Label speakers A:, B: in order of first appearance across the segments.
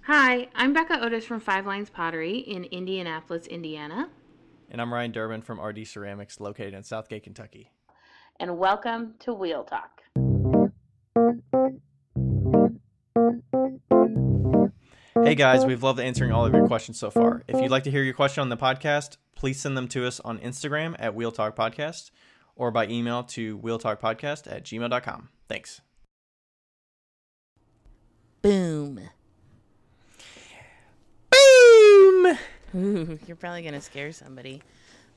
A: Hi, I'm Becca Otis from Five Lines Pottery in Indianapolis, Indiana.
B: And I'm Ryan Durbin from RD Ceramics, located in Southgate, Kentucky.
A: And welcome to Wheel Talk.
B: Hey guys, we've loved answering all of your questions so far. If you'd like to hear your question on the podcast, please send them to us on Instagram at Wheel Talk Podcast or by email to wheeltalkpodcast@gmail.com. Thanks.
A: Boom.
B: Boom!
A: Ooh, you're probably going to scare somebody.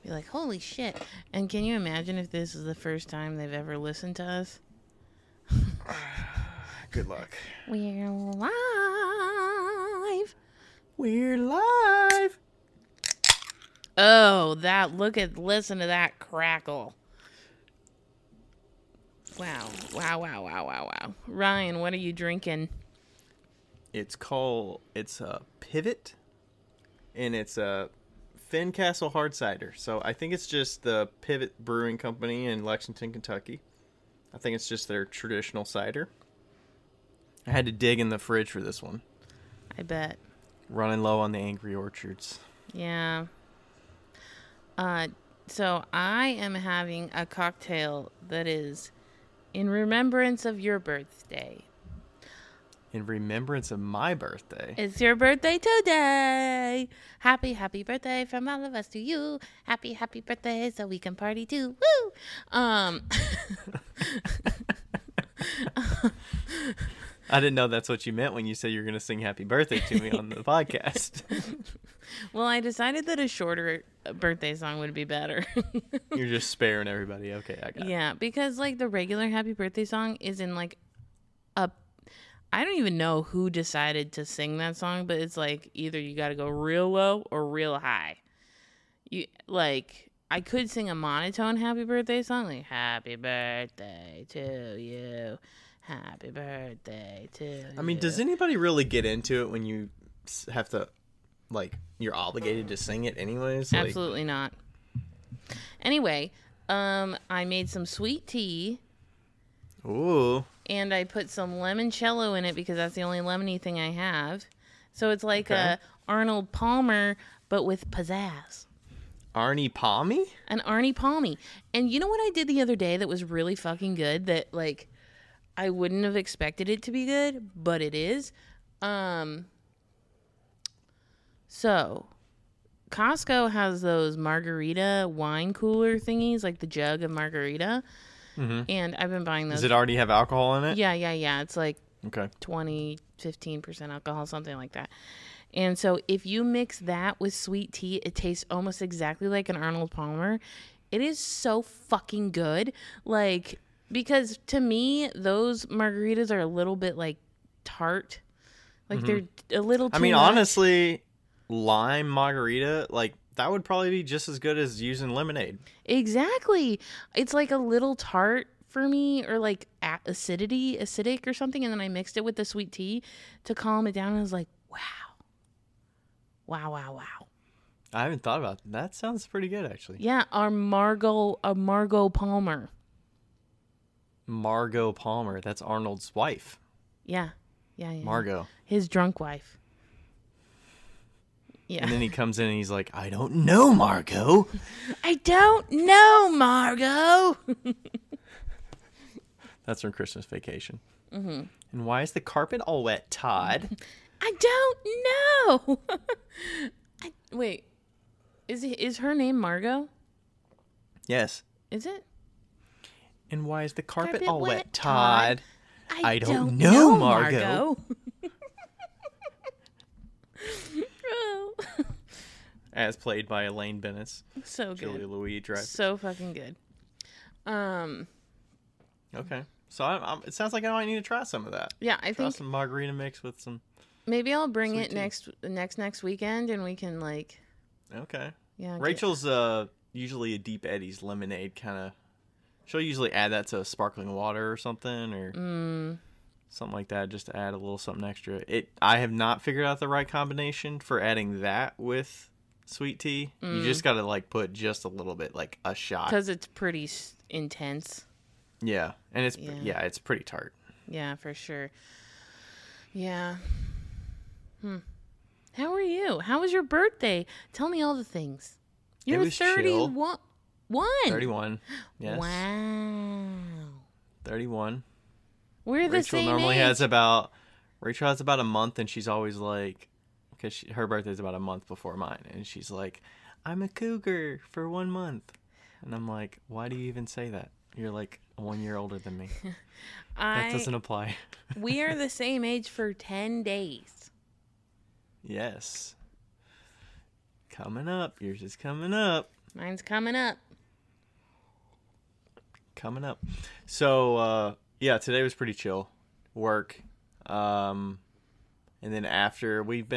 A: Be like, holy shit. And can you imagine if this is the first time they've ever listened to us?
B: Good luck.
A: We're live.
B: We're live.
A: Oh, listen to that crackle. Wow. Ryan, what are you drinking?
B: It's a Pivot, and it's a Fincastle hard cider. So I think it's just the Pivot Brewing Company in Lexington, Kentucky. I think it's just their traditional cider. I had to dig in the fridge for this one.
A: I bet.
B: Running low on the Angry Orchards.
A: Yeah. So I am having a cocktail that is in remembrance of your birthday.
B: In remembrance of my birthday.
A: It's your birthday today. Happy birthday from all of us to you. Happy birthday so we can party too. Woo!
B: I didn't know that's what you meant when you said you were going to sing happy birthday to me on the podcast.
A: Well, I decided that a shorter birthday song would be better.
B: You're just sparing everybody. Okay, I got it.
A: Yeah, because like the regular happy birthday song is in like I don't even know who decided to sing that song, but it's like either you got to go real low or real high. I could sing a monotone happy birthday song, like happy birthday to you. Happy birthday to you.
B: I mean, does anybody really get into it when you have to, you're obligated to sing it anyways?
A: Absolutely not. Anyway, I made some sweet tea.
B: Ooh.
A: And I put some limoncello in it because that's the only lemony thing I have. So it's like a Arnold Palmer, but with pizzazz.
B: Arnie Palmy?
A: An Arnie Palmy. And you know what I did the other day that was really fucking good that, I wouldn't have expected it to be good, but it is? So, Costco has those margarita wine cooler thingies, like the jug of margarita.
B: Mm-hmm.
A: And I've been buying those.
B: Does it already have alcohol in it?
A: Yeah. It's like 15% alcohol, something like that. And so if you mix that with sweet tea, it tastes almost exactly like an Arnold Palmer. It is so fucking good. Because to me, those margaritas are a little bit tart. They're a little too much.
B: Honestly, lime margarita, that would probably be just as good as using lemonade.
A: Exactly. It's like a little tart for me, or acidic or something, and then I mixed it with the sweet tea to calm it down, and I was like, wow.
B: I haven't thought about that. That sounds pretty good, actually.
A: Yeah, a Margot Palmer.
B: Margot Palmer. That's Arnold's wife.
A: Yeah.
B: Margot.
A: His drunk wife. Yeah.
B: And then he comes in and he's like, I don't know, Margot.
A: I don't know, Margot.
B: That's from Christmas Vacation.
A: Mm-hmm.
B: And why is the carpet all wet, Todd?
A: I don't know. Wait. Is her name Margot?
B: Yes.
A: Is it?
B: And why is the carpet all wet, Todd?
A: I don't know, Margot.
B: As played by Elaine Bennis.
A: So good.
B: Julia Louis-Dreyfus.
A: So fucking good.
B: Okay. So it sounds like I might need to try some of that.
A: Yeah, I think
B: some margarita mix with some.
A: Maybe I'll bring it next weekend, and we can
B: Okay.
A: Yeah.
B: Rachel's usually a Deep Eddy's lemonade kind of. She'll usually add that to sparkling water or something, or something like that, just to add a little something extra. I have not figured out the right combination for adding that with sweet tea. You just got to put just a little bit, a shot,
A: because it's pretty intense.
B: Yeah, and it's pretty tart.
A: Yeah, for sure. Yeah. How are you? How was your birthday? Tell me all the things. You're
B: It was
A: 31.
B: chill. 31. Yes.
A: Wow.
B: 31.
A: We're the
B: Rachel
A: same
B: normally
A: age.
B: has about a month, and she's always like, because her birthday's about a month before mine, and she's like, I'm a cougar for 1 month. And I'm like, why do you even say that? You're like 1 year older than me. That doesn't apply.
A: We are the same age for 10 days.
B: Yes. Coming up. Yours is coming up.
A: Mine's coming up.
B: Coming up. So, yeah, today was pretty chill. Work. And then after, we've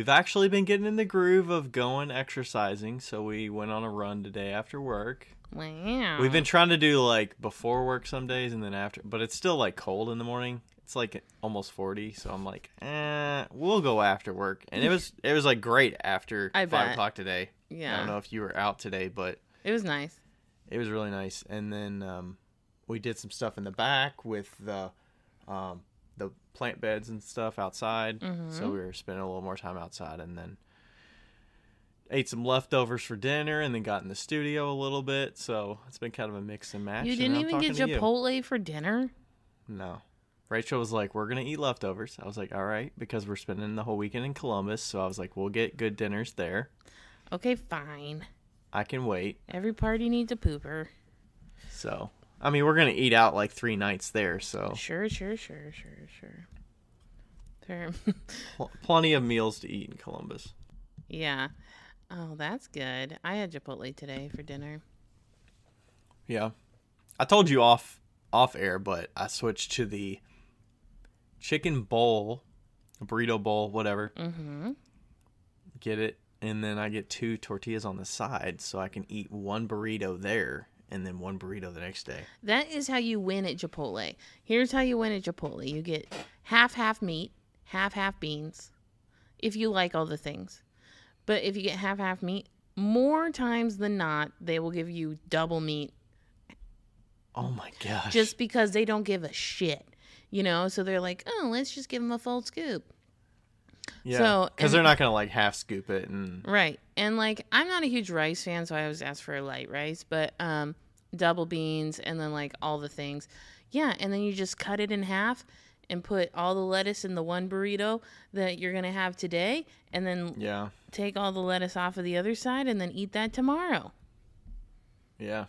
B: actually been getting in the groove of going exercising. So we went on a run today after work.
A: Wow.
B: We've been trying to do like before work some days and then after, but it's still like cold in the morning. It's like almost 40, so I'm like, we'll go after work. And it was like great after 5 o'clock today.
A: Yeah.
B: I don't know if you were out today, but
A: it was nice.
B: it was really nice. And then we did some stuff in the back with the plant beds and stuff outside. Mm-hmm. So we were spending a little more time outside, and then ate some leftovers for dinner, and then got in the studio a little bit. So it's been kind of a mix and match.
A: You didn't even get Chipotle for dinner?
B: No. Rachel was like, we're going to eat leftovers. I was like, all right, because we're spending the whole weekend in Columbus. So I was like, we'll get good dinners there.
A: Okay, fine.
B: I can wait.
A: Every party needs a pooper.
B: So, I mean, we're going to eat out like 3 nights there. So
A: Sure.
B: Plenty of meals to eat in Columbus.
A: Yeah. Oh, that's good. I had Chipotle today for dinner.
B: Yeah. I told you off air, but I switched to the chicken bowl, burrito bowl, whatever. Mm-hmm. Get it, and then I get 2 tortillas on the side, so I can eat 1 burrito there and then 1 burrito the next day.
A: That is how you win at Chipotle. Here's how you win at Chipotle. You get half meat, half beans, if you like all the things. But if you get half meat, more times than not, they will give you double meat.
B: Oh my gosh.
A: Just because they don't give a shit. You know, so they're like, oh, let's just give them a full scoop.
B: Yeah, because they're not going to like half scoop it.
A: Right. And like, I'm not a huge rice fan, so I always ask for a light rice, but double beans and then like all the things. Yeah, and then you just cut it in half and put all the lettuce in the 1 burrito that you're going to have today, and then take all the lettuce off of the other side and then eat that tomorrow.
B: Yeah.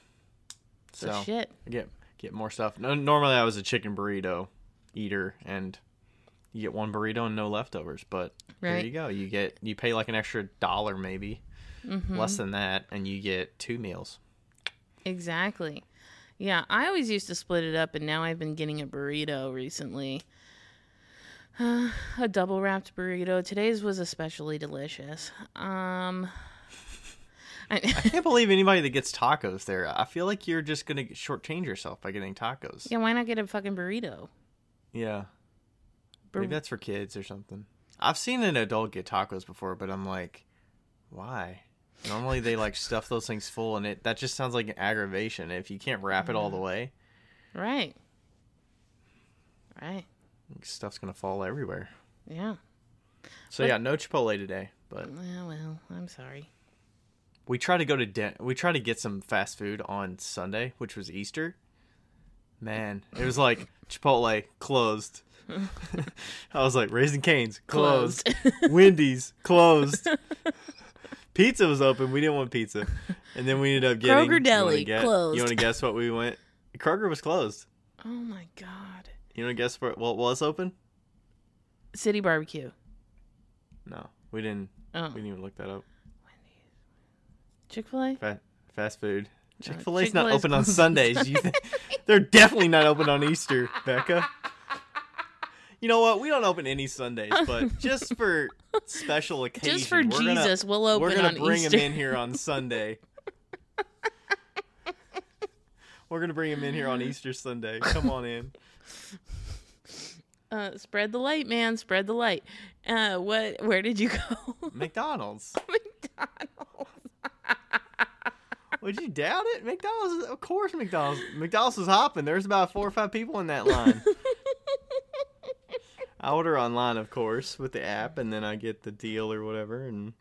A: So shit.
B: Get more stuff. Normally I was a chicken burrito eater, and you get 1 burrito and no leftovers, but there you go. You pay like an extra $1 maybe, less than that, and you get 2 meals.
A: Exactly. Yeah, I always used to split it up, and now I've been getting a burrito recently. A double wrapped burrito. Today's was especially delicious. I
B: can't believe anybody that gets tacos there. I feel like you're just going to shortchange yourself by getting tacos.
A: Yeah, why not get a fucking burrito?
B: Yeah. Maybe that's for kids or something. I've seen an adult get tacos before, but I'm like, why? Normally they like stuff those things full, and that just sounds like an aggravation if you can't wrap it all the way.
A: Right.
B: Stuff's going to fall everywhere.
A: Yeah.
B: So no Chipotle today, but
A: well, I'm sorry.
B: We tried to get some fast food on Sunday, which was Easter. Man, it was like Chipotle closed. I was like, Raising Cane's closed. Wendy's closed. Pizza was open. We didn't want pizza. And then we ended up getting
A: Kroger Deli closed.
B: You want to guess what we went? Kroger was closed.
A: Oh my God.
B: You want to guess what was open?
A: City Barbecue.
B: No, we didn't. We didn't even look that up.
A: Chick-fil-A?
B: Fast food. Chick-fil-A's not open on Sundays. They're definitely not open on Easter, Becca. You know what? We don't open any Sundays, but just for special occasions.
A: Just for Jesus, we'll open on Easter.
B: We're going to bring him in here on Sunday. We're going to bring him in here on Easter Sunday. Come on in.
A: Spread the light, man. Spread the light. Where did you go?
B: McDonald's.
A: McDonald's.
B: Would you doubt it? McDonald's, of course McDonald's. McDonald's was hopping. There's about 4 or 5 people in that line. I order online, of course, with the app, and then I get the deal or whatever, and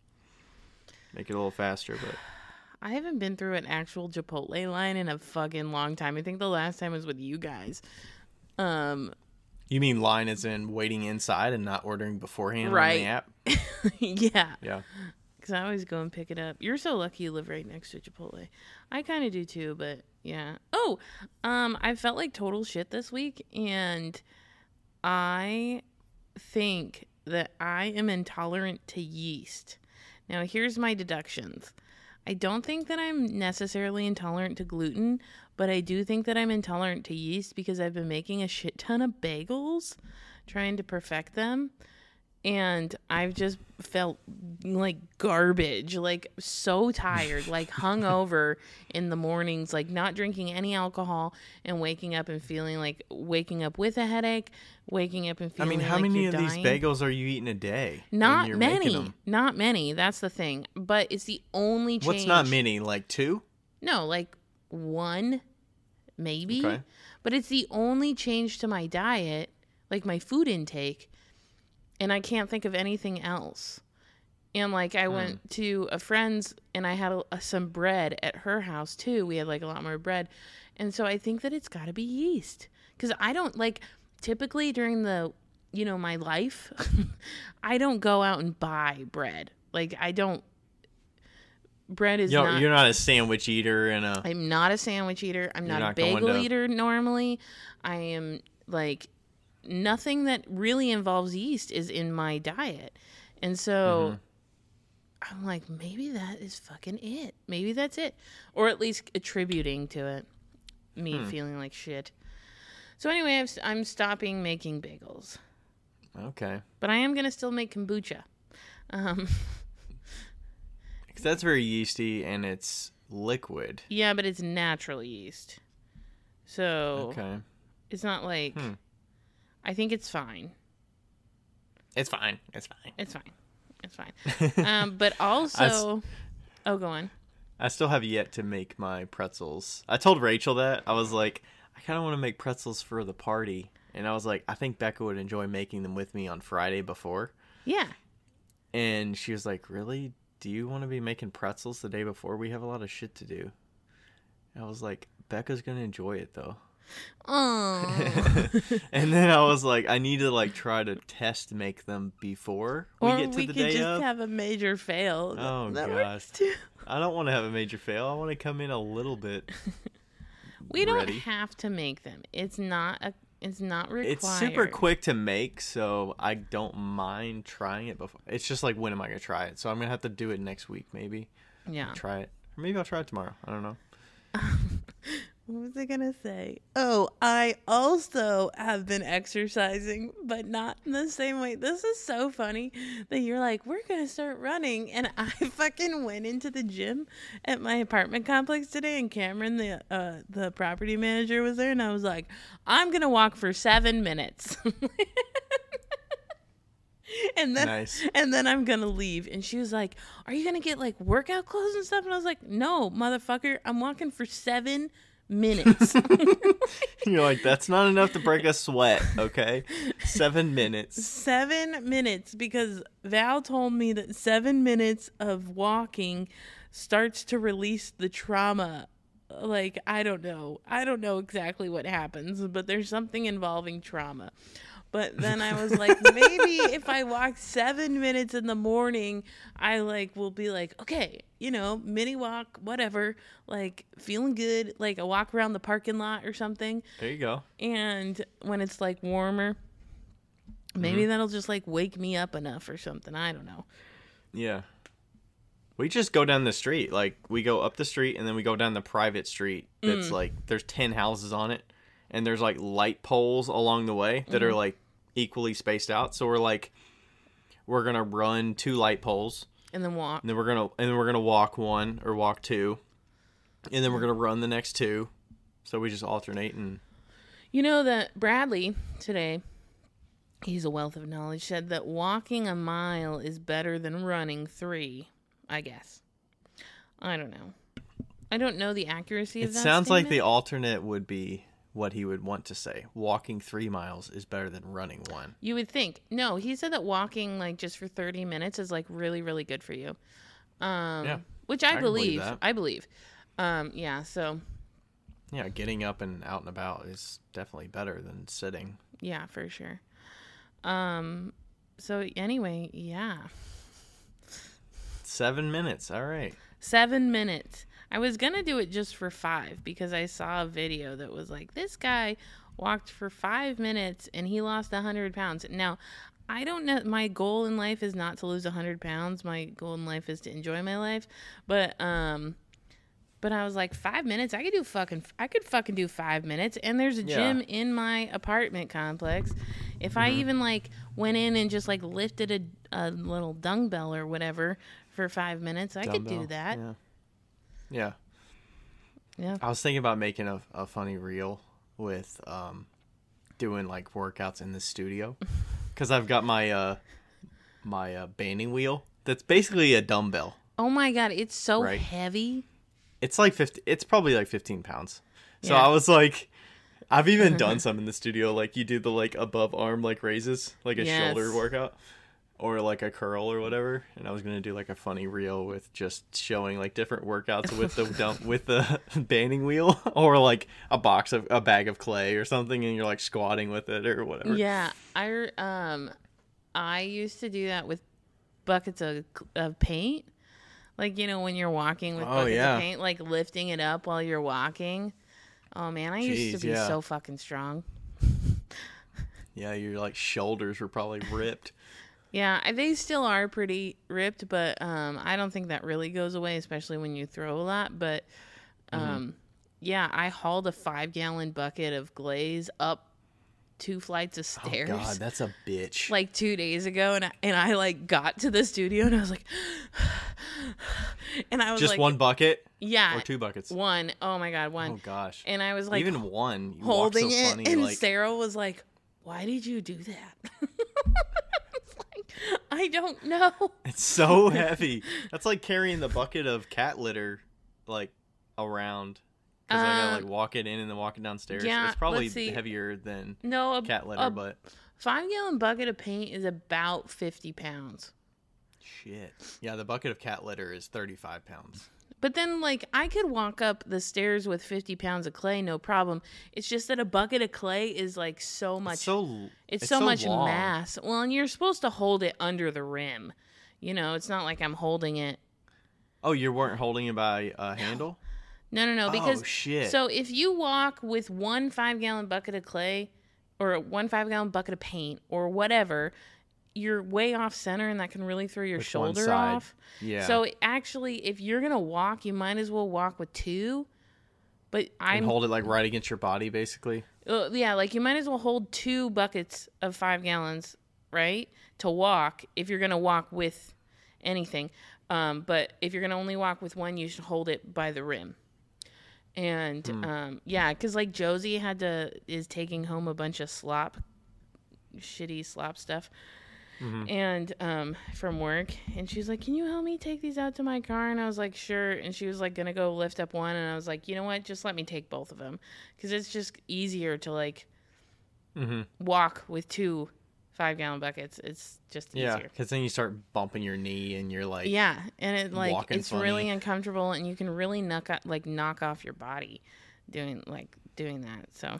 B: make it a little faster. But
A: I haven't been through an actual Chipotle line in a fucking long time. I think the last time was with you guys.
B: You mean line as in waiting inside and not ordering beforehand on the app?
A: Yeah.
B: Yeah.
A: Because I always go and pick it up. You're so lucky you live right next to Chipotle. I kind of do too, but yeah. Oh, I felt like total shit this week, and I think that I am intolerant to yeast. Now, here's my deductions. I don't think that I'm necessarily intolerant to gluten, but I do think that I'm intolerant to yeast because I've been making a shit ton of bagels, trying to perfect them. And I've just felt like garbage, like so tired, like hungover in the mornings, like not drinking any alcohol and waking up and feeling like waking up with a headache, waking up and feeling
B: how
A: like
B: many
A: you're
B: of
A: dying.
B: these bagels are you eating a day?
A: Not
B: when you're making
A: many.
B: them?
A: Not many. That's the thing. But it's the only change.
B: What's not many? Like 2?
A: No, like 1, maybe.
B: Okay.
A: But it's the only change to my diet, like my food intake. And I can't think of anything else. And like I went to a friend's and I had some bread at her house too. We had like a lot more bread. And so I think that it's got to be yeast. Because I don't like typically during the, my life, I don't go out and buy bread. Like I don't. Bread is not.
B: You're not a sandwich eater
A: I'm not a sandwich eater. I'm not a bagel eater normally. I am like. Nothing that really involves yeast is in my diet. And so I'm like, maybe that is fucking it. Maybe that's it. Or at least attributing to it. Me feeling like shit. So anyway, I'm stopping making bagels.
B: Okay.
A: But I am going to still make kombucha.
B: Because that's very yeasty and it's liquid.
A: Yeah, but it's natural yeast. So it's not like... I think it's fine.
B: It's fine.
A: But also... go on.
B: I still have yet to make my pretzels. I told Rachel that. I was like, I kind of want to make pretzels for the party. And I was like, I think Becca would enjoy making them with me on Friday before.
A: Yeah.
B: And she was like, really? Do you want to be making pretzels the day before? We have a lot of shit to do. And I was like, Becca's going to enjoy it, though.
A: Oh.
B: And then I was like, I need to like try to test make them before we get to the day of. Or we could just
A: have a major fail.
B: Oh gosh, I don't want to have a major fail. I want to come in a little bit.
A: We don't have to make them. It's not required.
B: It's super quick to make, so I don't mind trying it before. It's just like, when am I gonna try it? So I'm gonna have to do it next week, maybe.
A: Yeah.
B: Try it, or maybe I'll try it tomorrow. I don't know.
A: What was I going to say? Oh, I also have been exercising, but not in the same way. This is so funny that you're like, we're going to start running. And I fucking went into the gym at my apartment complex today, and Cameron, the property manager, was there. And I was like, I'm going to walk for 7 minutes. And then I'm going to leave. And she was like, are you going to get like workout clothes and stuff? And I was like, no, motherfucker, I'm walking for 7 minutes.
B: You're like, that's not enough to break a sweat, okay? 7 minutes.
A: 7 minutes, because Val told me that 7 minutes of walking starts to release the trauma. Like, I don't know exactly what happens, but there's something involving trauma. But then I was like, maybe if I walk 7 minutes in the morning, I like will be like, okay, mini walk, whatever, like feeling good, like a walk around the parking lot or something.
B: There you go.
A: And when it's like warmer, maybe that'll just like wake me up enough or something. I don't know.
B: Yeah. We just go down the street. Like, we go up the street and then we go down the private street that's like, there's 10 houses on it. And there's like light poles along the way that are like equally spaced out. So we're gonna run 2 light poles
A: and then walk.
B: And then we're gonna walk 1 or walk 2, and then we're gonna run the next 2. So we just alternate. And
A: that Bradley today, he's a wealth of knowledge, said that walking a mile is better than running 3. I guess. I don't know. I don't know the accuracy of that.
B: It sounds like
A: statement.
B: the alternate would be what he would want to say. Walking 3 miles is better than running one.
A: You would think. No, he said that walking like just for 30 minutes is like really, really good for you.
B: Yeah.
A: Which I
B: can
A: believe.
B: that.
A: I believe. Yeah, so.
B: Yeah, getting up and out and about is definitely better than sitting.
A: Yeah, for sure. So anyway, yeah.
B: 7 minutes. All right.
A: 7 minutes. I was going to do it just for 5 because I saw a video that was like, this guy walked for 5 minutes and he lost 100 pounds. Now, I don't know. My goal in life is not to lose 100 pounds. My goal in life is to enjoy my life. But I was like, 5 minutes? I could fucking do 5 minutes. And there's a gym in my apartment complex. If I even like went in and just like lifted a little dumbbell or whatever for 5 minutes, I could do that.
B: Yeah.
A: Yeah.
B: I was thinking about making a funny reel with doing like workouts in the studio, because I've got my banding wheel that's basically a dumbbell.
A: Oh my god, it's so heavy.
B: It's like 50. It's probably like 15 pounds. So I was like, I've even done some in the studio. Like you do the like above arm like raises, like a shoulder workout, or like a curl or whatever. And I was gonna do like a funny reel with just showing like different workouts with the with the banding wheel, or like a bag of clay or something, and you're like squatting with it or whatever.
A: Yeah, I used to do that with buckets of paint. Like, you know, when you're walking with buckets of paint, like lifting it up while you're walking. Oh, man, I used to be so fucking strong.
B: Yeah, your, like, shoulders were probably ripped.
A: Yeah, they still are pretty ripped, but I don't think that really goes away, especially when you throw a lot. But, yeah, I hauled a 5-gallon bucket of glaze up 2 flights of stairs.
B: Oh, God, that's a bitch.
A: Like 2 days ago, and I like got to the studio, and I was like... and I was
B: just
A: like...
B: one bucket?
A: Yeah.
B: Or 2 buckets?
A: One. Oh, my God, one.
B: Oh, gosh.
A: And I was like...
B: Even one. You
A: holding
B: so
A: it,
B: funny,
A: and
B: like...
A: Sarah was like, why did you do that? It's like, I don't know.
B: It's so heavy. That's like carrying the bucket of cat litter, like, around... Because I gotta like walk it in and then walk it downstairs.
A: Yeah,
B: it's probably heavier than cat litter, but
A: 5-gallon bucket of paint is about 50 pounds.
B: Shit. Yeah, the bucket of cat litter is 35 pounds.
A: But then, like, I could walk up the stairs with 50 pounds of clay, no problem. It's just that a bucket of clay is like so much. It's so much
B: long.
A: mass. Well, and you're supposed to hold it under the rim. You know, it's not like I'm holding it.
B: Oh, you weren't holding it by a handle?
A: No. Because
B: shit.
A: So if you walk with 1 5-gallon bucket of clay or 1 5-gallon bucket of paint or whatever, you're way off center, and that can really throw your shoulder off.
B: Yeah.
A: So actually, if you're gonna walk, you might as well walk with 2. But
B: and hold it like right against your body, basically.
A: Yeah, like you might as well hold 2 buckets of 5 gallons, right, to walk if you're gonna walk with anything. But if you're gonna only walk with 1, you should hold it by the rim. And yeah, because like Josie is taking home a bunch of shitty slop stuff, and from work, and she's like, "Can you help me take these out to my car?" And I was like, "Sure." And she was like gonna go lift up one, and I was like, "You know what? Just let me take both of them, because it's just easier to like walk with 2 5-gallon buckets. It's just easier."
B: Yeah, because then you start bumping your knee, and you're like,
A: yeah, and it like it's
B: funny.
A: really uncomfortable, and you can really knock off your body doing that. So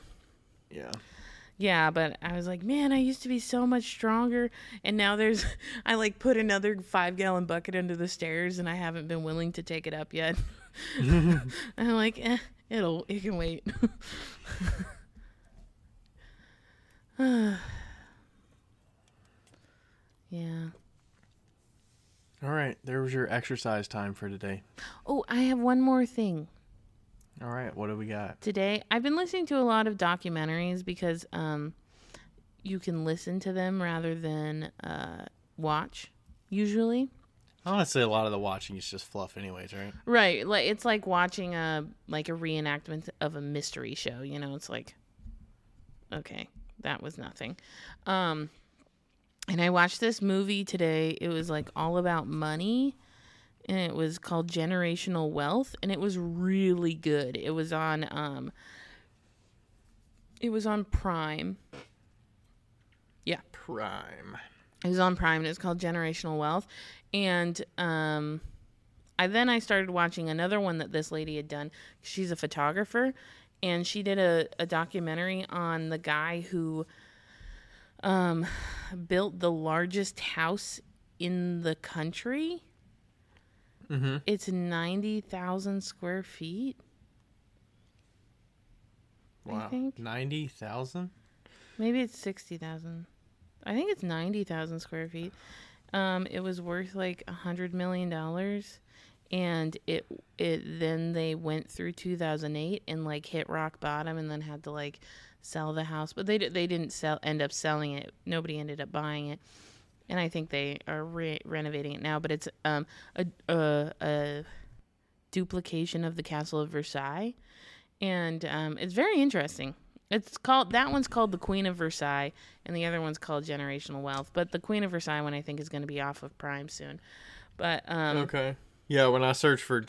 A: yeah, but I was like, man, I used to be so much stronger, and now I like put another 5-gallon bucket under the stairs, and I haven't been willing to take it up yet. I'm like, it can wait. Yeah.
B: All right, there was your exercise time for today.
A: Oh, I have one more thing.
B: All right, what do we got?
A: Today, I've been listening to a lot of documentaries because you can listen to them rather than watch, usually.
B: Honestly, a lot of the watching is just fluff anyways, right?
A: Right. Like it's like watching a reenactment of a mystery show, you know? It's like, okay, that was nothing. And I watched this movie today. It was like all about money, and it was called Generational Wealth, and it was really good. It was on It was on Prime. Yeah.
B: Prime.
A: It was on Prime, and it's called Generational Wealth. And I started watching another one that this lady had done. She's a photographer, and she did a documentary on the guy who built the largest house in the country.
B: Mm-hmm.
A: It's 90,000 square feet.
B: Wow.
A: I think
B: 90,000?
A: maybe it's 60,000. I think it's 90,000 square feet. It was worth like $100 million, and it then they went through 2008 and like hit rock bottom, and then had to like sell the house, but they didn't end up selling it. Nobody ended up buying it, and I think they are renovating it now. But it's a duplication of the Castle of Versailles, and it's very interesting. That one's called The Queen of Versailles, and the other one's called Generational Wealth. But the Queen of Versailles one, I think, is going to be off of Prime soon. But
B: okay, yeah. When I search for,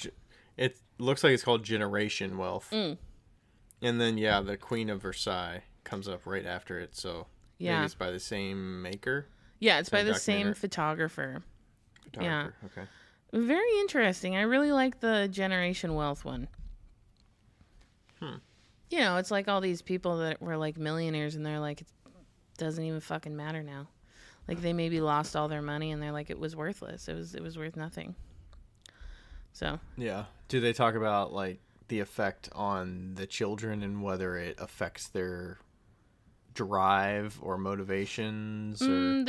B: it looks like it's called Generation Wealth, and then the Queen of Versailles comes up right after it. So maybe it's by the same maker.
A: Yeah, it's by the same photographer. Yeah,
B: okay.
A: Very interesting. I really like the Generation Wealth one. You know, it's like all these people that were like millionaires, and they're like, it doesn't even fucking matter now. Like, they maybe lost all their money, and they're like, it was worthless. It was worth nothing. So.
B: Yeah. Do they talk about like the effect on the children and whether it affects their drive or motivations? Or?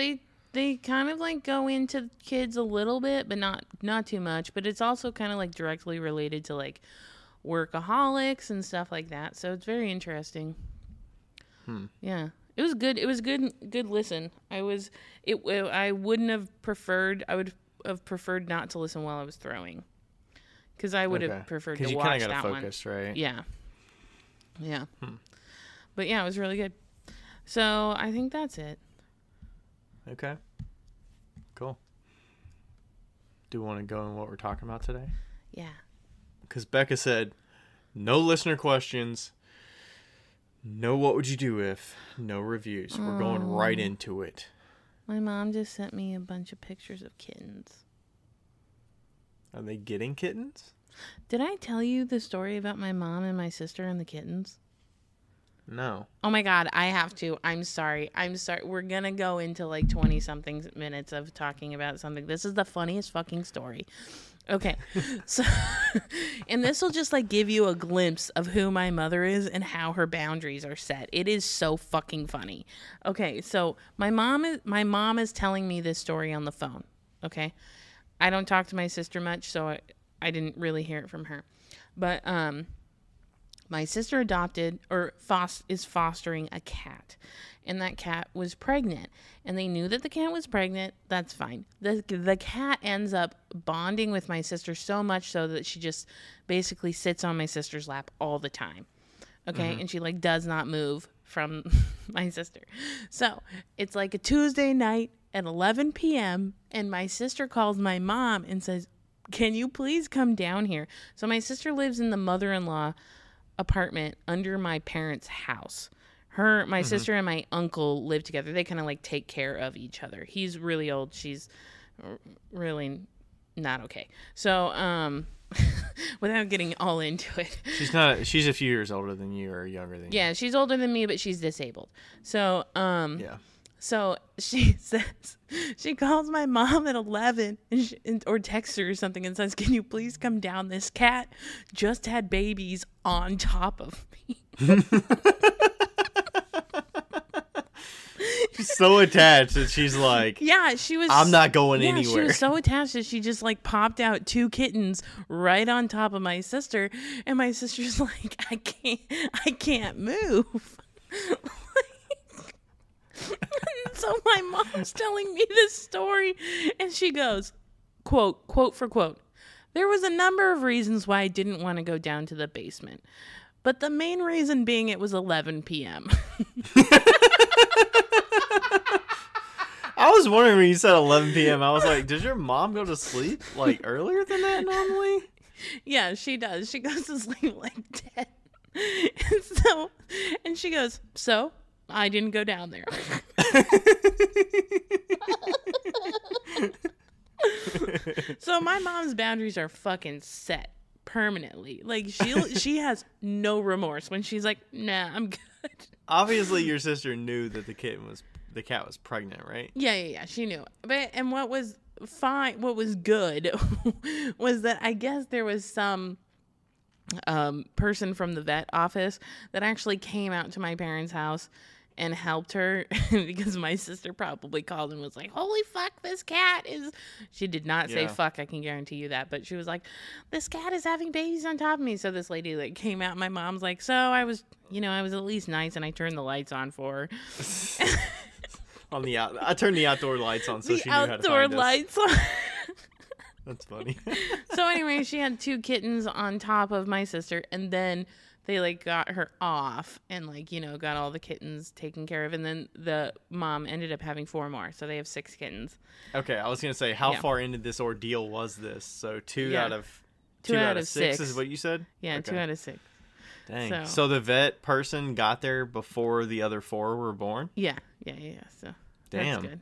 A: They kind of like go into kids a little bit, but not too much. But it's also kind of like directly related to like workaholics and stuff like that. So it's very interesting. Yeah. It was good. It was good listen. I wouldn't have preferred, I would have preferred not to listen while I was throwing. Because I would have preferred to watch that one. Because you kind of got to focus,
B: right?
A: Yeah. Yeah. But yeah, it was really good. So I think that's it.
B: Okay. Cool. Do you want to go in what we're talking about today?
A: Yeah.
B: Because Becca said, no listener questions. No what would you do if. No reviews. We're going right into it.
A: My mom just sent me a bunch of pictures of kittens.
B: Are they getting kittens?
A: Did I tell you the story about my mom and my sister and the kittens?
B: No.
A: Oh my God, I have to. I'm sorry. We're going to go into like 20 something minutes of talking about something. This is the funniest fucking story. Okay. So, and this will just like give you a glimpse of who my mother is and how her boundaries are set. It is so fucking funny. Okay. So my mom is telling me this story on the phone. Okay. I don't talk to my sister much, so I didn't really hear it from her. But, my sister adopted is fostering a cat, and that cat was pregnant, and they knew that the cat was pregnant. That's fine. The cat ends up bonding with my sister so much so that she just basically sits on my sister's lap all the time. Okay. And she like does not move from my sister. So it's like a Tuesday night at 11 p.m. and my sister calls my mom and says, can you please come down here? So my sister lives in the mother-in-law apartment under my parents' house. My sister and my uncle live together. They kind of like take care of each other. He's really old. She's really not okay. So, without getting all into it.
B: She's a few years older than you or younger than you.
A: Yeah, she's older than me, but she's disabled. So,
B: yeah.
A: So she says, she calls my mom at 11 or texts her or something and says, can you please come down? This cat just had babies on top of me.
B: She's so attached that she's like,
A: yeah, she was.
B: I'm not going anywhere.
A: She was so attached that she just like popped out 2 kittens right on top of my sister. And my sister's like, I can't move. So my mom's telling me this story, and she goes, quote for quote, there was a number of reasons why I didn't want to go down to the basement, but the main reason being it was 11 p.m.
B: I was wondering when you said 11 p.m. I was like, does your mom go to sleep like earlier than that normally?
A: Yeah, she does. She goes to sleep like 10. And she goes, so I didn't go down there. So my mom's boundaries are fucking set permanently. Like she has no remorse when she's like, nah, I'm good.
B: Obviously, your sister knew that the cat was pregnant, right?
A: Yeah, she knew. But and what was fine, what was good was that I guess there was some person from the vet office that actually came out to my parents' house and helped her because my sister probably called and was like, holy fuck, this cat is... She did not say fuck, I can guarantee you that. But she was like, this cat is having babies on top of me. So this lady like came out. My mom's like, so I was at least nice and I turned the lights on for her.
B: I turned the outdoor lights on so she knew how to find us. The outdoor lights on. That's funny.
A: So anyway, she had 2 kittens on top of my sister, and then they like got her off and like, got all the kittens taken care of, and then the mom ended up having 4 more, so they have 6 kittens.
B: Okay, I was gonna say, how far into this ordeal was this? So 2 out of 6 is what you said?
A: Yeah, okay. 2 out of 6.
B: Dang. So the vet person got there before the other 4 were born?
A: Yeah. So
B: damn.
A: That's good.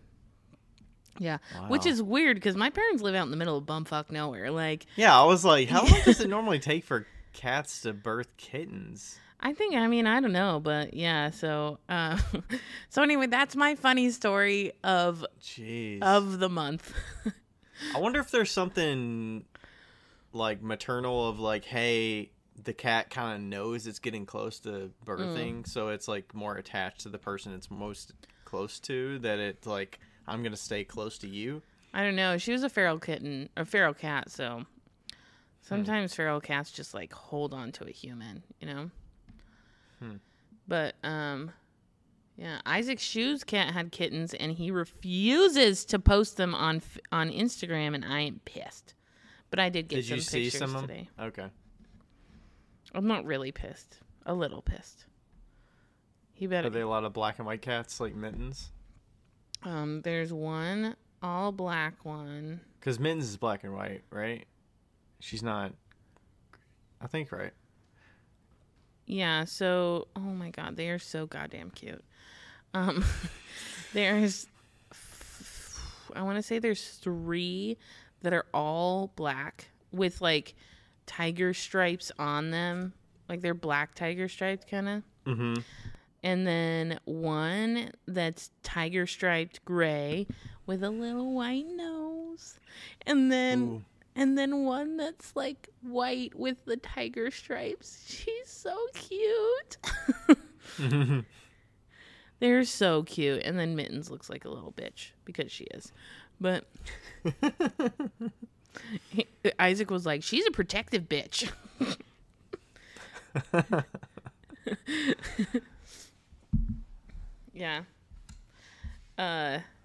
A: Yeah, wow. Which is weird because my parents live out in the middle of bumfuck nowhere. Like,
B: yeah, I was like, how long does it normally take for cats to birth kittens?
A: I don't know, but yeah. So, so anyway, that's my funny story of the month.
B: I wonder if there's something like maternal of like, hey, the cat kind of knows it's getting close to birthing, so it's like more attached to the person it's most close to, that it's like, I'm going to stay close to you.
A: I don't know. She was a feral cat, so sometimes feral cats just like hold on to a human, But, yeah, Isaac Shoe's cat had kittens and he refuses to post them on Instagram, and I am pissed. But I did get some pictures today.
B: Okay.
A: I'm not really pissed. A little pissed.
B: Are they a lot of black and white cats like Mittens?
A: There's one all black one.
B: Because Mittens is black and white, right? She's not, I think, right?
A: Yeah, so, oh my god, they are so goddamn cute. I want to say there's 3 that are all black with like tiger stripes on them. Like they're black tiger stripes kind of.
B: Mm-hmm.
A: And then one that's tiger striped gray with a little white nose. And then one that's like white with the tiger stripes. She's so cute. They're so cute. And then Mittens looks like a little bitch because she is. But Isaac was like, she's a protective bitch. Yeah.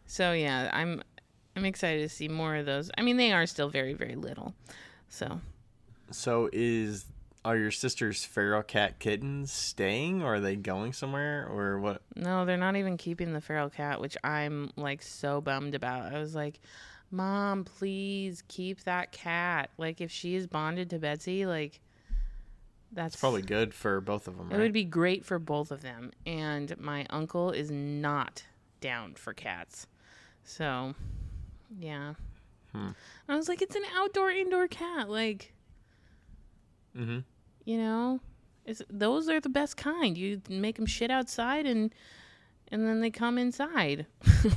A: So yeah, I'm excited to see more of those. I mean, they are still very, very little. So
B: are your sister's feral cat kittens staying, or are they going somewhere, or what?
A: No, they're not even keeping the feral cat, which I'm like so bummed about. I was like, Mom, please keep that cat. Like, if she is bonded to Betsy, like, that's
B: probably good for both of them, right?
A: It would be great for both of them. And my uncle is not down for cats. So, yeah. I was like, it's an indoor cat. Like, those are the best kind. You make them shit outside and then they come inside.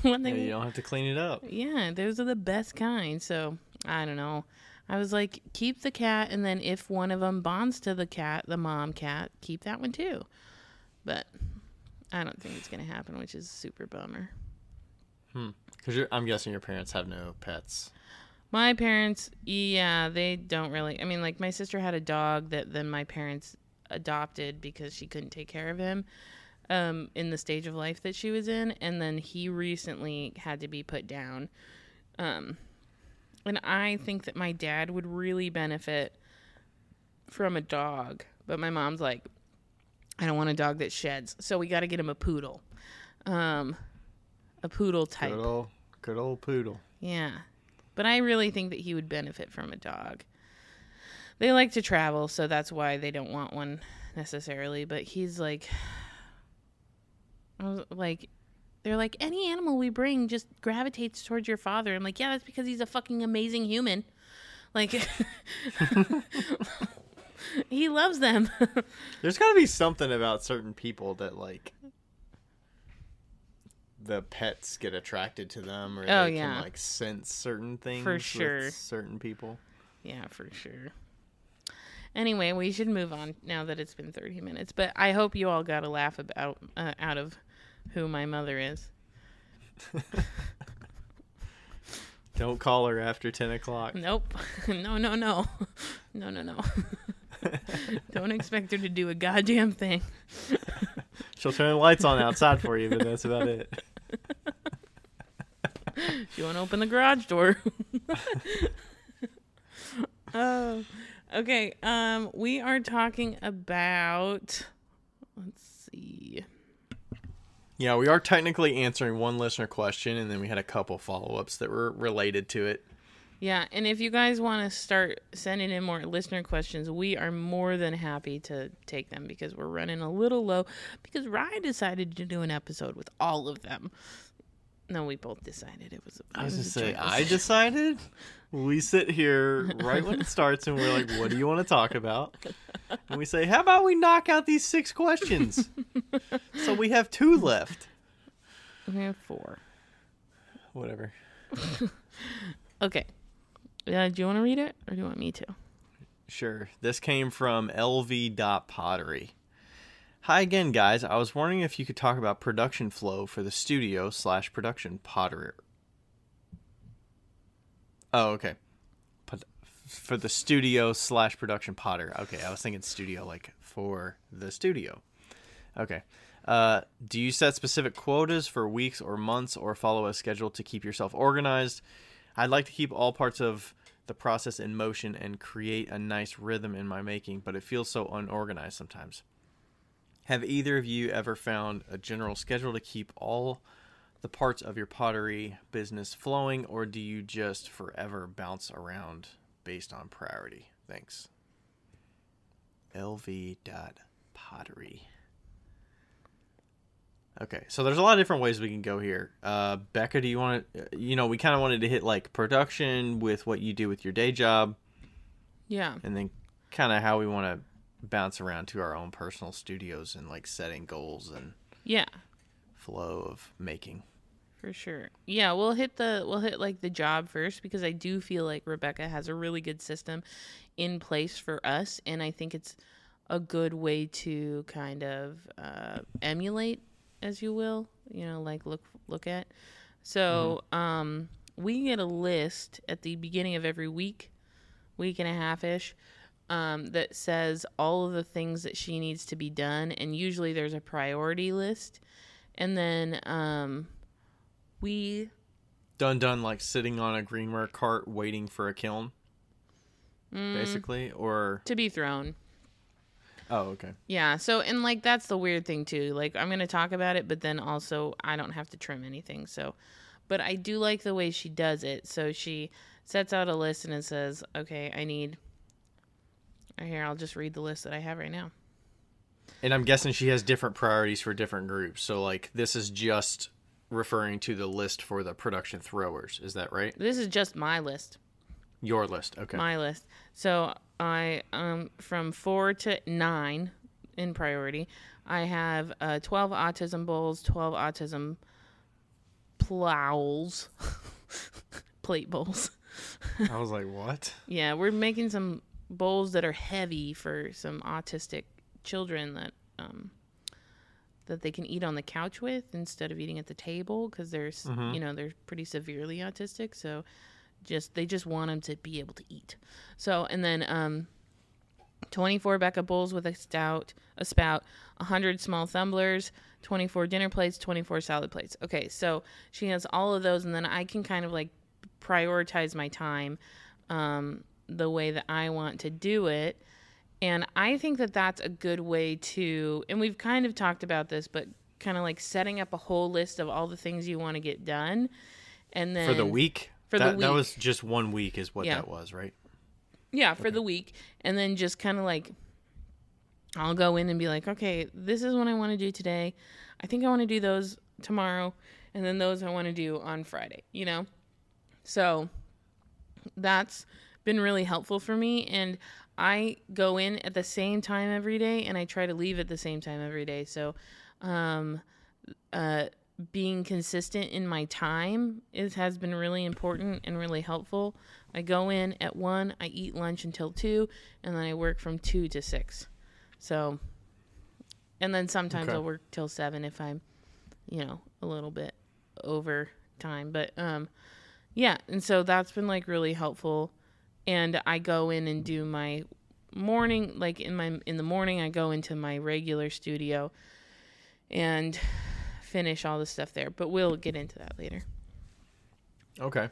B: You don't have to clean it up.
A: Yeah, those are the best kind. So, I don't know. I was like, keep the cat, and then if one of them bonds to the cat, the mom cat, keep that one too. But I don't think it's going to happen, which is a super bummer.
B: Because I'm guessing your parents have no pets.
A: My parents, yeah, they don't really. I mean, like, my sister had a dog that then my parents adopted because she couldn't take care of him in the stage of life that she was in. And then he recently had to be put down. And I think that my dad would really benefit from a dog. But my mom's like, I don't want a dog that sheds. So we got to get him a poodle. A poodle type.
B: Good old poodle.
A: Yeah. But I really think that he would benefit from a dog. They like to travel, so that's why they don't want one necessarily, but he's like, I was like, they're like, any animal we bring just gravitates towards your father. I'm like, yeah, that's because he's a fucking amazing human. Like, he loves them.
B: There's got to be something about certain people that, like, the pets get attracted to them, or they can, like, sense certain things
A: for sure.
B: with certain people.
A: Yeah, for sure. Anyway, we should move on now that it's been 30 minutes. But I hope you all got a laugh about out of who my mother is.
B: Don't call her after 10 o'clock.
A: Nope. No. No. Don't expect her to do a goddamn thing.
B: She'll turn the lights on outside for you, but that's about it.
A: She won't open the garage door. Oh, okay. We are talking about, let's see.
B: Yeah, we are technically answering one listener question, and then we had a couple follow-ups that were related to it.
A: Yeah, and if you guys want to start sending in more listener questions, we are more than happy to take them because we're running a little low because Ryan decided to do an episode with all of them. No, we both decided it was.
B: I was going to say, I decided? We sit here right when it starts and we're like, what do you want to talk about? And we say, how about we knock out these 6 questions? So we have 2 left.
A: We have 4.
B: Whatever.
A: Okay. Do you want to read it or do you want me to?
B: Sure. This came from lv.pottery. Hi again, guys. I was wondering if you could talk about production flow for the studio/production pottery. Oh, okay. For the studio/production potter. Okay, I was thinking studio, like for the studio. Okay. Do you set specific quotas for weeks or months or follow a schedule to keep yourself organized? I'd like to keep all parts of the process in motion and create a nice rhythm in my making, but it feels so unorganized sometimes. Have either of you ever found a general schedule to keep all the parts of your pottery business flowing, or do you just forever bounce around based on priority? Thanks. lv.pottery. Okay, so there's a lot of different ways we can go here. Becca, do you want to, we kind of wanted to hit like production with what you do with your day job.
A: Yeah.
B: And then kind of how we want to bounce around to our own personal studios and like setting goals and flow of making.
A: For sure. Yeah, we'll hit like the job first because I do feel like Rebecca has a really good system in place for us, and I think it's a good way to kind of emulate, as you will, like look at. So we get a list at the beginning of every week and a half-ish, that says all of the things that she needs to be done, and usually there's a priority list, and then we
B: done like sitting on a greenware cart waiting for a kiln, basically, or
A: to be thrown.
B: Oh, okay.
A: Yeah, so, and like that's the weird thing too, like I'm gonna talk about it, but then also I don't have to trim anything, so, but I do like the way she does it. So she sets out a list and it says, okay, I need, here, I'll just read the list that I have right now.
B: And I'm guessing she has different priorities for different groups. So, like, this is just referring to the list for the production throwers. Is that right?
A: This is just my list.
B: Your list, okay.
A: My list. So, I, from 4 to 9 in priority, I have 12 autism bowls, 12 autism plows, plate bowls.
B: I was like, what?
A: Yeah, we're making some bowls that are heavy for some autistic children that that they can eat on the couch with instead of eating at the table because there's they're pretty severely autistic, so they just want them to be able to eat. So, and then 24 Becca bowls with a spout, 100 small tumblers, 24 dinner plates, 24 salad plates. Okay, so she has all of those, and then I can kind of like prioritize my time the way that I want to do it. And I think that that's a good way to, and we've kind of talked about this, but kind of like setting up a whole list of all the things you want to get done. And then
B: for the week? That was just 1 week is what that was, right?
A: Yeah, for the week. And then just kind of like I'll go in and be like, okay, this is what I want to do today. I think I want to do those tomorrow, and then those I want to do on Friday, you know? So that's been really helpful for me, and I go in at the same time every day, and I try to leave at the same time every day. So being consistent in my time has been really important and really helpful. I go in at 1, I eat lunch until 2, and then I work from 2 to 6. So, and then sometimes I'll work till 7 if I'm, a little bit over time. But, yeah. And so that's been like really helpful. And I go in and do my morning, like in the morning, I go into my regular studio and finish all the stuff there. But we'll get into that later.
B: Okay.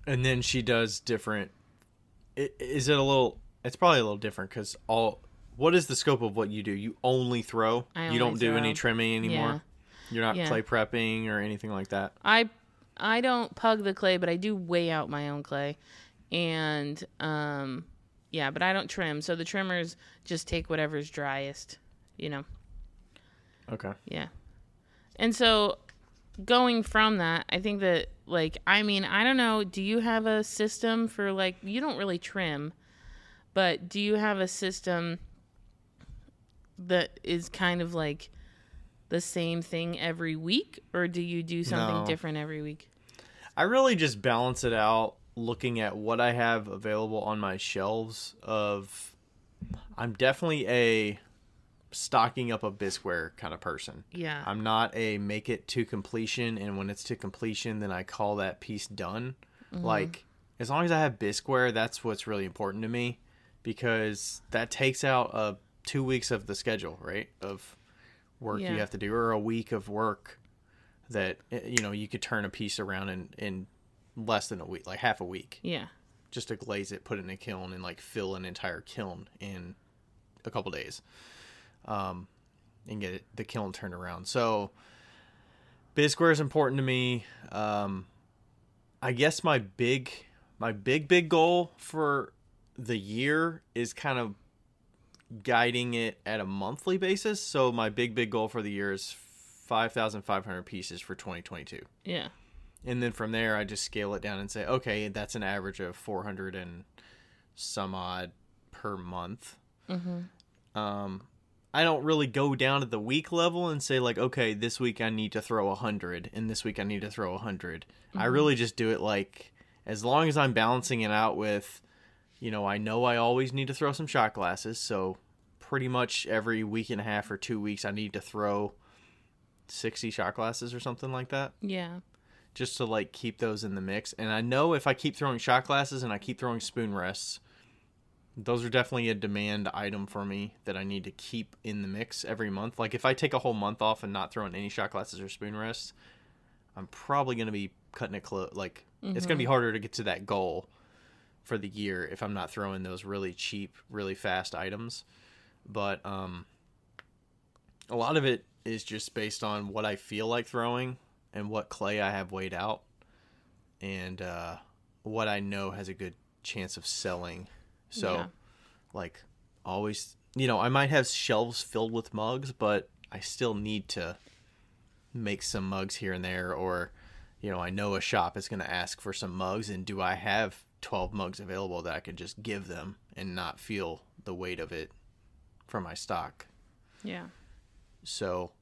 B: And then she does different. Is it a little? It's probably a little different because what is the scope of what you do? You only throw. You don't do any trimming anymore. Yeah. You're not clay prepping or anything like that.
A: I don't pug the clay, but I do weigh out my own clay, and but I don't trim. So the trimmers just take whatever's driest,
B: Okay.
A: Yeah, and so going from that, I think that I don't know. Do you have a system for you don't really trim, but do you have a system that is kind of like the same thing every week, or do you do something different every week?
B: I really just balance it out looking at what I have available on my shelves I'm definitely a stocking up a bisqueware kind of person.
A: Yeah.
B: I'm not a make it to completion, and when it's to completion, then I call that piece done. Mm-hmm. As long as I have bisqueware, that's what's really important to me, because that takes out 2 weeks of the schedule, right? Of work you have to do, or a week of work that, you could turn a piece around in less than a week, like half a week.
A: Yeah.
B: Just to glaze it, put it in a kiln, and fill an entire kiln in a couple days. And get the kiln turned around. So bisqueware is important to me. I guess my big goal for the year is kind of guiding it at a monthly basis. So my big goal for the year is 5,500 pieces for 2022.
A: Yeah.
B: And then from there, I just scale it down and say, okay, that's an average of 400 and some odd per month. Mm-hmm. I don't really go down to the week level and say okay, this week I need to throw 100 and this week I need to throw 100. Mm-hmm. I really just do it as long as I'm balancing it out with, I know I always need to throw some shot glasses. So pretty much every week and a half or 2 weeks, I need to throw 60 shot glasses or something like that.
A: Yeah.
B: Just to keep those in the mix. And I know if I keep throwing shot glasses and I keep throwing spoon rests, those are definitely a demand item for me that I need to keep in the mix every month. If I take a whole month off and not throwing any shot glasses or spoon rests, I'm probably going to be cutting it close. Mm-hmm. It's going to be harder to get to that goal for the year if I'm not throwing those really cheap, really fast items. But a lot of it is just based on what I feel like throwing and what clay I have weighed out, and what I know has a good chance of selling. So, always, I might have shelves filled with mugs, but I still need to make some mugs here and there, or, I know a shop is going to ask for some mugs, and do I have 12 mugs available that I can just give them and not feel the weight of it from my stock?
A: Yeah.
B: So,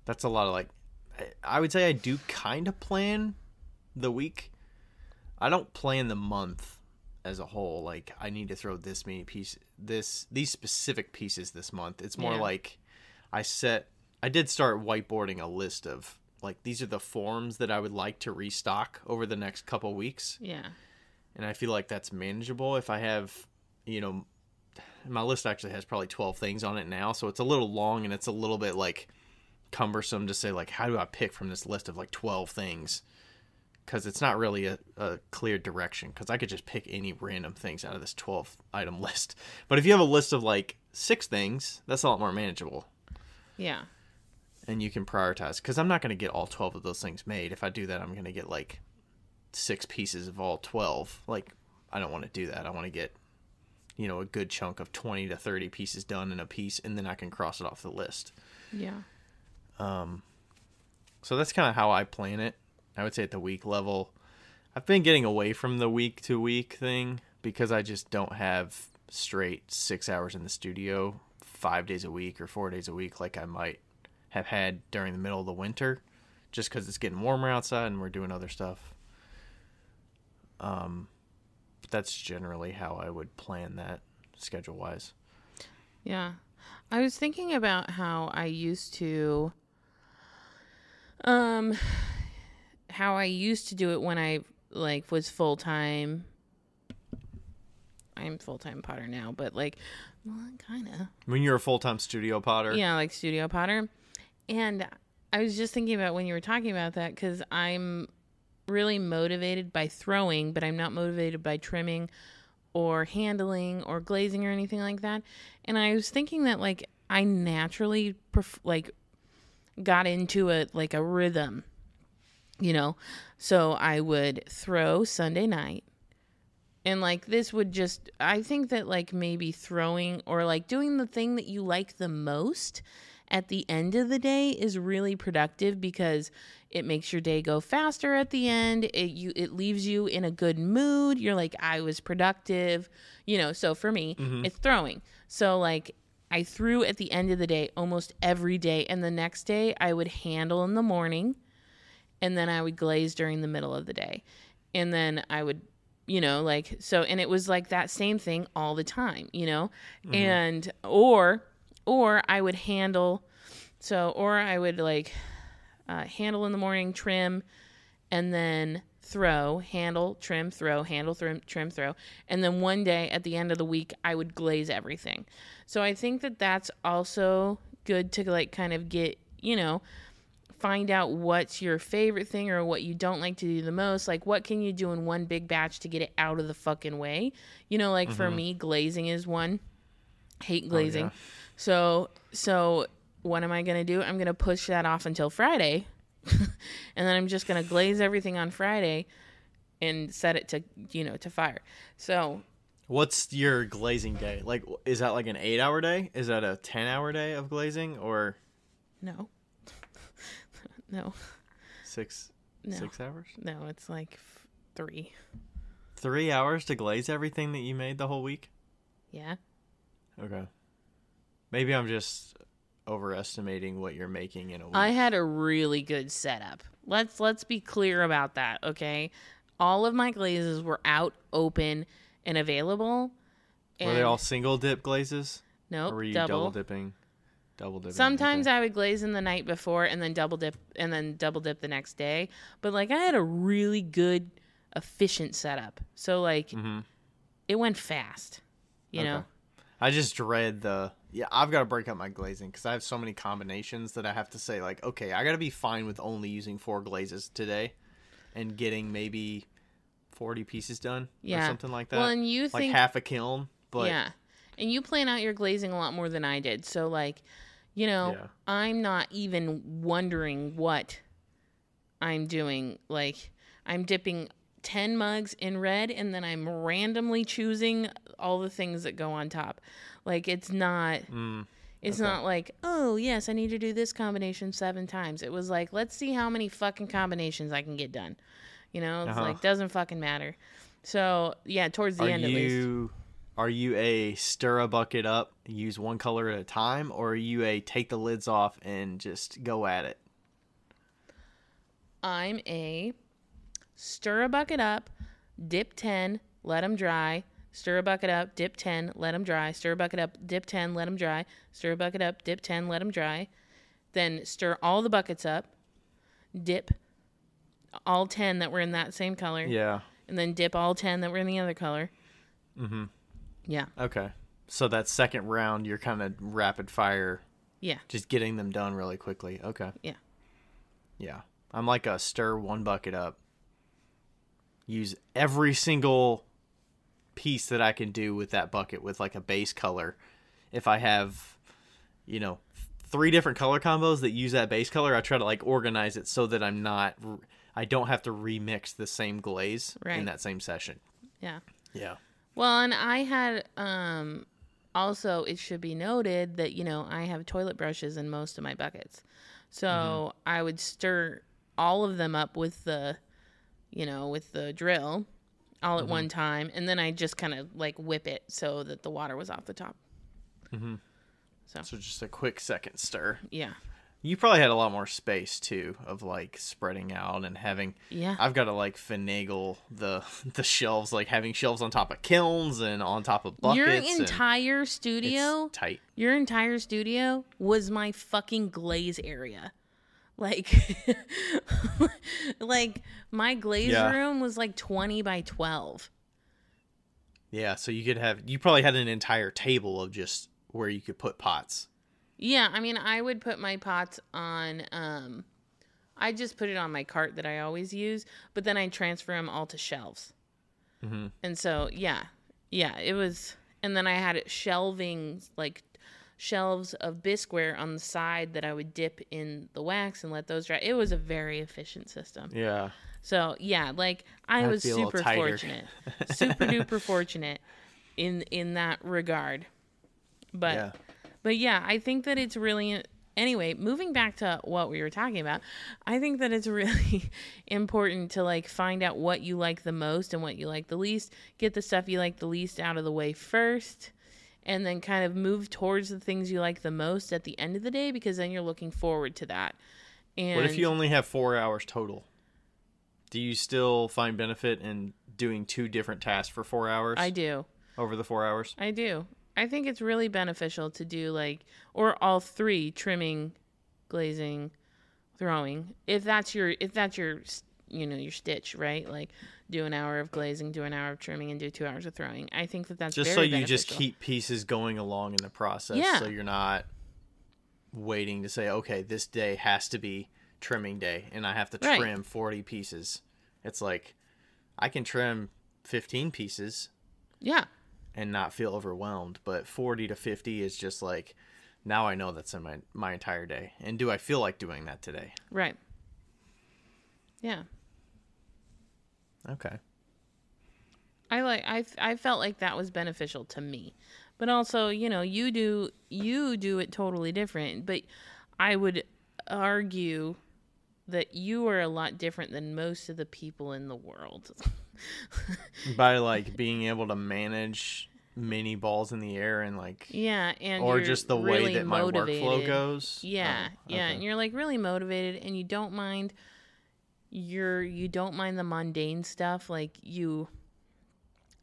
B: that's a lot of I would say I do kind of plan the week. I don't plan the month as a whole. I need to throw this many pieces, these specific pieces this month. It's more I did start whiteboarding a list of these are the forms that I would like to restock over the next couple weeks.
A: Yeah.
B: And I feel like that's manageable if I have, my list actually has probably 12 things on it now, so it's a little long and it's a little bit cumbersome to say how do I pick from this list of 12 things, because it's not really a clear direction, because I could just pick any random things out of this 12 item list. But if you have a list of 6 things, that's a lot more manageable.
A: Yeah.
B: And you can prioritize, because I'm not going to get all 12 of those things made. If I do that, I'm going to get 6 pieces of all 12. I don't want to do that. I want to get a good chunk of 20 to 30 pieces done in a piece, and then I can cross it off the list.
A: Yeah.
B: So that's kind of how I plan it. I would say at the week level, I've been getting away from the week to week thing because I just don't have straight 6 hours in the studio 5 days a week or 4 days a week like I might have had during the middle of the winter, just because it's getting warmer outside and we're doing other stuff. But that's generally how I would plan that schedule wise.
A: Yeah. I was thinking about how I used to do it when I was full time. I'm full-time potter now, but kind of.
B: When you're a full-time studio potter?
A: Yeah, studio potter. And I was just thinking about when you were talking about that, because I'm really motivated by throwing, but I'm not motivated by trimming or handling or glazing or anything like that. And I was thinking that I naturally got into a rhythm, so I would throw Sunday night. And this would just, I think that maybe throwing or doing the thing that you like the most at the end of the day is really productive, because it makes your day go faster at the end. It leaves you in a good mood. You're I was productive, so for me, it's throwing. So I threw at the end of the day almost every day. And the next day I would handle in the morning, and then I would glaze during the middle of the day. And then I would, and it was that same thing all the time, and, or I would handle, or I would handle in the morning, trim, and then throw, handle, trim, throw, handle, trim, throw. And then one day at the end of the week, I would glaze everything. So I think that that's also good to kind of get, find out what's your favorite thing or what you don't like to do the most. What can you do in one big batch to get it out of the fucking way? For me, glazing is one. Hate glazing.
B: Oh, yeah.
A: So what am I going to do? I'm going to push that off until Friday. And then I'm just going to glaze everything on Friday and set it to, to fire. So
B: what's your glazing day? Is that an 8-hour day? Is that a 10-hour day of glazing, or?
A: No. No.
B: 6 hours?
A: No, it's 3.
B: 3 hours to glaze everything that you made the whole week?
A: Yeah.
B: Okay. Maybe I'm just overestimating what you're making in a week.
A: I had a really good setup. Let's be clear about that, okay? All of my glazes were out, open, and available.
B: Were they all single dip glazes?
A: Nope,
B: or were you
A: double.
B: double dipping?
A: Sometimes I would glaze in the night before and then double dip the next day. But I had a really good, efficient setup. So it went fast, you know?
B: I just dread I've got to break up my glazing because I have so many combinations that I have to say okay, I got to be fine with only using 4 glazes today and getting maybe 40 pieces done or something like that.
A: Well, and you think
B: half a kiln, but
A: yeah. And you plan out your glazing a lot more than I did. So I'm not even wondering what I'm doing. I'm dipping 10 mugs in red, and then I'm randomly choosing all the things that go on top. It's not not oh yes, I need to do this combination 7 times. It was let's see how many fucking combinations I can get done. It's doesn't fucking matter. So yeah, towards the end at least.
B: Are you a stir a bucket up, use one color at a time, or are you a take the lids off and just go at it?
A: I'm a stir a bucket up, dip 10, let them dry, stir a bucket up, dip 10, let them dry, stir a bucket up, dip 10, let them dry, stir a bucket up, dip 10, let them dry. Then stir all the buckets up, dip all 10 that were in that same color.
B: Yeah.
A: And then dip all 10 that were in the other color.
B: Mm-hmm.
A: Yeah.
B: Okay. So that second round, you're kind of rapid fire.
A: Yeah.
B: Just getting them done really quickly. Okay.
A: Yeah.
B: Yeah. I'm like a stir one bucket up. Use every single piece that I can do with that bucket with a base color. If I have, 3 different color combos that use that base color, I try to organize it so that I don't have to remix the same glaze in that same session.
A: Yeah.
B: Yeah.
A: Well, and I had also it should be noted that, I have toilet brushes in most of my buckets. So I would stir all of them up with the drill all at one time, and then I just kind of like whip it so that the water was off the top.
B: So just a quick second stir.
A: Yeah.
B: You probably had a lot more space too, of like spreading out and having.
A: Yeah.
B: I've got to like finagle the shelves, like having shelves on top of kilns and on top of buckets.
A: Your entire studio,
B: it's tight.
A: Your entire studio was my fucking glaze area. Like, like my glaze room was like 20 by 12.
B: Yeah, so you probably had an entire table of just where you could put pots.
A: Yeah, I mean, I would put my pots on, I just put it on my cart that I always use, but then I transfer them all to shelves. And so, yeah, it was, and then I had it shelvings, like shelves of bisqueware on the side that I would dip in the wax and let those dry. It was a very efficient system.
B: Yeah.
A: So, yeah, like, I was super fortunate. Super duper fortunate in that regard. But yeah, I think that it's really, anyway, moving back to what we were talking about, I think that it's really important to like find out what you like the most and what you like the least, get the stuff you like the least out of the way first, and then kind of move towards the things you like the most at the end of the day, because then you're looking forward to that. And
B: what if you only have 4 hours total? Do you still find benefit in doing 2 different tasks for 4 hours?
A: I do.
B: Over the 4 hours?
A: I do. I think it's really beneficial to do like, or all 3, trimming, glazing, throwing. If that's your your stitch, right? Like do an hour of glazing, do an hour of trimming, and do 2 hours of throwing. I think that's
B: just
A: very
B: so you
A: beneficial.
B: just keep pieces going along in the process.
A: Yeah.
B: So you're not waiting to say, okay, this day has to be trimming day and I have to trim 40 pieces. It's like I can trim 15 pieces.
A: Yeah.
B: And not feel overwhelmed, but 40 to 50 is just like, now I know that's in my entire day. And do I feel like doing that today?
A: Right. Yeah.
B: Okay.
A: I felt like that was beneficial to me. But also, you do it totally different, but I would argue that you are a lot different than most of the people in the world.
B: By like being able to manage mini balls in the air and like
A: and
B: or just the
A: really
B: way that my
A: motivated.
B: workflow goes.
A: Okay. And you're like really motivated, and you don't mind the mundane stuff. Like you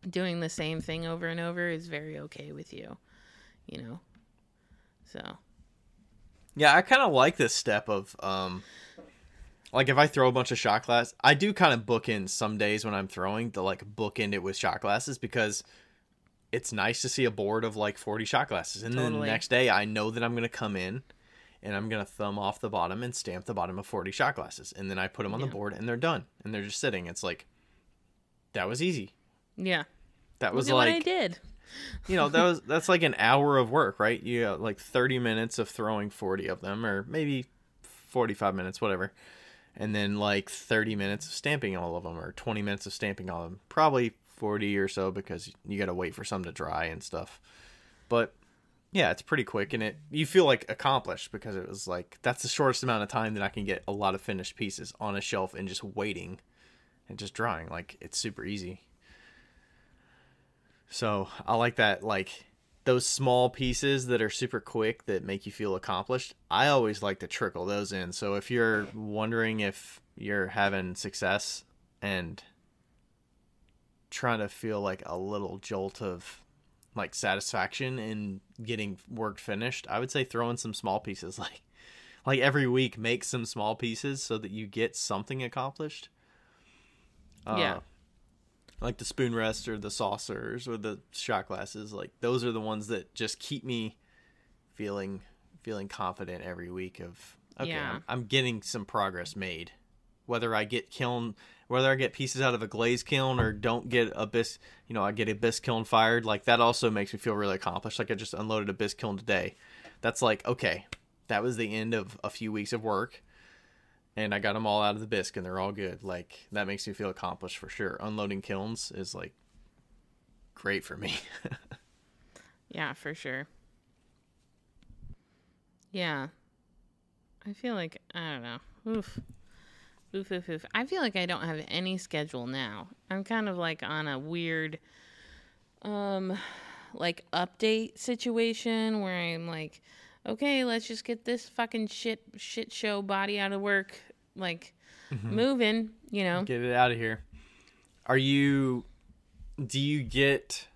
A: doing the same thing over and over is very okay with you, So
B: yeah, I kind of like this step of like if I throw a bunch of shot glass, I do kind of bookend some days when I'm throwing to like bookend it with shot glasses, because it's nice to see a board of like 40 shot glasses. And then the next day I know that I'm going to come in and I'm going to thumb off the bottom and stamp the bottom of 40 shot glasses. And then I put them on the board and they're done. And they're just sitting. It's like, that was easy.
A: Yeah.
B: That was
A: Look at
B: like,
A: what I did.
B: That's like an hour of work, right? You got like 30 minutes of throwing 40 of them, or maybe 45 minutes, whatever. And then like 30 minutes of stamping all of them, or 20 minutes of stamping all of them. Probably 40 or so, because you got to wait for some to dry and stuff. But yeah, it's pretty quick, and you feel like accomplished, because it was like, that's the shortest amount of time that I can get a lot of finished pieces on a shelf and just waiting and just drying. Like, it's super easy. So I like that, like those small pieces that are super quick that make you feel accomplished. I always like to trickle those in. So if you're wondering if you're having success and trying to feel like a little jolt of like satisfaction in getting work finished, I would say throw in some small pieces. Like every week, make some small pieces so that you get something accomplished.
A: Yeah.
B: Like the spoon rest or the saucers or the shot glasses, like those are the ones that just keep me feeling confident every week of, okay,
A: Yeah.
B: I'm getting some progress made. Whether I get pieces out of a glaze kiln or don't get I get a bisque kiln fired, like that also makes me feel really accomplished. Like I just unloaded a bisque kiln today. That's like, okay, that was the end of a few weeks of work. And I got them all out of the bisque, and they're all good. Like, that makes me feel accomplished for sure. Unloading kilns is, like, great for me.
A: Yeah, for sure. Yeah. I feel like, I don't know. Oof. Oof, oof, oof. I feel like I don't have any schedule now. I'm kind of like on a weird, like update situation where I'm like, okay, let's just get this fucking shit show body out of work, like moving, you know.
B: Get it out of here. Do you get,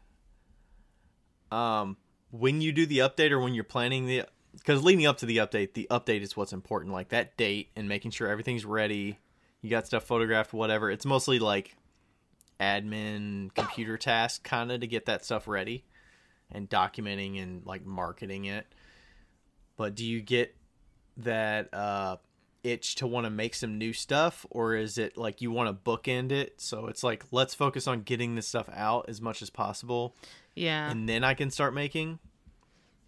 B: when you do the update or when you're planning because leading up to the update is what's important, like that date and making sure everything's ready. You got stuff photographed, whatever. It's mostly like admin computer tasks kind of to get that stuff ready and documenting and like marketing it. But do you get that itch to want to make some new stuff, or is it like you want to bookend it? So it's like, let's focus on getting this stuff out as much as possible.
A: Yeah.
B: And then I can start making.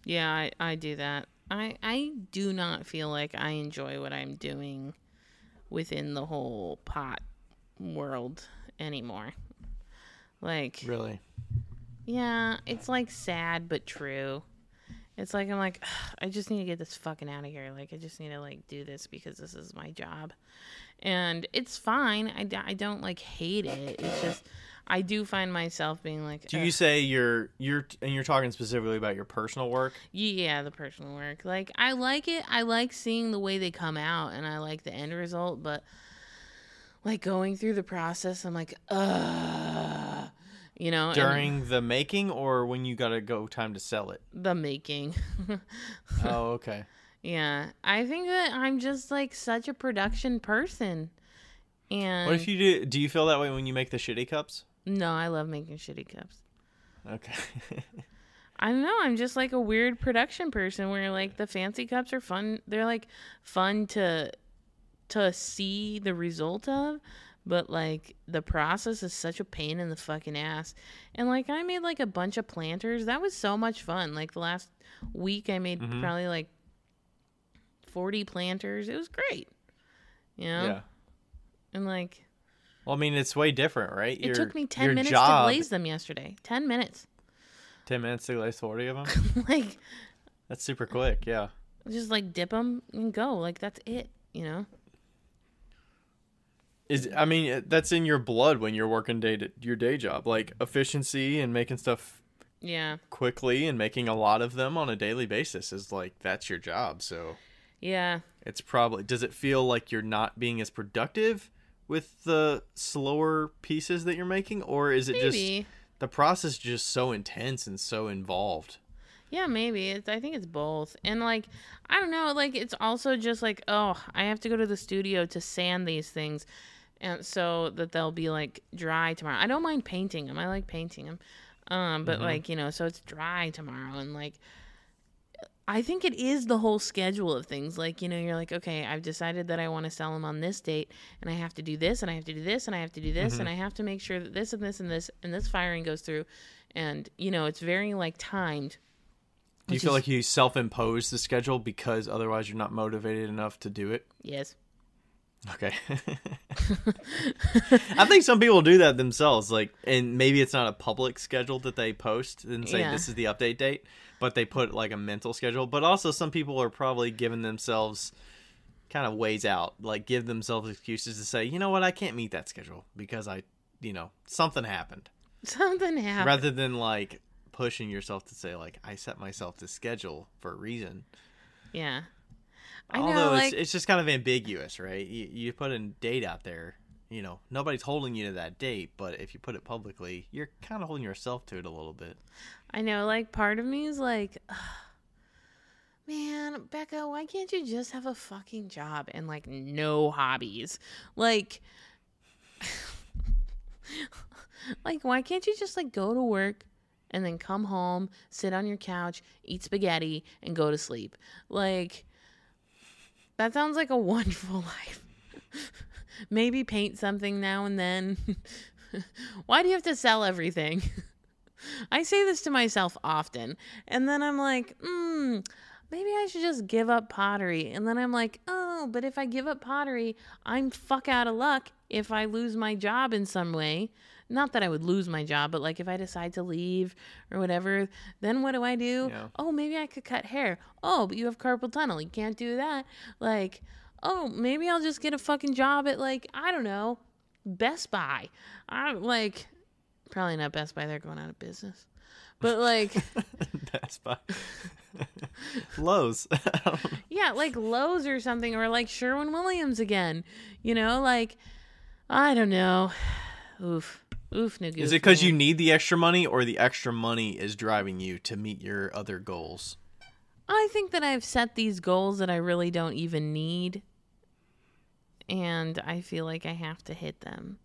A: Yeah, I do that. I do not feel like I enjoy what I'm doing within the whole pot world anymore. Like,
B: Really?
A: yeah, it's like sad but true. It's like I'm like, I just need to get this fucking out of here. Like, I just need to like do this because this is my job, and it's fine. I don't like hate it. It's just I do find myself being like,
B: do you say you're talking specifically about your personal work?
A: Yeah, the personal work. Like, I like it. I like seeing the way they come out, and I like the end result. But like going through the process, I'm like, you know,
B: during the making or when you gotta go time to sell it?
A: The making.
B: Oh, okay.
A: Yeah, I think that I'm just like such a production person. And
B: what if you do you feel that way when you make the shitty cups?
A: No, I love making shitty cups.
B: Okay.
A: I don't know. I'm just like a weird production person where like the fancy cups are fun. They're like fun to see the result of, but like the process is such a pain in the fucking ass. And like I made like a bunch of planters. That was so much fun. Like the last week I made probably like 40 planters. It was great. You know?
B: Yeah.
A: And like,
B: well, I mean, it's way different, right?
A: It took me 10 minutes to glaze them yesterday. 10 minutes.
B: 10 minutes to glaze 40 of them?
A: Like,
B: that's super quick, yeah.
A: Just like dip them and go. Like, that's it, you know?
B: I mean, that's in your blood when you're working your day job. Like, efficiency and making stuff quickly and making a lot of them on a daily basis is like, that's your job, so.
A: Yeah.
B: It's probably, does it feel like you're not being as productive with the slower pieces that you're making, or is it just the process just so intense and so involved?
A: Yeah, maybe. I think it's both. And like, I don't know, like it's also just like, oh, I have to go to the studio to sand these things and so that they'll be like dry tomorrow. I don't mind painting them. I like painting them. But like, you know, so it's dry tomorrow, and like I think it is the whole schedule of things. Like, you know, you're like, okay, I've decided that I want to sell them on this date, and I have to do this, and I have to do this, and I have to do this, and I have to make sure that this and this and this and this firing goes through. And, you know, it's very, like, timed.
B: Do you feel like you self-impose the schedule because otherwise you're not motivated enough to do it?
A: Yes.
B: Okay. I think some people do that themselves, like, and maybe it's not a public schedule that they post and say this is the update date, but they put like a mental schedule. But also some people are probably giving themselves kind of ways out, like give themselves excuses to say, you know what, I can't meet that schedule because something happened.
A: Something happened.
B: Rather than like pushing yourself to say like, I set myself this schedule for a reason.
A: Yeah.
B: Although it's just kind of ambiguous, right? You put a date out there, you know, nobody's holding you to that date, but if you put it publicly, you're kind of holding yourself to it a little bit.
A: I know, like, part of me is like, man, Becca, why can't you just have a fucking job and, like, no hobbies? Like, like, why can't you just, like, go to work and then come home, sit on your couch, eat spaghetti, and go to sleep? Like, that sounds like a wonderful life. Maybe paint something now and then. Why do you have to sell everything? I say this to myself often. And then I'm like, maybe I should just give up pottery. And then I'm like, oh, but if I give up pottery, I'm fuck out of luck if I lose my job in some way. not that I would lose my job, but like if I decide to leave or whatever, then what do I do?
B: Yeah.
A: Oh, maybe I could cut hair. Oh, but you have carpal tunnel. You can't do that. Like, oh, maybe I'll just get a fucking job at like, I don't know, Best Buy. I'm like, probably not Best Buy. They're going out of business. But like
B: Best Buy. Lowe's.
A: yeah, like Lowe's or something, or like Sherwin-Williams again. You know, like, I don't know. Oof, no good.
B: Is it because you need the extra money, or the extra money is driving you to meet your other goals?
A: I think that I've set these goals that I really don't even need, and I feel like I have to hit them.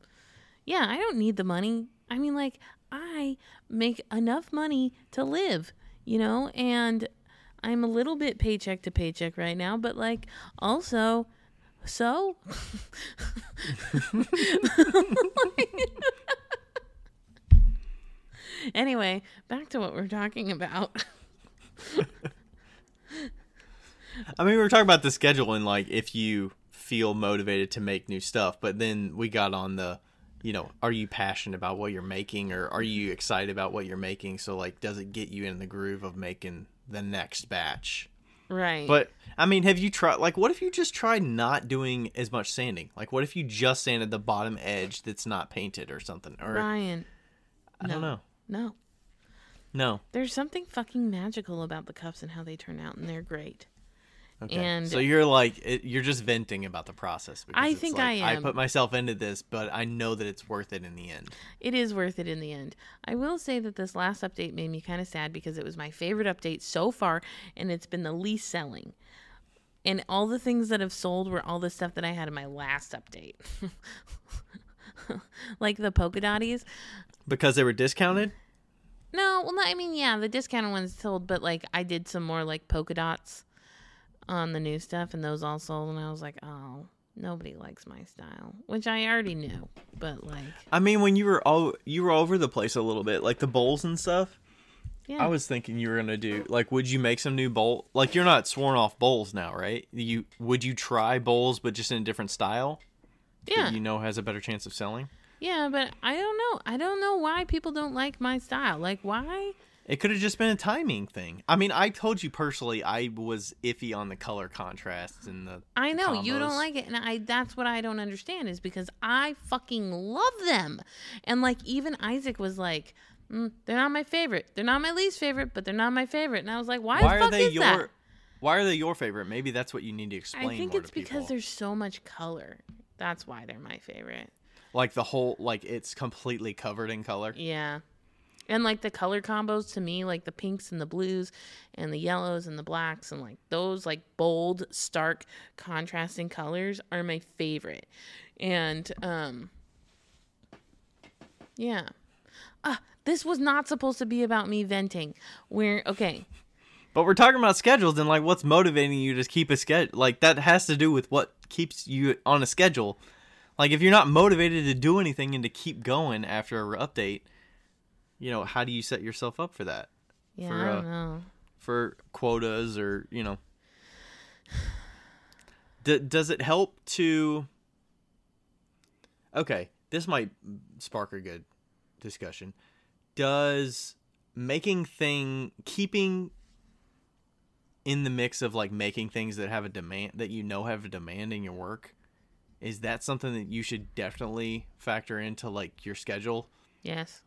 A: Yeah, I don't need the money. I mean, like, I make enough money to live, you know, and I'm a little bit paycheck to paycheck right now, but like, also, so anyway, back to what we're talking about.
B: I mean, we were talking about the schedule and like if you feel motivated to make new stuff, but then we got on the, you know, are you passionate about what you're making, or are you excited about what you're making? So like, does it get you in the groove of making the next batch?
A: Right.
B: But I mean, have you tried, like, what if you just tried not doing as much sanding? Like, what if you just sanded the bottom edge that's not painted or something? Or
A: Ryan.
B: I don't know.
A: No. There's something fucking magical about the cups and how they turn out, and they're great.
B: Okay.
A: And
B: so you're like, you're just venting about the process. Because
A: I
B: it's
A: think
B: like,
A: I am.
B: I put myself into this, but I know that it's worth it in the end.
A: It is worth it in the end. I will say that this last update made me kind of sad because it was my favorite update so far, and it's been the least selling. And all the things that have sold were all the stuff that I had in my last update. Like the polka dotties.
B: Because they were discounted?
A: No, well, I mean, yeah, the discounted ones sold, but like I did some more like polka dots on the new stuff, and those all sold, and I was like, oh, nobody likes my style, which I already knew, but like,
B: I mean, when you were over the place a little bit, like the bowls and stuff.
A: yeah,
B: I was thinking you were gonna do, like, would you make some new bowl? Like, you're not sworn off bowls now, right? Would you try bowls, but just in a different style?
A: yeah,
B: That you know has a better chance of selling.
A: yeah, but I don't know why people don't like my style. Like, why?
B: It could have just been a timing thing. I mean, I told you personally, I was iffy on the color contrasts and the.
A: I know
B: combos.
A: you don't like it, and that's what I don't understand is because I fucking love them, and like even Isaac was like, they're not my favorite, they're not my least favorite, but they're not my favorite, and I was like, why the fuck is that?
B: Why are they your favorite? Maybe that's what you need to explain.
A: I think
B: more
A: it's
B: to people.
A: because there's so much color. That's why they're my favorite.
B: Like the whole, like it's completely covered in color.
A: Yeah. And like the color combos to me, like the pinks and the blues and the yellows and the blacks and like those like bold, stark, contrasting colors are my favorite. And yeah. This was not supposed to be about me venting. Okay.
B: But we're talking about schedules and like what's motivating you to keep a schedule. Like that has to do with what keeps you on a schedule. Like if you're not motivated to do anything and to keep going after an update, you know, how do you set yourself up for that?
A: Yeah, I don't know.
B: For quotas or, you know. Does it help to... Okay, this might spark a good discussion. Does keeping in the mix of like making things that have a demand, that you know have a demand in your work, is that something that you should definitely factor into like your schedule?
A: Yes.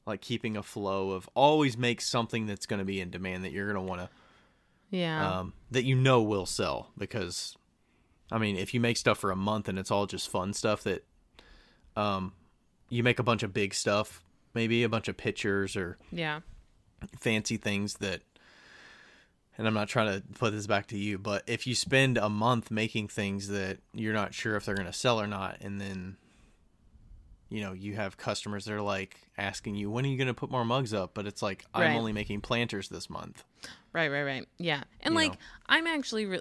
B: Like keeping a flow of always make something that's going to be in demand that you're going to want to, that you know will sell. Because, I mean, if you make stuff for a month and it's all just fun stuff that, you make a bunch of big stuff, maybe a bunch of pictures or fancy things that, and I'm not trying to put this back to you, but if you spend a month making things that you're not sure if they're going to sell or not, and then, you know, you have customers that are like asking you, when are you going to put more mugs up? But it's like, I'm only making planters this month.
A: Right. Yeah. And you know. I'm actually,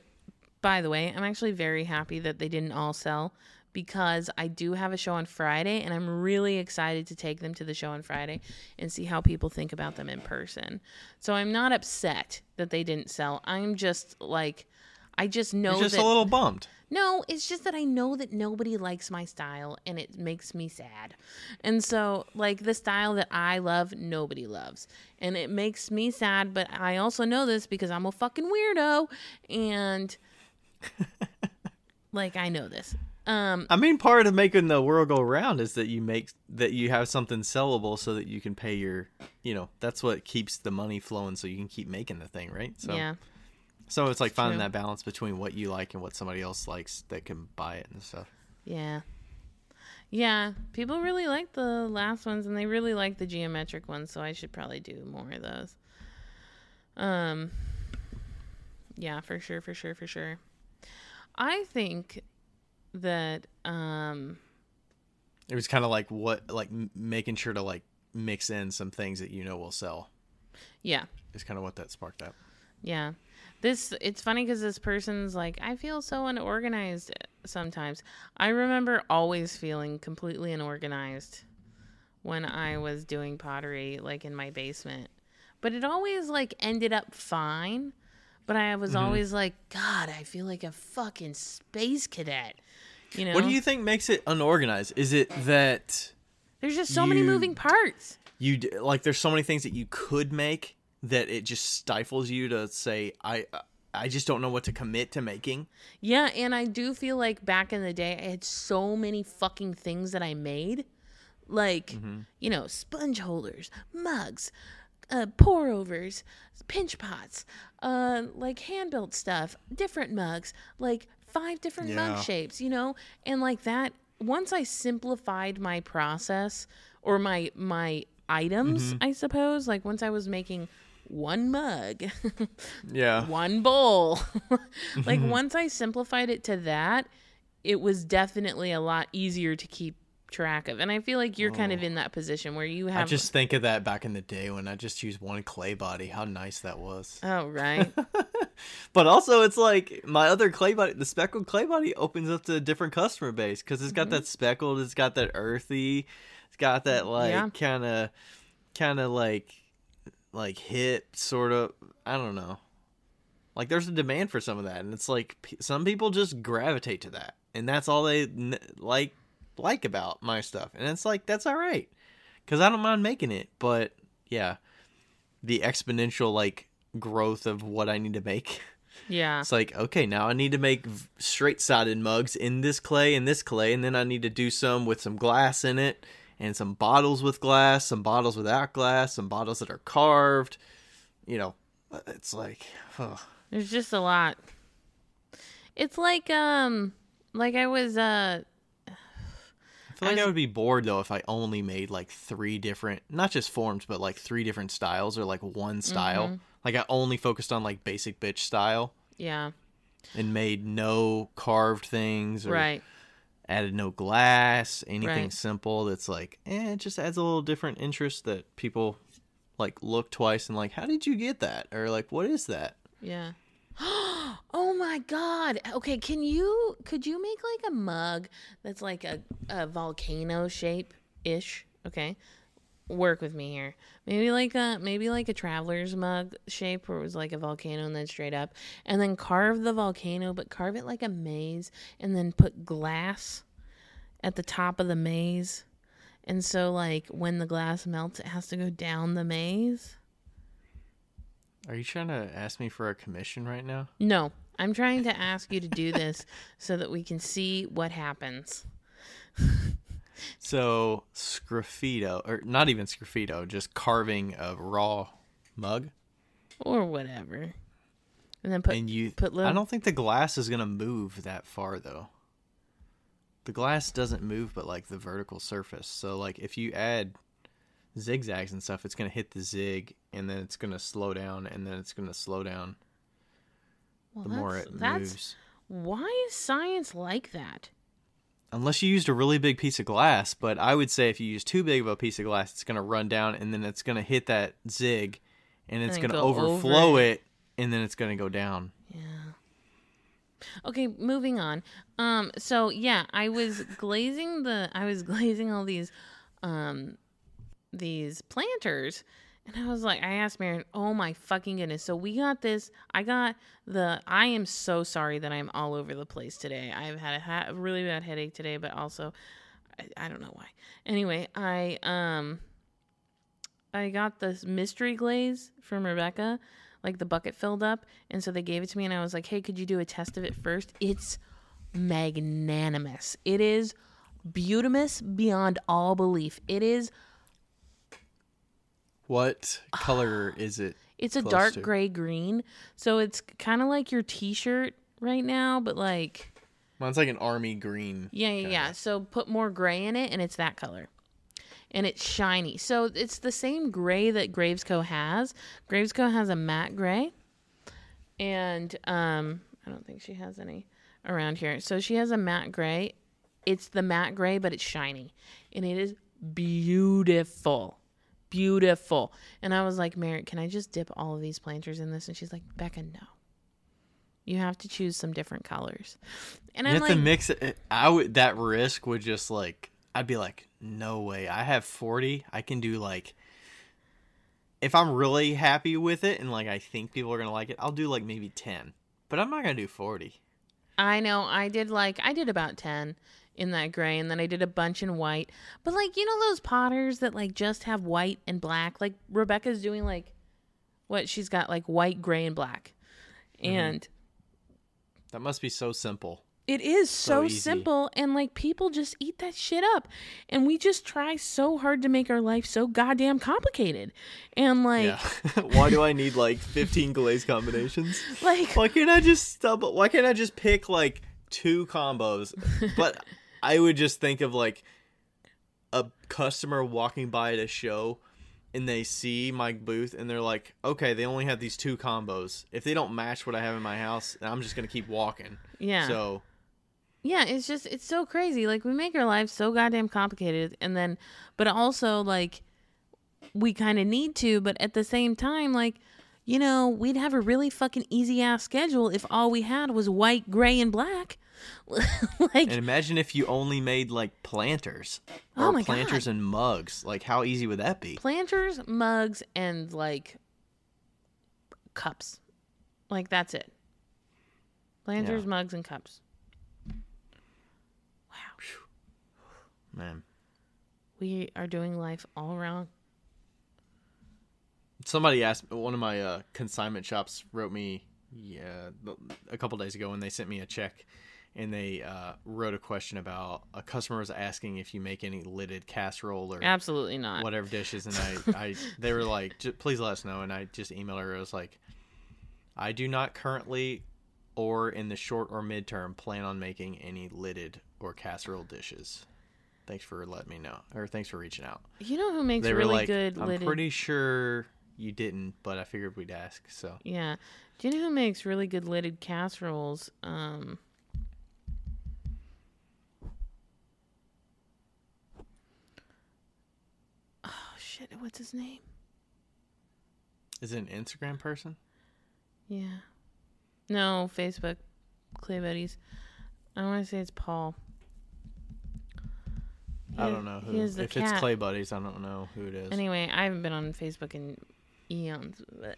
A: by the way, I'm actually very happy that they didn't all sell because I do have a show on Friday and I'm really excited to take them to the show on Friday and see how people think about them in person. So I'm not upset that they didn't sell. I'm just like, I just know
B: You're just
A: that
B: a little bummed.
A: no, it's just that I know that nobody likes my style and it makes me sad. And so, like, the style that I love, nobody loves. And it makes me sad, but I also know this because I'm a fucking weirdo. And, like, I know this.
B: I mean, part of making the world go round is that you have something sellable so that you can pay your, that's what keeps the money flowing so you can keep making the thing, right? So,
A: yeah.
B: So it's like finding that balance between what you like and what somebody else likes that can buy it and stuff.
A: Yeah. Yeah. People really like the last ones and they really like the geometric ones, so I should probably do more of those. Yeah, for sure. I think that
B: it was kind of like making sure to like mix in some things that will sell.
A: Yeah.
B: Is kind of what that sparked up.
A: Yeah. It's funny because this person's like, I feel so unorganized sometimes. I remember always feeling completely unorganized when I was doing pottery, like in my basement. But it always like ended up fine. But I was always like, God, I feel like a fucking space cadet.
B: What do you think makes it unorganized? Is it that
A: there's just so many moving parts?
B: There's so many things that you could make that it just stifles you to say, I just don't know what to commit to making.
A: Yeah, and I do feel like back in the day, I had so many fucking things that I made. Like, sponge holders, mugs, pour-overs, pinch pots, like hand-built stuff, different mugs, like 5 different mug shapes, And like that, once I simplified my process or my items, I suppose, like once I was making one mug, one bowl, like once I simplified it to that, it was definitely a lot easier to keep track of. And I feel like you're kind of in that position where you have.
B: I just think of that back in the day when I just used one clay body, how nice that was.
A: Oh, right.
B: But also it's like my other clay body, the speckled clay body, opens up to a different customer base because it's got that speckled, it's got that earthy, it's got that like kind of like hip sort of, I don't know, like there's a demand for some of that, and it's like some people just gravitate to that, and that's all they like about my stuff, and it's like that's all right because I don't mind making it. But yeah, the exponential like growth of what I need to make, it's like, okay, now I need to make straight sided mugs in this clay and then I need to do some with some glass in it, and some bottles with glass, some bottles without glass, some bottles that are carved. It's like,
A: there's just a lot. It's like I was I
B: feel like I would be bored though if I only made like 3 different, not just forms, but like 3 different styles or like one style. Like I only focused on like basic bitch style.
A: Yeah.
B: And made no carved things or added no glass, anything simple that's like, it just adds a little different interest that people like look twice and like, how did you get that? Or like, what is that?
A: Yeah. Oh my God. Okay. Could you make like a mug that's like a volcano shape ish? Okay. Work with me here. Maybe like a traveler's mug shape where it was like a volcano and then straight up, and then carve the volcano, but carve it like a maze, and then put glass at the top of the maze. And so like when the glass melts, it has to go down the maze.
B: Are you trying to ask me for a commission right now?
A: No, I'm trying to ask you to do this so that we can see what happens.
B: So, sgraffito, or not even sgraffito, just carving a raw mug?
A: Or whatever. And then put little...
B: I don't think the glass is going to move that far, though. The glass doesn't move, but like the vertical surface. So, like, if you add zigzags and stuff, it's going to hit the zig, and then it's going to slow down, and then it's going to slow down the more it moves.
A: Why is science like that?
B: Unless you used a really big piece of glass, but I would say if you use too big of a piece of glass, it's going to run down, and then it's going to hit that zig, and it's going to overflow it, and then it's going to go down.
A: Yeah. Okay, moving on. So yeah, I was glazing all these planters, And I was like, I asked Marion, oh my fucking goodness. So we got this. I am so sorry that I'm all over the place today. I've had a really bad headache today, but also, I don't know why. Anyway, I got this mystery glaze from Rebecca, like the bucket filled up. And so they gave it to me and I was like, hey, could you do a test of it first? It's magnanimous. It is beautimous beyond all belief. It is.
B: What color is it?
A: It's a dark gray green. So it's kind of like your t-shirt right now, but like.
B: Mine's like an army green.
A: Yeah. So put more gray in it and it's that color. And it's shiny. So it's the same gray that Gravesco has. Gravesco has a matte gray. And I don't think she has any around here. So she has a matte gray. It's the matte gray, but it's shiny. And it is beautiful. Beautiful. And I was like, Merritt, can I just dip all of these planters in this? And she's like, Becca, no. You have to choose some different colors. And
B: You
A: I'm
B: have
A: like,
B: to mix it. That risk would just like, I'd be like, no way. I have 40. I can do like, if I'm really happy with it and like I think people are going to like it, I'll do like maybe 10. But I'm not going to do 40.
A: I know. I did about 10 in that gray, and then I did a bunch in white. But like, you know those potters that like just have white and black? Like Rebecca's doing like what she's got like white, gray, and black. And
B: that must be so simple.
A: It is so simple, and like people just eat that shit up, and we just try so hard to make our life so goddamn complicated, and like,
B: yeah. Why do I need like 15 glaze combinations?
A: Like,
B: why can't I just pick like 2 combos? But I would just think of like a customer walking by at a show, and they see my booth, and they're like, okay, they only have these 2 combos. If they don't match what I have in my house, I'm just gonna keep walking.
A: Yeah.
B: So.
A: Yeah, it's so crazy. Like, we make our lives so goddamn complicated, and then, but also, like, we kind of need to, but at the same time, like, you know, we'd have a really fucking easy-ass schedule if all we had was white, gray, and black. Like,
B: and imagine if you only made, like, planters. Or
A: oh my
B: planters
A: God.
B: and mugs. Like, how easy would that be?
A: Planters, mugs, and, like, cups. Like, that's it. Planters, mugs, and cups.
B: Man.
A: We are doing life all wrong.
B: Somebody asked, one of my consignment shops wrote me a couple days ago when they sent me a check, and they wrote a question about a customer was asking if you make any lidded casserole or
A: absolutely not
B: whatever dishes, and they were like, please let us know, and I just emailed her. I was like, I do not currently or in the short or midterm plan on making any lidded or casserole dishes. Thanks for letting me know, or thanks for reaching out.
A: You know who makes
B: they were
A: really
B: like,
A: good
B: I'm
A: lidded...
B: pretty sure you didn't, but I figured we'd ask. So
A: yeah. Do you know who makes really good lidded casseroles? Oh shit! What's his name?
B: Is it an Instagram person?
A: Yeah. No, Facebook. Clay Buddies. I want to say it's Paul.
B: I don't know who. If it's Clay Buddies, I don't know who it is.
A: Anyway, I haven't been on Facebook in eons, but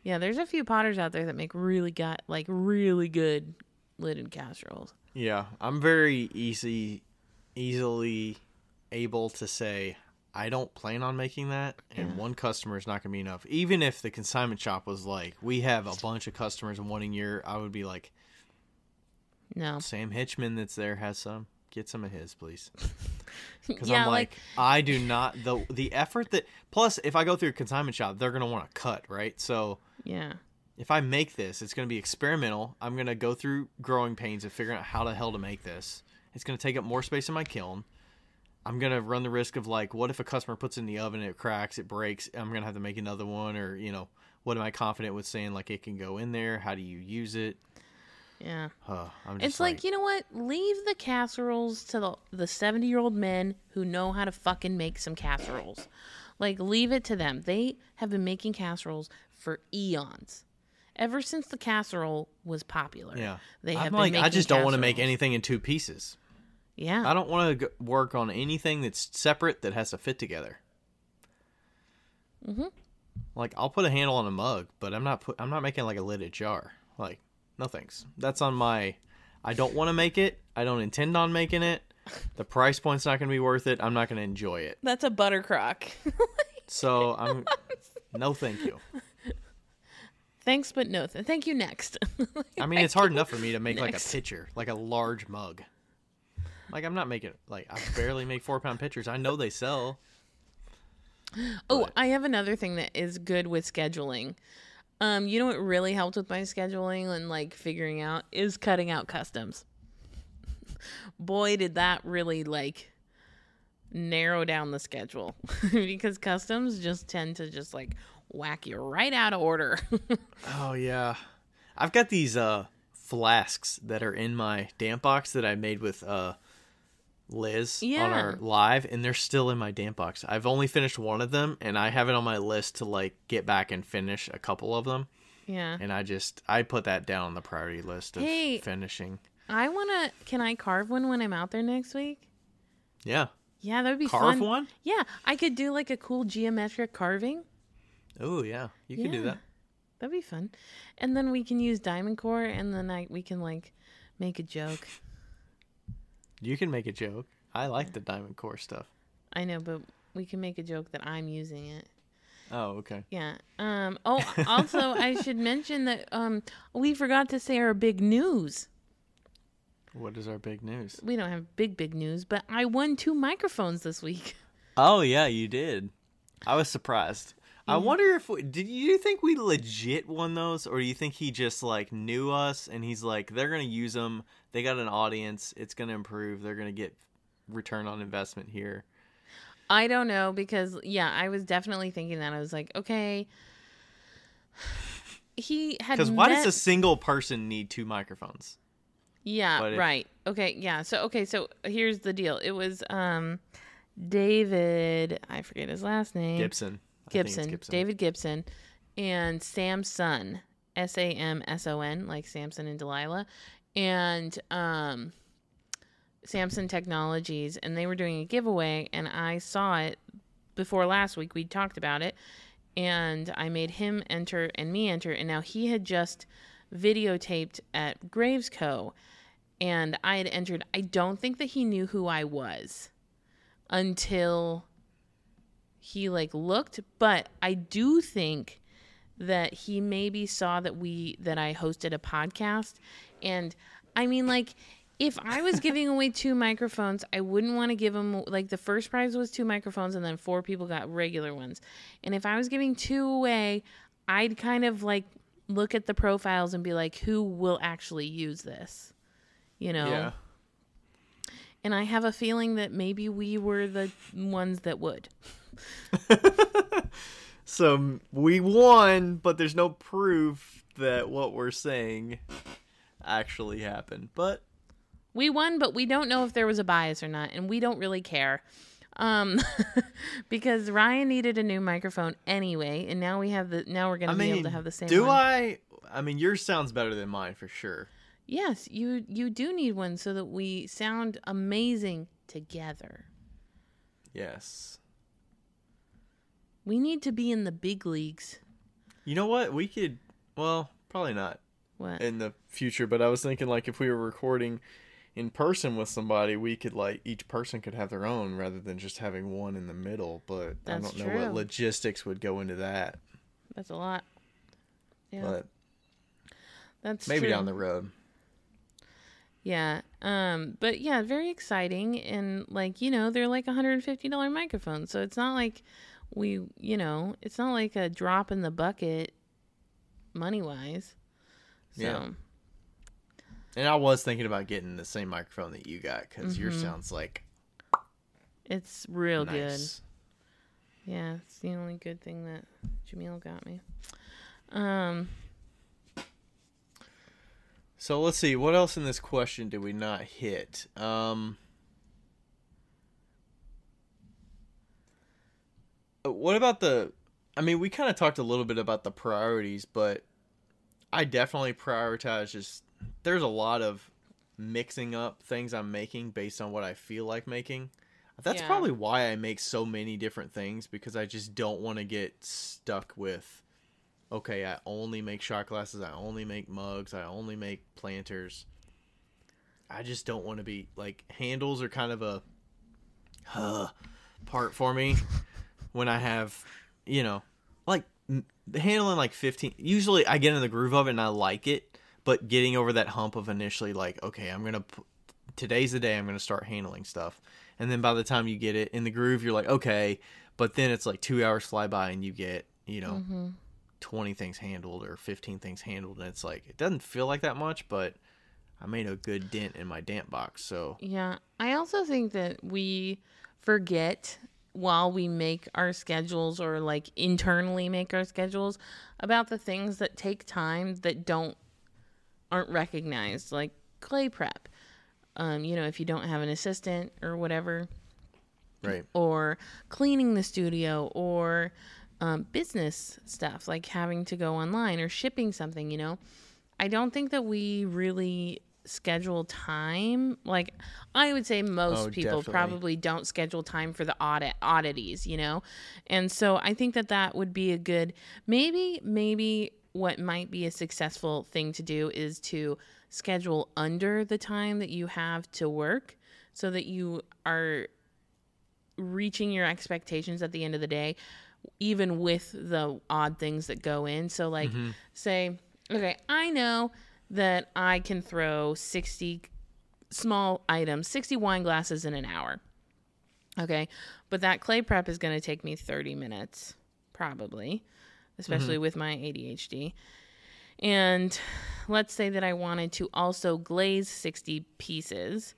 A: yeah, there's a few potters out there that make really good lidded casseroles.
B: Yeah, I'm very easily able to say I don't plan on making that, and one customer is not going to be enough. Even if the consignment shop was like, we have a bunch of customers in 1 year, I would be like,
A: no.
B: Sam Hitchman that's there has some. Get some of his, please. Because
A: yeah,
B: I'm like, I do not, the effort that, plus if I go through a consignment shop, they're going to want to cut, right? So
A: yeah,
B: if I make this, it's going to be experimental. I'm going to go through growing pains of figuring out how the hell to make this. It's going to take up more space in my kiln. I'm going to run the risk of like, what if a customer puts it in the oven, it cracks, it breaks, I'm going to have to make another one, or, you know, what am I confident with saying like it can go in there? How do you use it?
A: Yeah.
B: It's
A: like, you know what? Leave the casseroles to the 70-year-old men who know how to fucking make some casseroles. Like, leave it to them. They have been making casseroles for eons. Ever since the casserole was popular.
B: Yeah.
A: They have
B: I'm
A: been
B: like,
A: making
B: I just don't want to make
A: casseroles.
B: anything in 2 pieces.
A: Yeah.
B: I don't want to work on anything that's separate that has to fit together.
A: Mm-hmm.
B: Like, I'll put a handle on a mug, but I'm not making like a lidded jar. Like, no thanks. That's on my. I don't want to make it. I don't intend on making it. The price point's not going to be worth it. I'm not going to enjoy it.
A: That's a butter crock.
B: So I'm. No, thank you.
A: Thanks, but no. Thank you. Next.
B: I mean, it's hard enough for me to make like a pitcher, like a large mug. Like, I'm not making like I barely make 4-pound pitchers. I know they sell.
A: Oh, I have another thing that is good with scheduling. You know what really helped with my scheduling and like figuring out is cutting out customs. Boy, did that really like narrow down the schedule because customs just tend to just like whack you right out of order.
B: Oh yeah, I've got these flasks that are in my damp box that I made with Liz on our live, and they're still in my damp box. I've only finished one of them, and I have it on my list to like get back and finish a couple of them.
A: Yeah,
B: and I put that down on the priority list of finishing.
A: Can I carve one when I'm out there next week?
B: Yeah.
A: Yeah, that would be
B: fun.
A: Carve
B: one?
A: Yeah, I could do like a cool geometric carving.
B: Oh, yeah. You could do that.
A: That'd be fun. And then we can use diamond core, and then we can like make a joke.
B: You can make a joke. I like the diamond core stuff.
A: I know, but we can make a joke that I'm using it.
B: Oh, okay.
A: Yeah. Also, I should mention that we forgot to say our big news.
B: What is our big news?
A: We don't have big news, but I won 2 microphones this week.
B: Oh, yeah, you did. I was surprised. I wonder if did you think we legit won those, or do you think he just like knew us and he's like, they're gonna use them, they got an audience, it's gonna improve, they're gonna get return on investment here?
A: I don't know, because I was definitely thinking that. I was like, okay, he had
B: because why does a single person need 2 microphones?
A: Yeah, right. Okay, yeah. So here's the deal. It was David, I forget his last name.
B: Gibson.
A: David Gibson, and Samson, Samson, like Samson and Delilah, and Samson Technologies, and they were doing a giveaway, and I saw it before last week. We talked about it, and I made him enter and me enter, and now he had just videotaped at Graves Co., and I had entered. I don't think that he knew who I was until he like looked, but I do think that he maybe saw that I hosted a podcast. And I mean, like, if I was giving away 2 microphones, I wouldn't want to give them, like, the first prize was 2 microphones and then 4 people got regular ones. And if I was giving 2 away, I'd kind of like look at the profiles and be like, who will actually use this? You know?
B: Yeah.
A: And I have a feeling that maybe we were the ones that would.
B: So we won, but there's no proof that what we're saying actually happened. But
A: we won, but we don't know if there was a bias or not, and we don't really care. Because Ryan needed a new microphone anyway, and now we're going to be able to have the same one.
B: I mean, yours sounds better than mine for sure.
A: Yes, you do need one so that we sound amazing together.
B: Yes.
A: We need to be in the big leagues.
B: You know what? We could, well, probably not in the future, but I was thinking like if we were recording in person with somebody, we could like each person could have their own rather than just having one in the middle, but I don't know what logistics would go into that.
A: That's a lot. Yeah.
B: But
A: that's
B: maybe
A: true.
B: down the road.
A: Yeah. But yeah, very exciting. And like, you know, they're like $150 microphones. So it's not like it's not like a drop in the bucket money wise. So.
B: Yeah. And I was thinking about getting the same microphone that you got because yours sounds like
A: it's real
B: nice.
A: Good. Yeah, it's the only good thing that Jamil got me.
B: So let's see, what else in this question did we not hit? What about we kind of talked a little bit about the priorities, but I definitely prioritize there's a lot of mixing up things I'm making based on what I feel like making. That's probably why I make so many different things, because I just don't want to get stuck with, okay, I only make shot glasses, I only make mugs, I only make planters. I just don't want to be, like, handles are kind of a part for me when I have, like, handling like 15. Usually I get in the groove of it and I like it, but getting over that hump of initially, like, okay, today's the day I'm going to start handling stuff. And then by the time you get it in the groove, you're like, okay, but then it's like 2 hours fly by and you get, 20 things handled or 15 things handled. And it's like, it doesn't feel like that much, but I made a good dent in my damp box. So
A: yeah, I also think that we forget while we make our schedules, or like internally make our schedules, about the things that take time that aren't recognized, like clay prep. If you don't have an assistant or whatever,
B: right,
A: or cleaning the studio, or business stuff like having to go online or shipping something. I don't think that we really schedule time. Like, I would say most people
B: definitely.
A: probably don't schedule time for the oddities, and so I think that would be a good, maybe what might be a successful thing to do is to schedule under the time that you have to work, so that you are reaching your expectations at the end of the day, even with the odd things that go in. So like, say, okay, I know that I can throw 60 small items, 60 wine glasses in an hour. Okay. But that clay prep is going to take me 30 minutes, probably, especially with my ADHD. And let's say that I wanted to also glaze 60 pieces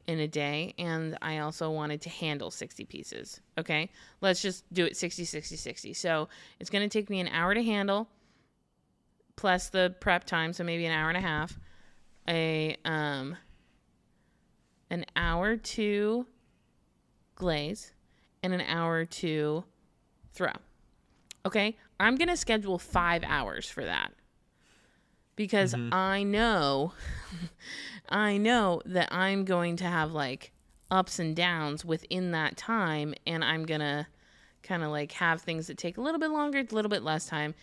A: in a day, and I also wanted to handle 60 pieces. Okay. Let's just do it 60, 60, 60. So it's going to take me an hour to handle, plus the prep time, so maybe an hour and a half, an hour to glaze, and an hour to throw. Okay? I'm going to schedule 5 hours for that, because I know that I'm going to have like ups and downs within that time, and I'm going to kind of like have things that take a little bit longer, a little bit less time.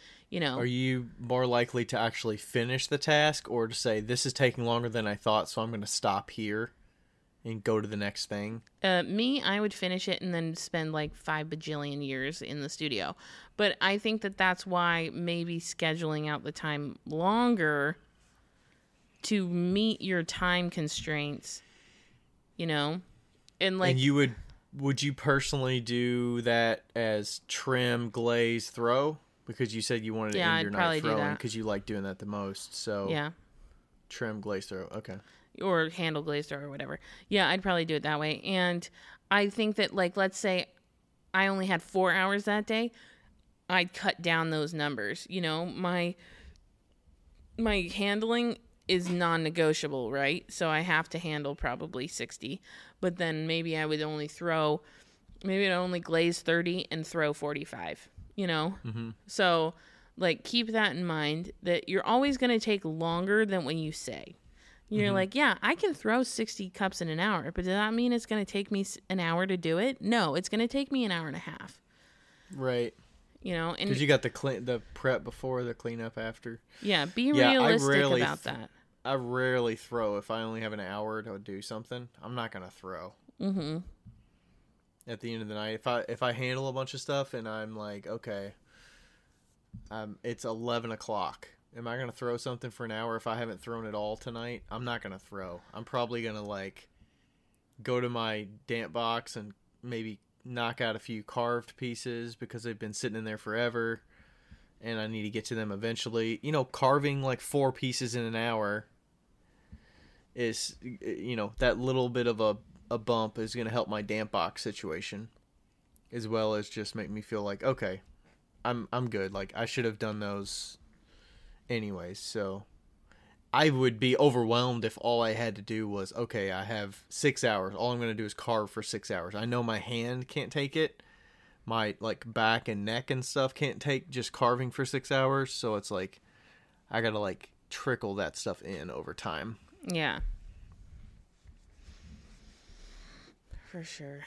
B: Are you more likely to actually finish the task, or to say, this is taking longer than I thought, so I'm going to stop here and go to the next thing?
A: I would finish it and then spend like 5 bajillion years in the studio. But I think that that's why maybe scheduling out the time longer to meet your time constraints, and like...
B: And would you personally do that as trim, glaze, throw? Because you said you wanted to end your night throwing because you like doing that the most. So
A: yeah,
B: trim, glaze, throw. Okay.
A: Or handle, glaze, throw, or whatever. Yeah, I'd probably do it that way. And I think that, like, let's say I only had 4 hours that day, I'd cut down those numbers. My handling is non-negotiable, right? So I have to handle probably 60. But then maybe I would only glaze 30 and throw 45. So like, keep that in mind, that you're always going to take longer than what you say. You're like, yeah, I can throw 60 cups in an hour, but does that mean it's going to take me an hour to do it? No, it's going to take me an hour and a half.
B: Right.
A: And
B: because you got the prep before, the cleanup after.
A: Yeah, be realistic about that.
B: I rarely throw. If I only have an hour to do something, I'm not going to throw. At the end of the night, if I handle a bunch of stuff and I'm like, okay, it's 11 o'clock. Am I going to throw something for an hour if I haven't thrown it all tonight? I'm not going to throw. I'm probably going to like go to my damp box and maybe knock out a few carved pieces because they've been sitting in there forever and I need to get to them eventually. Carving like 4 pieces in an hour is, that little bit of a bump is going to help my damp box situation, as well as just make me feel like, okay, I'm good. Like, I should have done those anyways. So I would be overwhelmed if all I had to do was, okay, I have 6 hours. All I'm going to do is carve for 6 hours. I know my hand can't take it. My like back and neck and stuff can't take just carving for 6 hours. So it's like, I got to like trickle that stuff in over time.
A: Yeah. For sure.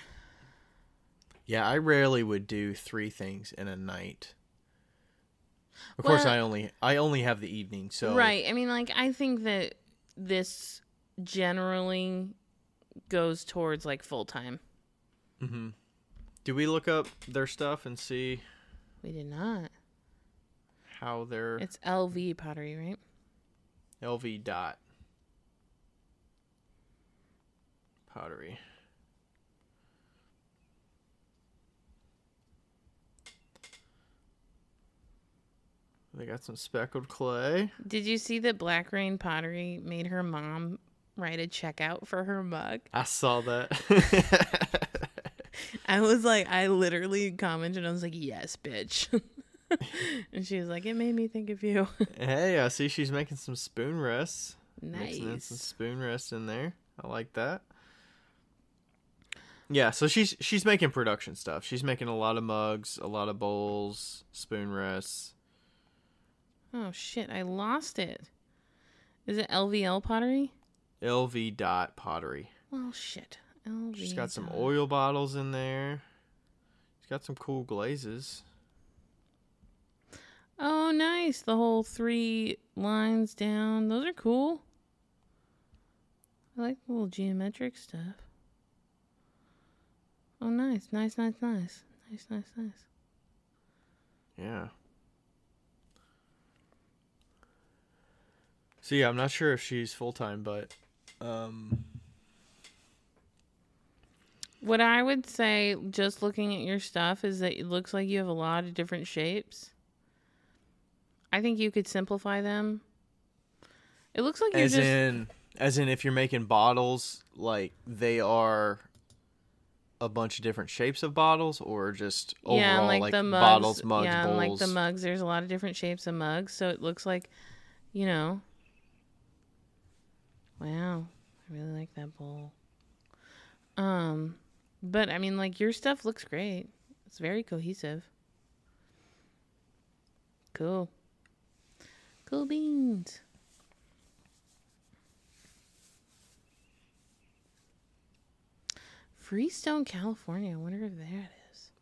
B: Yeah, I rarely would do 3 things in a night. Of course, I only have the evening, so
A: right. I mean, like, I think that this generally goes towards like full time.
B: Mm-hmm. Do we look up their stuff and see
A: We did not.
B: how they're
A: It's LV pottery, right?
B: LV dot pottery? They got some speckled clay.
A: Did you see that Black Rain Pottery made her mom write a checkout for her mug?
B: I saw that.
A: I was like, I literally commented, I was like, yes, bitch. And she was like, it made me think of you.
B: Hey, I see she's making some spoon rests.
A: Nice.
B: Mixing in some spoon rests in there. I like that. Yeah, so she's making production stuff. She's making a lot of mugs, a lot of bowls, spoon rests.
A: Oh, shit. I lost it. Is it LVL pottery?
B: LV dot pottery.
A: Well, shit. LV.
B: She's got some oil bottles in there. She's got some cool glazes.
A: Oh, nice. The whole 3 lines down. Those are cool. I like the little geometric stuff. Oh, nice. Nice.
B: Yeah. So yeah, I'm not sure if she's full-time, but
A: what I would say, just looking at your stuff, is that it looks like you have a lot of different shapes. I think you could simplify them. It looks like you're
B: as in if you're making bottles, like they are a bunch of different shapes of bottles, or just overall like the mugs, bottles, mugs,
A: yeah,
B: bowls.
A: And like the mugs, there's a lot of different shapes of mugs, so it looks like, you know. Wow, I really like that bowl. But I mean, like, your stuff looks great. It's very cohesive. Cool. Cool beans. Freestone, California. I wonder if that is.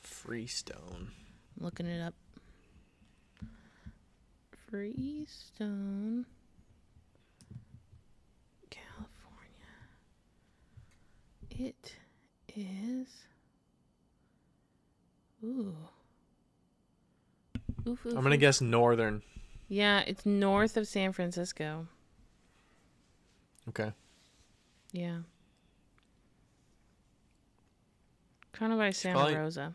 B: Freestone.
A: I'm looking it up. Freestone, California. It is. Ooh. Oof,
B: I'm gonna guess northern.
A: Yeah, it's north of San Francisco.
B: Okay.
A: Yeah. Kind of by Santa Rosa.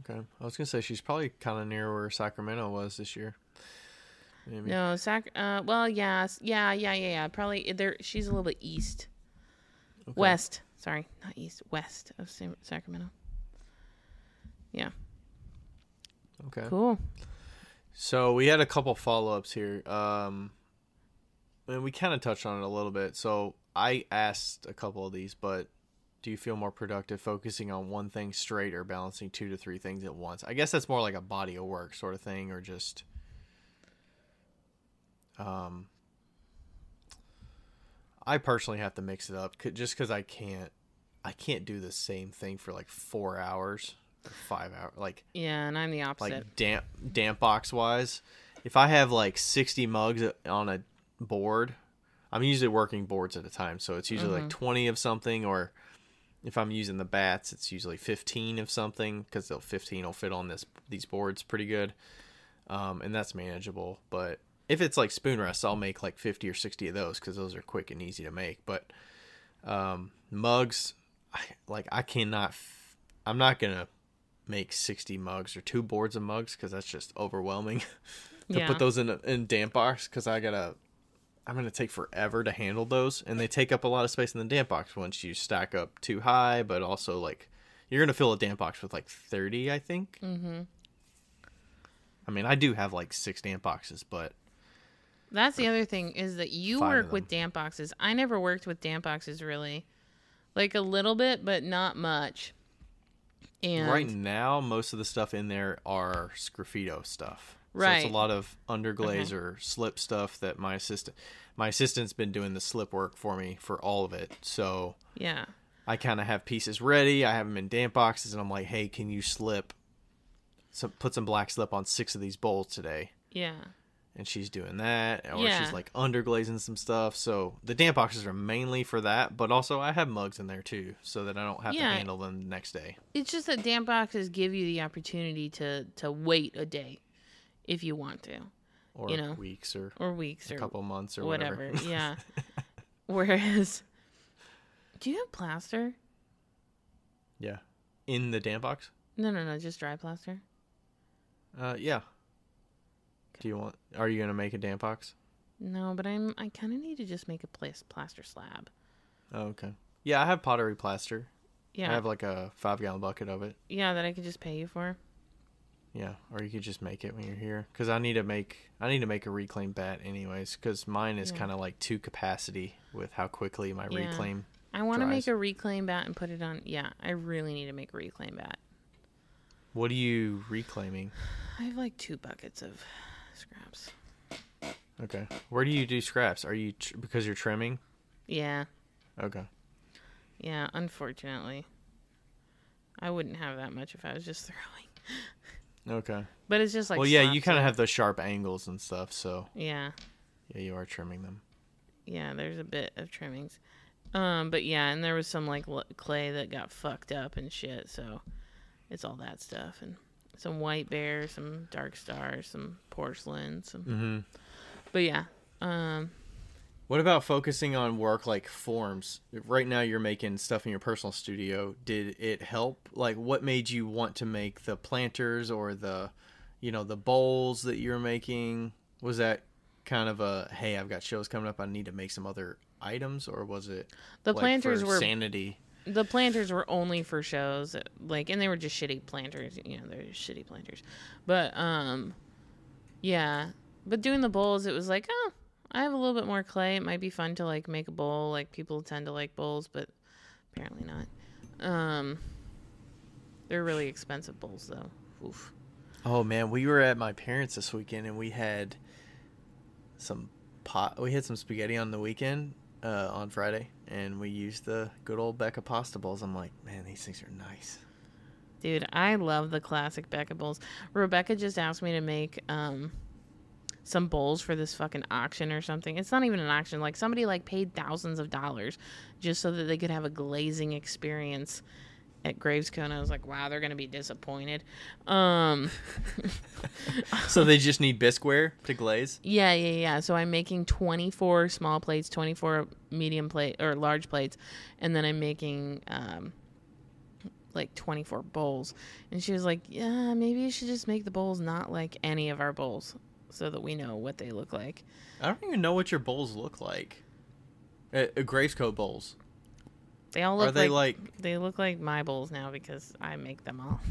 B: Okay. I was gonna say she's probably kind of near where Sacramento was this year. Maybe.
A: No, well, yes. Yeah. Probably there. She's a little bit east. Okay. West. Sorry, not east. West of Sacramento. Yeah.
B: Okay.
A: Cool.
B: So we had a couple follow-ups here. And we kind of touched on it a little bit. So I asked a couple of these, but do you feel more productive focusing on one thing straight or balancing 2 to 3 things at once? I guess that's more like a body of work sort of thing, or just I personally have to mix it up just because I can't do the same thing for like 4 hours or 5 hours. Like,
A: yeah, and I'm the opposite.
B: Like damp box wise, if I have like 60 mugs on a board, I'm usually working boards at a time, so it's usually like 20 of something, or if I'm using the bats, it's usually 15 of something, because 15 will fit on these boards pretty good, and that's manageable. But if it's like spoon rests, I'll make like 50 or 60 of those, because those are quick and easy to make. But mugs, I'm not gonna make 60 mugs or 2 boards of mugs, because that's just overwhelming to put those in damp box, because I'm gonna take forever to handle those, and they take up a lot of space in the damp box once you stack up too high. But also, like, you're gonna fill a damp box with like 30, I think. I mean, I do have like 6 damp boxes, but
A: that's the other thing, is that you work with damp boxes. I never worked with damp boxes, really. Like a little bit, but not much. And
B: right now, most of the stuff in there are Sgraffito stuff.
A: Right.
B: So it's a lot of underglaze or slip stuff that my assistant's been doing the slip work for me for all of it. So
A: yeah.
B: I kind of have pieces ready. I have them in damp boxes, and I'm like, hey, can you put some black slip on 6 of these bowls today?
A: Yeah.
B: And she's doing that, or she's like underglazing some stuff. So the damp boxes are mainly for that, but also I have mugs in there too, so that I don't have to handle them the next day.
A: It's just that damp boxes give you the opportunity to wait a day if you want to,
B: or weeks, or
A: a
B: couple months, or
A: whatever. Yeah. Whereas, do you have plaster?
B: Yeah, in the damp box.
A: No, just dry plaster.
B: Yeah. Are you going to make a damp box?
A: No, but I kind of need to just make a plaster slab.
B: Oh, okay. Yeah, I have pottery plaster.
A: Yeah.
B: I have like a 5-gallon bucket of it.
A: Yeah, that I could just pay you for.
B: Yeah, or you could just make it when you're here. Because I need to make a reclaim bat anyways, because mine is kind of like 2 capacity with how quickly my reclaim
A: I want to make a reclaim bat and put it on. Yeah, I really need to make a reclaim bat.
B: What are you reclaiming?
A: I have like 2 buckets of scraps.
B: Okay. Where do you do scraps? Are you because you're trimming?
A: Yeah.
B: Okay.
A: Yeah, unfortunately. I wouldn't have that much if I was just throwing.
B: Okay.
A: But it's just like
B: well, yeah, you kind of have those sharp angles and stuff, so.
A: Yeah.
B: Yeah, you are trimming them.
A: Yeah, there's a bit of trimmings. But yeah, and there was some like clay that got fucked up and shit, so it's all that stuff, and some white bear, some dark stars, some porcelain, some.
B: Mm-hmm.
A: But yeah.
B: What about focusing on work like forms? Right now you're making stuff in your personal studio. Did it help? Like, what made you want to make the planters or the bowls that you're making? Was that kind of a, hey, I've got shows coming up, I need to make some other items, or was it
A: the planters were
B: sanity?
A: The planters were only for shows, like, and they were just shitty planters. They're just shitty planters. But yeah. But doing the bowls, it was like, oh, I have a little bit more clay. It might be fun to like make a bowl. Like, people tend to like bowls, but apparently not. They're really expensive bowls though. Oof.
B: Oh man, we were at my parents this weekend and we had some spaghetti on the weekend on Friday, and we used the good old Becca pasta bowls. I'm like, man, these things are nice.
A: Dude, I love the classic Becca bowls. Rebecca just asked me to make some bowls for this fucking auction or something. It's not even an auction. Like, somebody like paid thousands of dollars just so that they could have a glazing experience at Gravesco, and I was like, wow, they're gonna be disappointed.
B: So they just need bisqueware to glaze?
A: Yeah. So I'm making 24 small plates, 24 medium plate or large plates, and then I'm making like 24 bowls. And she was like, yeah, maybe you should just make the bowls not like any of our bowls so that we know what they look like.
B: I don't even know what your bowls look like. Gravesco bowls.
A: They all look they look like my bowls now because I make them all.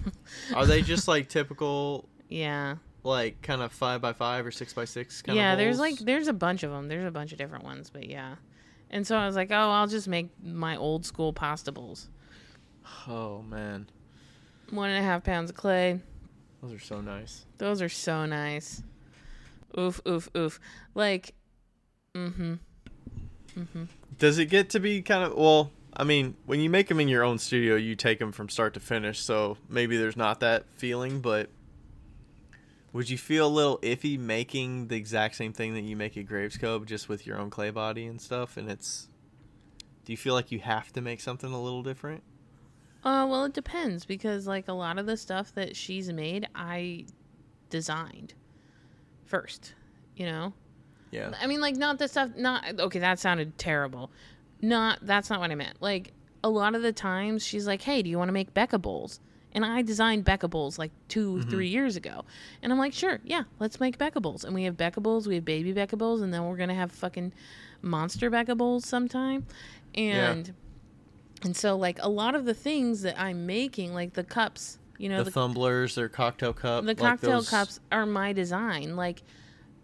B: Are they just like typical?
A: Yeah.
B: Like kind of 5x5 or 6x6 kind
A: of
B: bowls?
A: There's a bunch of them. There's a bunch of different ones, but yeah. And so I was like, oh, I'll just make my old school pasta bowls.
B: Oh man.
A: 1.5 pounds of clay.
B: Those are so nice.
A: Those are so nice. Oof, oof, oof. Like,
B: Does it get to be kind of, well, I mean, when you make them in your own studio, you take them from start to finish, so maybe there's not that feeling, but would you feel a little iffy making the exact same thing that you make at Gravesco, just with your own clay body and stuff, and do you feel like you have to make something a little different?
A: Well, it depends, because, like, a lot of the stuff that she's made, I designed first, Yeah. I mean, like, not the stuff, okay, that sounded terrible. That's not what I meant. Like, a lot of the times she's like, hey, do you want to make Becca bowls? And I designed Becca bowls like 2-3 years ago. And I'm like, sure, yeah, let's make Becca bowls. And we have Becca bowls, we have baby Becca bowls, and then we're going to have fucking monster Becca bowls sometime. And so, like, a lot of the things that I'm making, like the cups,
B: the tumblers or cocktail cup.
A: The cocktail cups are my design. Like,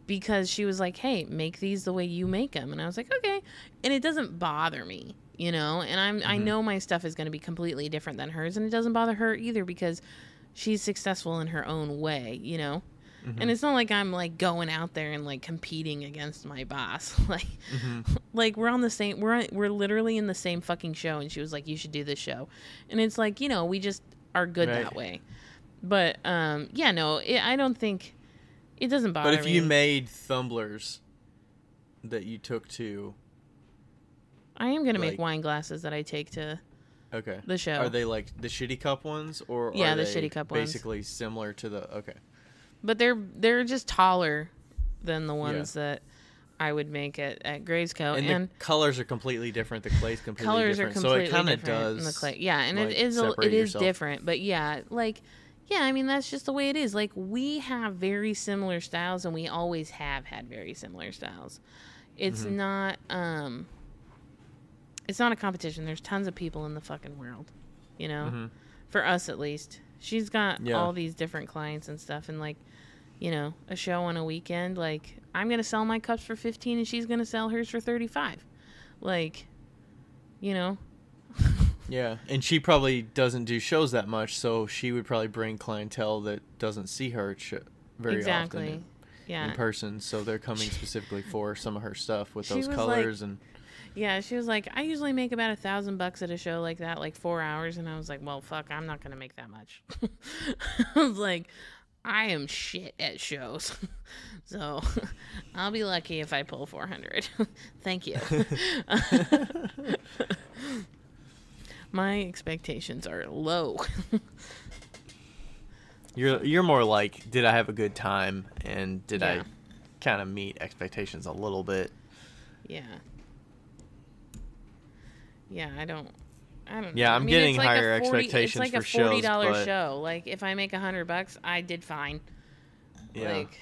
A: because she was like, hey, make these the way you make them. And I was like, okay. And it doesn't bother me, and I know my stuff is going to be completely different than hers, and it doesn't bother her either because she's successful in her own way, And it's not like I'm like going out there and like competing against my boss. Like, like we're on the same, we're literally in the same fucking show. And she was like, you should do this show. And it's like, you know, we just are good that way. But, yeah, no, I don't think, it doesn't bother me.
B: But if you made tumblers that you took to...
A: I am going to make wine glasses that I take to the show.
B: Are they like the shitty cup ones? Or
A: yeah,
B: are
A: the
B: they
A: shitty cup ones.
B: Basically similar to the... Okay.
A: But they're just taller than the ones that I would make at Grayscoat.
B: And the colors are completely different. The clay's completely different.
A: So it
B: kind of does
A: in the clay. Yeah, and
B: like,
A: it is
B: yourself.
A: different. But yeah, like... Yeah, I mean, that's just the way it is. Like, we have very similar styles, and we always have had very similar styles. It's not, it's not a competition. There's tons of people in the fucking world, you know? For us, at least. She's got all these different clients and stuff, and, like, you know, a show on a weekend, like, I'm going to sell my cups for $15, and she's going to sell hers for $35. Like, you know...
B: Yeah, and she probably doesn't do shows that much, so she would probably bring clientele that doesn't see her very often in person. So they're coming specifically for some of her stuff with those colors and.
A: Yeah, she was like, I usually make about $1,000 at a show like that, like 4 hours, and I was like, well, fuck, I'm not gonna make that much. I was like, I am shit at shows, so I'll be lucky if I pull 400. Thank you. My expectations are low.
B: You're more like, did I have a good time, and did I kind of meet expectations a little bit?
A: Yeah. Yeah, I don't
B: Yeah,
A: know.
B: I'm getting higher expectations for shows.
A: It's like a $40 show. Like, if I make $100, I did fine.
B: Yeah.
A: Like,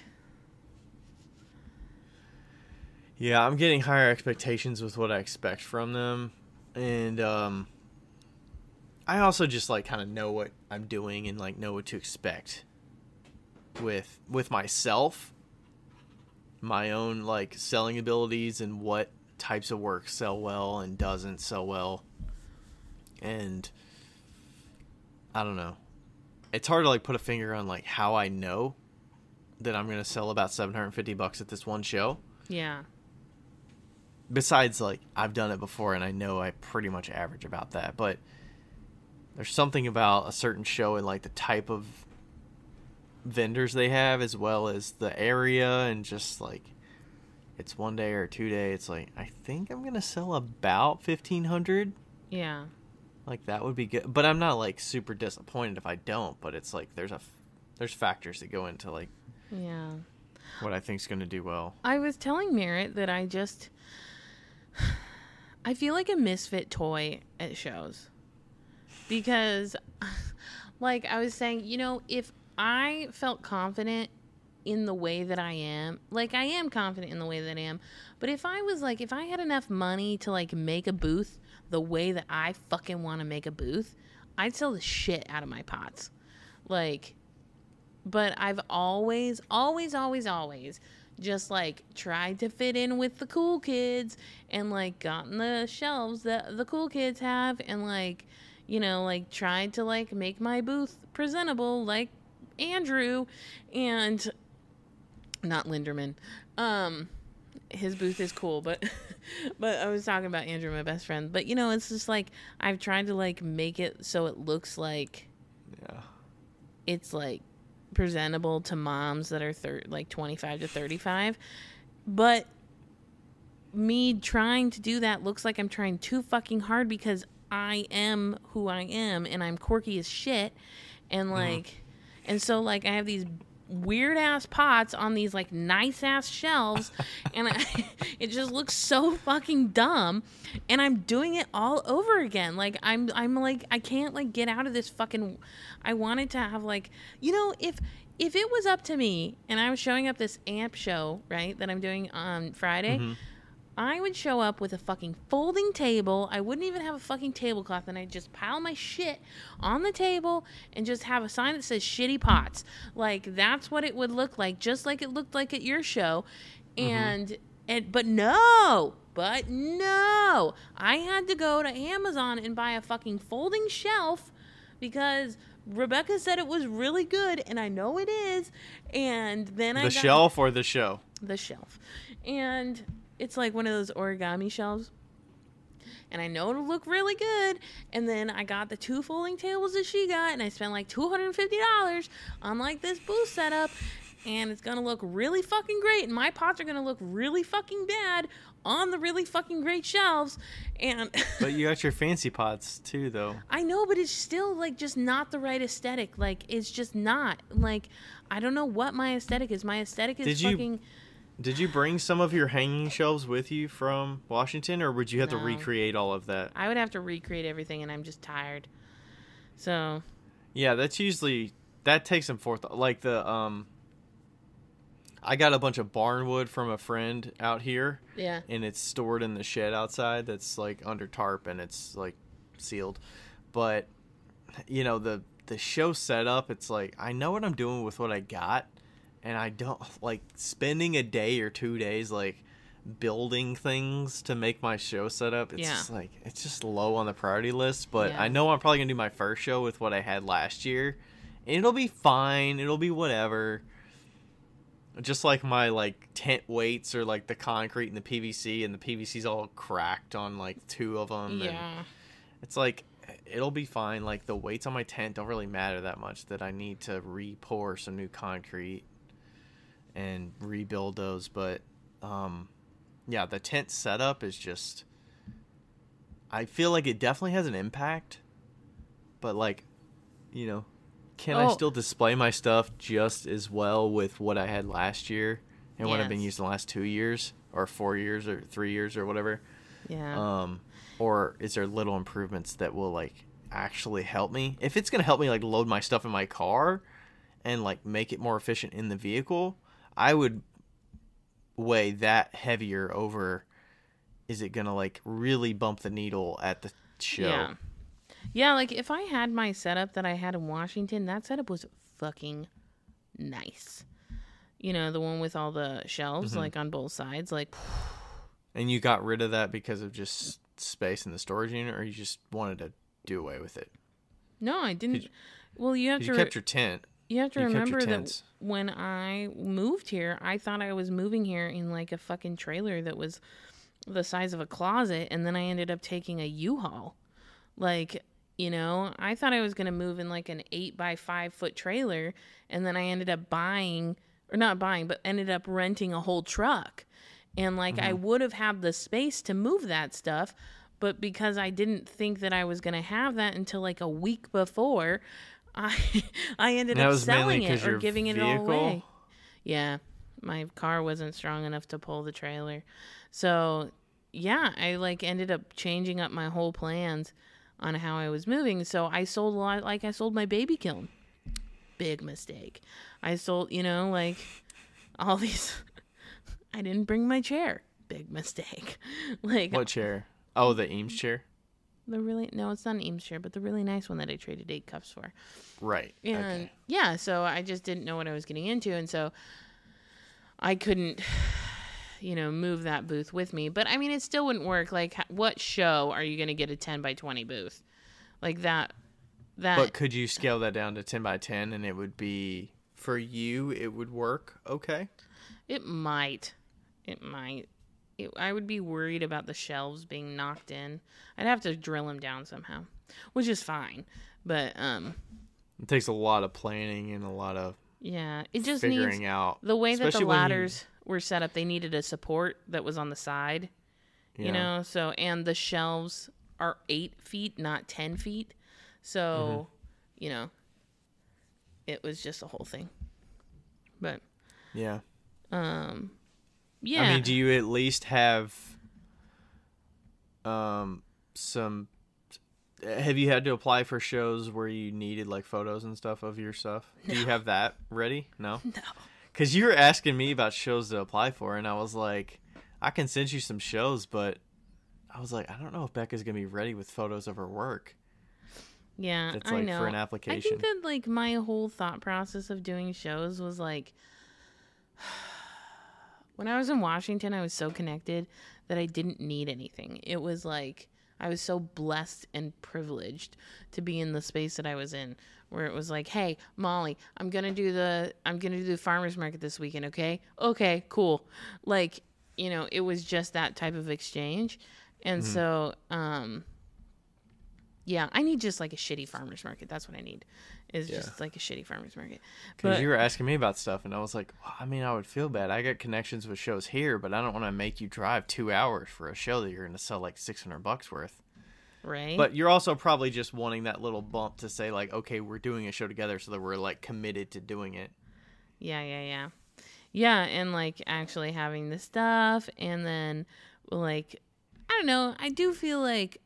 B: yeah, I'm getting higher expectations with what I expect from them, and I also just like kind of know what I'm doing and like know what to expect with myself, my own like selling abilities and what types of work sell well and doesn't sell well. And I don't know. It's hard to like put a finger on like how I know that I'm going to sell about $750 at this one show.
A: Yeah.
B: Besides like I've done it before and I know I pretty much average about that, but there's something about a certain show and like the type of vendors they have as well as the area and just like it's 1 day or 2 day. It's like, I think I'm going to sell about 1,500.
A: Yeah.
B: Like that would be good. But I'm not like super disappointed if I don't, but it's like there's factors that go into like what I think is going to do well.
A: I was telling Merritt that I feel like a misfit toy at shows. Because, like I was saying, you know, if I felt confident in the way that I am, like I am confident in the way that I am, but if I was like, if I had enough money to like make a booth the way that I fucking want to make a booth, I'd sell the shit out of my pots. Like, but I've always just like tried to fit in with the cool kids and like gotten the shelves that the cool kids have and like, you know, like tried to like make my booth presentable like Andrew and not Linderman. His booth is cool, but I was talking about Andrew, my best friend. But you know, it's just like I've tried to like make it so it looks like it's like presentable to moms that are like 25 to 35. But me trying to do that looks like I'm trying too fucking hard because I am who I am and I'm quirky as shit. And like, and so like I have these weird ass pots on these like nice ass shelves and it just looks so fucking dumb and I'm doing it all over again. Like I'm like, I can't like get out of this fucking, I wanted to have like, you know, if it was up to me and I was showing up this amp show, right, that I'm doing on Friday, I would show up with a fucking folding table. I wouldn't even have a fucking tablecloth, and I'd just pile my shit on the table and just have a sign that says shitty pots. Like, that's what it would look like, just like it looked like at your show. But no, I had to go to Amazon and buy a fucking folding shelf because Rebecca said it was really good, and I know it is. And then
B: The shelf or the show?
A: The shelf. And it's like one of those origami shelves. And I know it'll look really good. And then I got the 2 folding tables that she got, and I spent like $250 on like this booth setup. And it's gonna look really fucking great. And my pots are gonna look really fucking bad on the really fucking great shelves. And
B: but you got your fancy pots too, though.
A: I know, but it's still like just not the right aesthetic. Like, it's just not. Like, I don't know what my aesthetic is. My aesthetic is
B: Did you bring some of your hanging shelves with you from Washington, or would you have to recreate all of that?
A: I would have to recreate everything, and I'm just tired. So.
B: Yeah, that takes some forethought. Like I got a bunch of barnwood from a friend out here.
A: Yeah.
B: And it's stored in the shed outside that's like under tarp and it's like sealed. But you know, the show setup, it's like I know what I'm doing with what I got, and I don't like spending a day or 2 days like building things to make my show setup. It's just like it's just low on the priority list, but I know I'm probably going to do my first show with what I had last year. And it'll be fine. It'll be whatever. Just like my like tent weights or like the concrete and the PVC, and the PVC's all cracked on like 2 of them.
A: Yeah.
B: And it's like it'll be fine. Like the weights on my tent don't really matter that much that I need to re-pour some new concrete and rebuild those. But yeah, the tent setup is just, I feel like it definitely has an impact, but like, you know, can I still display my stuff just as well with what I had last year and what I've been using the last 2 years or 4 years or 3 years or whatever?
A: Yeah.
B: Or is there little improvements that will like actually help me? If it's going to help me like load my stuff in my car and like make it more efficient in the vehicle, I would weigh that heavier over, is it going to like really bump the needle at the show?
A: Yeah. Yeah, like if I had my setup that I had in Washington, that setup was fucking nice. You know, the one with all the shelves like on both sides, like.
B: And you got rid of that because of just space in the storage unit, or you just wanted to do away with it?
A: No, I didn't. Well, you have to.
B: You kept your tent.
A: You have to remember that when I moved here, I thought I was moving here in like a fucking trailer that was the size of a closet, and then I ended up taking a U-Haul. Like, you know, I thought I was going to move in like an 8x5 foot trailer, and then I ended up ended up renting a whole truck. And like, I would have had the space to move that stuff, but because I didn't think that I was going to have that until like a week before, I ended up selling it or giving it all away. Yeah, my car wasn't strong enough to pull the trailer. So, yeah, I like ended up changing up my whole plans on how I was moving. So I sold a lot, like I sold my baby kiln. Big mistake. I sold, you know, like all these. I didn't bring my chair. Big mistake. Like,
B: what chair? Oh, the Eames chair?
A: No, it's not an Eames chair, but the really nice one that I traded 8 cups for.
B: Right.
A: And yeah, so I just didn't know what I was getting into, and so I couldn't, you know, move that booth with me. But I mean, it still wouldn't work. Like, what show are you going to get a 10x20 booth? Like that.
B: But could you scale that down to 10x10 and it would be, for you, it would work okay?
A: It might. I would be worried about the shelves being knocked in. I'd have to drill them down somehow, which is fine. But
B: it takes a lot of planning and a lot of
A: it just
B: figuring
A: needs,
B: out
A: the way that the ladders were set up. They needed a support that was on the side, you know. So, and the shelves are 8 feet, not 10 feet. So, you know, it was just a whole thing. But
B: yeah.
A: Yeah.
B: I mean, do you at least have some? Have you had to apply for shows where you needed like photos and stuff of your stuff? No. Do you have that ready? No.
A: No.
B: Because you were asking me about shows to apply for, and I was like, I can send you some shows, but I was like, I don't know if Becca's gonna be ready with photos of her work.
A: Yeah,
B: that's like
A: I know.
B: For an application.
A: I think that like my whole thought process of doing shows was like. When I was in Washington, I was so connected that I didn't need anything. It was like, I was so blessed and privileged to be in the space that I was in, where it was like, hey, Molly, I'm gonna do the farmers market this weekend, okay? Okay, cool. Like, it was just that type of exchange. And so, yeah, I need just like a shitty farmers market. That's what I need, is just like a shitty farmers market.
B: Because you were asking me about stuff, and I was like, well, I mean, I would feel bad. I got connections with shows here, but I don't want to make you drive 2 hours for a show that you're going to sell like $600 worth.
A: Right.
B: But you're also probably just wanting that little bump to say like, okay, we're doing a show together, so that we're like committed to doing it.
A: Yeah. Yeah, and like actually having the stuff, and then like, I don't know, I do feel like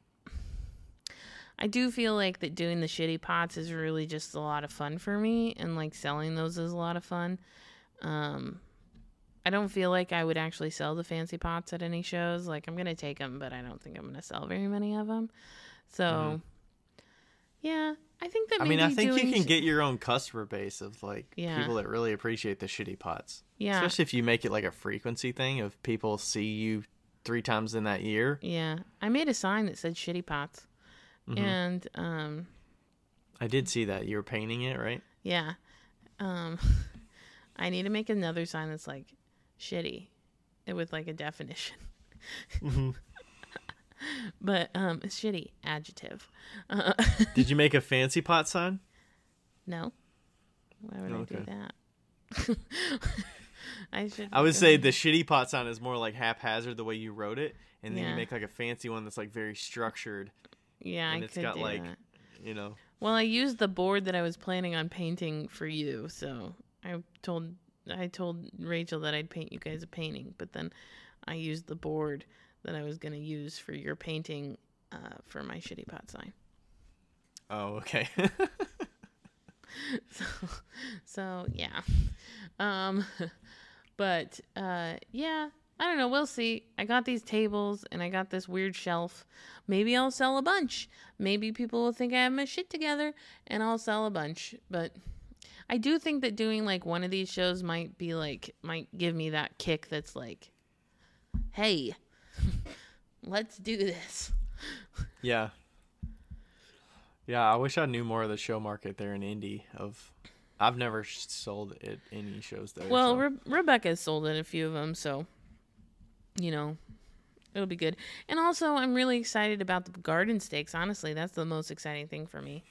A: that doing the shitty pots is really just a lot of fun for me, and like selling those is a lot of fun. I don't feel like I would actually sell the fancy pots at any shows. Like, I'm going to take them, but I don't think I'm going to sell very many of them. So, yeah, I think that maybe
B: I think you can get your own customer base of like
A: Yeah.
B: people that really appreciate the shitty pots.
A: Yeah.
B: Especially if you make it like a frequency thing of people see you 3 times in that year.
A: Yeah. I made a sign that said shitty pots. And,
B: I did see that. You were painting it, right?
A: yeah. I need to make another sign that's like shitty with like a definition. But it's shitty, adjective.
B: Did you make a fancy pot sign?
A: No. Why would I do that?
B: I would say the shitty pot sign is more like haphazard the way you wrote it, and then you make like a fancy one that's like very structured.
A: Yeah,
B: and
A: I
B: it's
A: could
B: got
A: do
B: like,
A: that. Well, I used the board that I was planning on painting for you, so I told Rachel that I'd paint you guys a painting, but then I used the board that I was going to use for your painting for my shitty pot sign.
B: Oh, okay.
A: So yeah. But yeah, I don't know, we'll see. I got these tables and I got this weird shelf. Maybe I'll sell a bunch. Maybe people will think I have my shit together and I'll sell a bunch. But I do think that doing like one of these shows might give me that kick that's like, hey, let's do this.
B: Yeah. Yeah, I wish I knew more of the show market there in Indy. I've never sold at any shows there.
A: Well,
B: so.
A: Rebecca's sold at a few of them, so, it'll be good. And also, I'm really excited about the garden stakes. Honestly, that's the most exciting thing for me.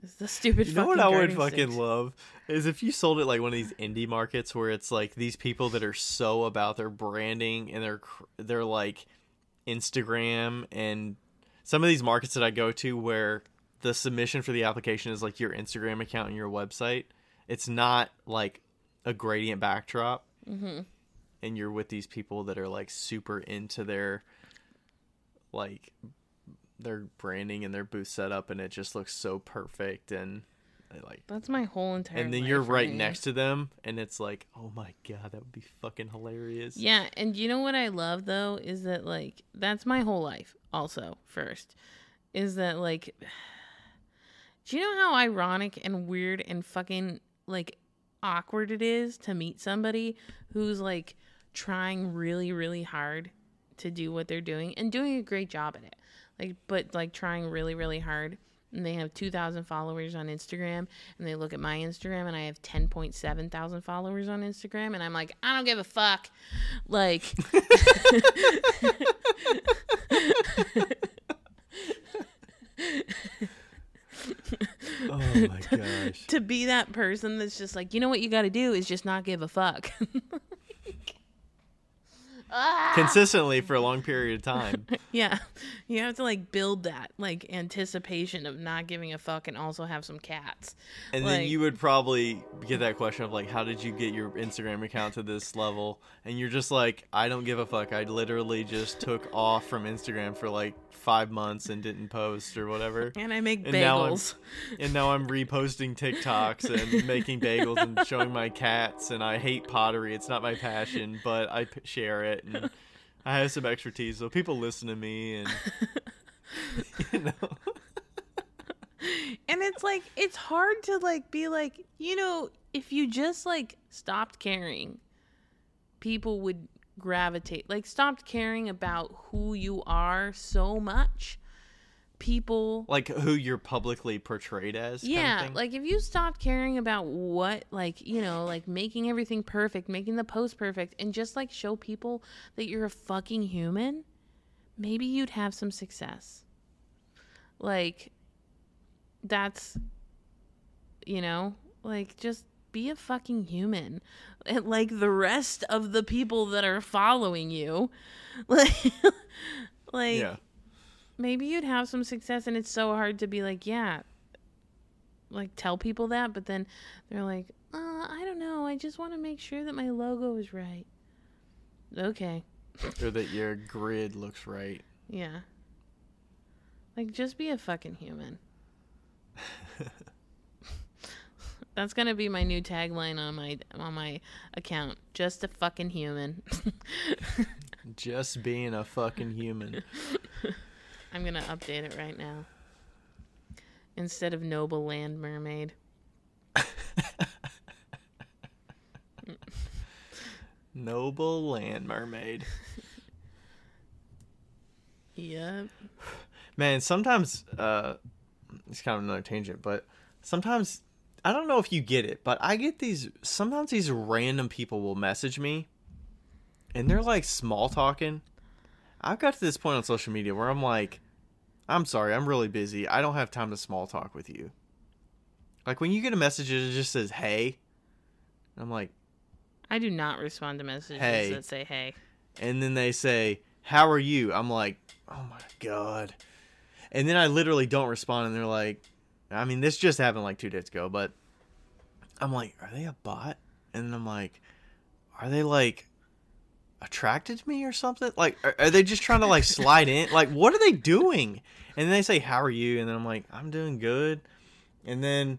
A: It's the stupid fucking garden stakes.
B: You know what I would fucking love? Is if you sold it like one of these indie markets where it's like these people that are so about their branding and their like Instagram, and some of these markets that I go to where the submission for the application is like your Instagram account and your website. It's not like a gradient backdrop. Mm-hmm. And you're with these people that are like super into their branding and their booth setup, and it just looks so perfect, and like
A: that's my whole entire
B: and then
A: life
B: you're right next to them, and it's like, oh my god, that would be fucking hilarious.
A: Yeah, and you know what I love though is that like that's my whole life also. First is that like, do you know how ironic and weird and fucking like awkward it is to meet somebody who's like trying really really hard to do what they're doing and doing a great job at it, like, but like trying really really hard, and they have 2,000 followers on Instagram, and they look at my Instagram and I have 10.7 thousand followers on Instagram, and I'm like, I don't give a fuck, like
B: oh my gosh.
A: To be that person that's just like, you know what you got to do is just not give a fuck.
B: Consistently for a long period of time.
A: Yeah. You have to like build that like anticipation of not giving a fuck, and also have some cats.
B: And
A: like,
B: then you would probably get that question of like, how did you get your Instagram account to this level? And you're just like, I don't give a fuck. I literally just took off from Instagram for like 5 months and didn't post or whatever.
A: And I make bagels.
B: Now I'm reposting TikToks and making bagels and showing my cats, and I hate pottery. It's not my passion, but I share it, and I have some expertise, so people listen to me, and
A: And it's like, it's hard to like be like, if you just like stopped caring, people would gravitate, like stopped caring about who you are so much. People
B: like who you're publicly portrayed as.
A: Yeah,
B: kind of thing.
A: like if you stopped caring about what, like, you know, like making everything perfect, making the post perfect, and just like show people that you're a fucking human, maybe you'd have some success. Like, that's, you know, like, just be a fucking human. And like the rest of the people that are following you. Like,
B: yeah.
A: maybe you'd have some success. And it's so hard to be like, yeah, like tell people that, but then they're like, I don't know, I just want to make sure that my logo is right. Okay.
B: Or that your grid looks right.
A: Yeah. Like, just be a fucking human. That's gonna be my new tagline on my account. Just a fucking human.
B: Just being a fucking human.
A: I'm gonna update it right now. Instead of noble land mermaid.
B: Noble land mermaid.
A: Yep.
B: Man, sometimes it's kind of another tangent, but sometimes I don't know if you get it, but I get sometimes these random people will message me and they're like small talking. I've got to this point on social media where I'm like, I'm sorry, I'm really busy. I don't have time to small talk with you. Like when you get a message that just says, hey, I'm like,
A: I do not respond to messages that say hey.
B: And then they say, how are you? I'm like, oh my God. And then I literally don't respond. And they're like, I mean, this just happened like 2 days ago, but I'm like, are they a bot? And then I'm like, are they like attracted to me or something? Like, are they just trying to like slide in? Like, what are they doing? And then they say, how are you? And then I'm like, I'm doing good. And then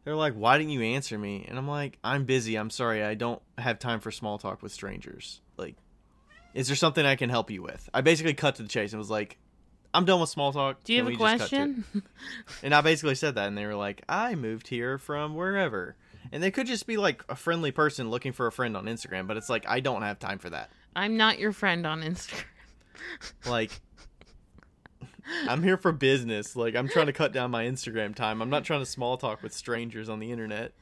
B: they're like, why didn't you answer me? And I'm like, I'm busy. I'm sorry. I don't have time for small talk with strangers. Like, is there something I can help you with? I basically cut to the chase and was like, I'm done with small talk.
A: Do you have a question?
B: And I basically said that, and they were like, I moved here from wherever. And they could just be like a friendly person looking for a friend on Instagram, but it's like, I don't have time for that.
A: I'm not your friend on Instagram.
B: Like, I'm here for business. Like, I'm trying to cut down my Instagram time. I'm not trying to small talk with strangers on the internet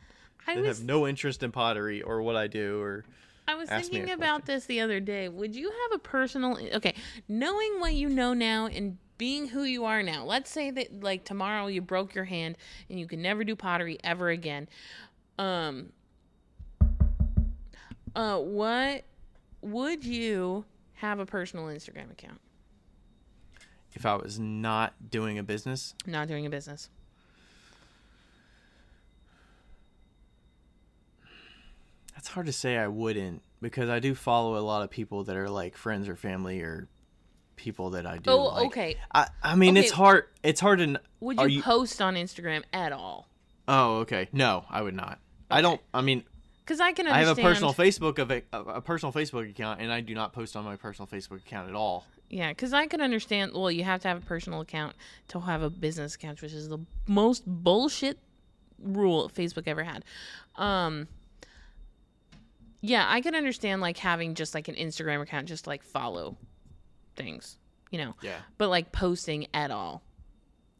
B: that have no interest in pottery or what I do. Or
A: I was thinking about this the other day. Would you have a personal... Okay, knowing what you know now and being who you are now. Let's say that, like, tomorrow you broke your hand and you can never do pottery ever again. What... Would you have a personal Instagram account?
B: If I was not doing a business?
A: Not doing a business.
B: That's hard to say I wouldn't, because I do follow a lot of people that are like friends or family or people that I do.
A: Oh,
B: like.
A: okay.
B: I mean, okay. It's hard to...
A: Would you post on Instagram at all?
B: Oh, okay. No, I would not. Okay. I don't... I mean...
A: Because I can understand...
B: I have a personal Facebook account, and I do not post on my personal Facebook account at all.
A: Yeah, because I can understand... Well, you have to have a personal account to have a business account, which is the most bullshit rule Facebook ever had. Yeah, I can understand, like, having just, like, an Instagram account just to, like, follow things, you know?
B: Yeah.
A: But, like, posting at all.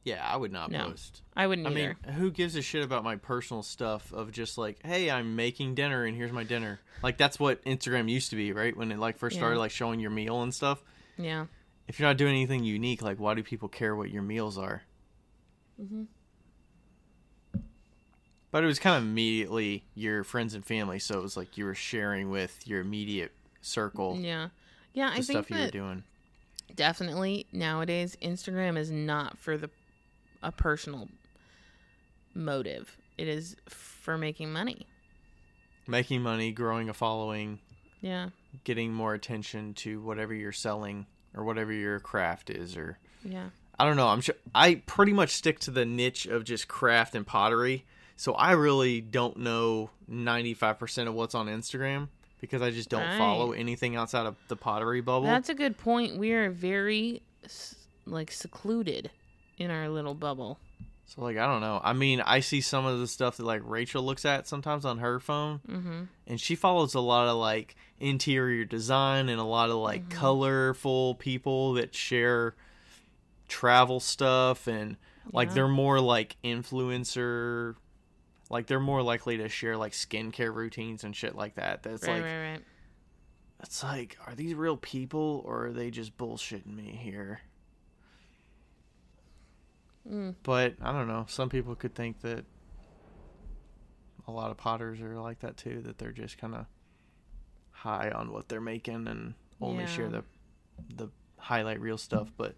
B: Yeah, I would not post.
A: I wouldn't either.
B: I mean, who gives a shit about my personal stuff of just like, hey, I'm making dinner and here's my dinner. Like, that's what Instagram used to be, right? When it like first started like showing your meal and stuff.
A: Yeah.
B: If you're not doing anything unique, like, why do people care what your meals are?
A: Mm-hmm.
B: But it was kind of immediately your friends and family, so it was like you were sharing with your immediate circle.
A: Yeah. Yeah, I think
B: stuff you were doing.
A: Definitely nowadays Instagram is not for a personal motive. It is for making money. Making
B: money, growing a following.
A: Yeah.
B: Getting more attention to whatever you're selling or whatever your craft is, or
A: yeah.
B: I don't know. I pretty much stick to the niche of just craft and pottery. So I really don't know 95% of what's on Instagram because I just don't follow anything outside of the pottery bubble.
A: That's a good point. We are very like secluded in our little bubble.
B: So, like, I don't know. I mean, I see some of the stuff that, like, Rachel looks at sometimes on her phone.
A: Mm-hmm.
B: And she follows a lot of, like, interior design and a lot of, like, colorful people that share travel stuff. And, like, they're more, like, influencer. Like, they're more likely to share, like, skincare routines and shit like that. That's,
A: Right.
B: It's like, are these real people or are they just bullshitting me here? But, I don't know. Some people could think that a lot of potters are like that too, that they're just kind of high on what they're making and only share the highlight reel stuff. But,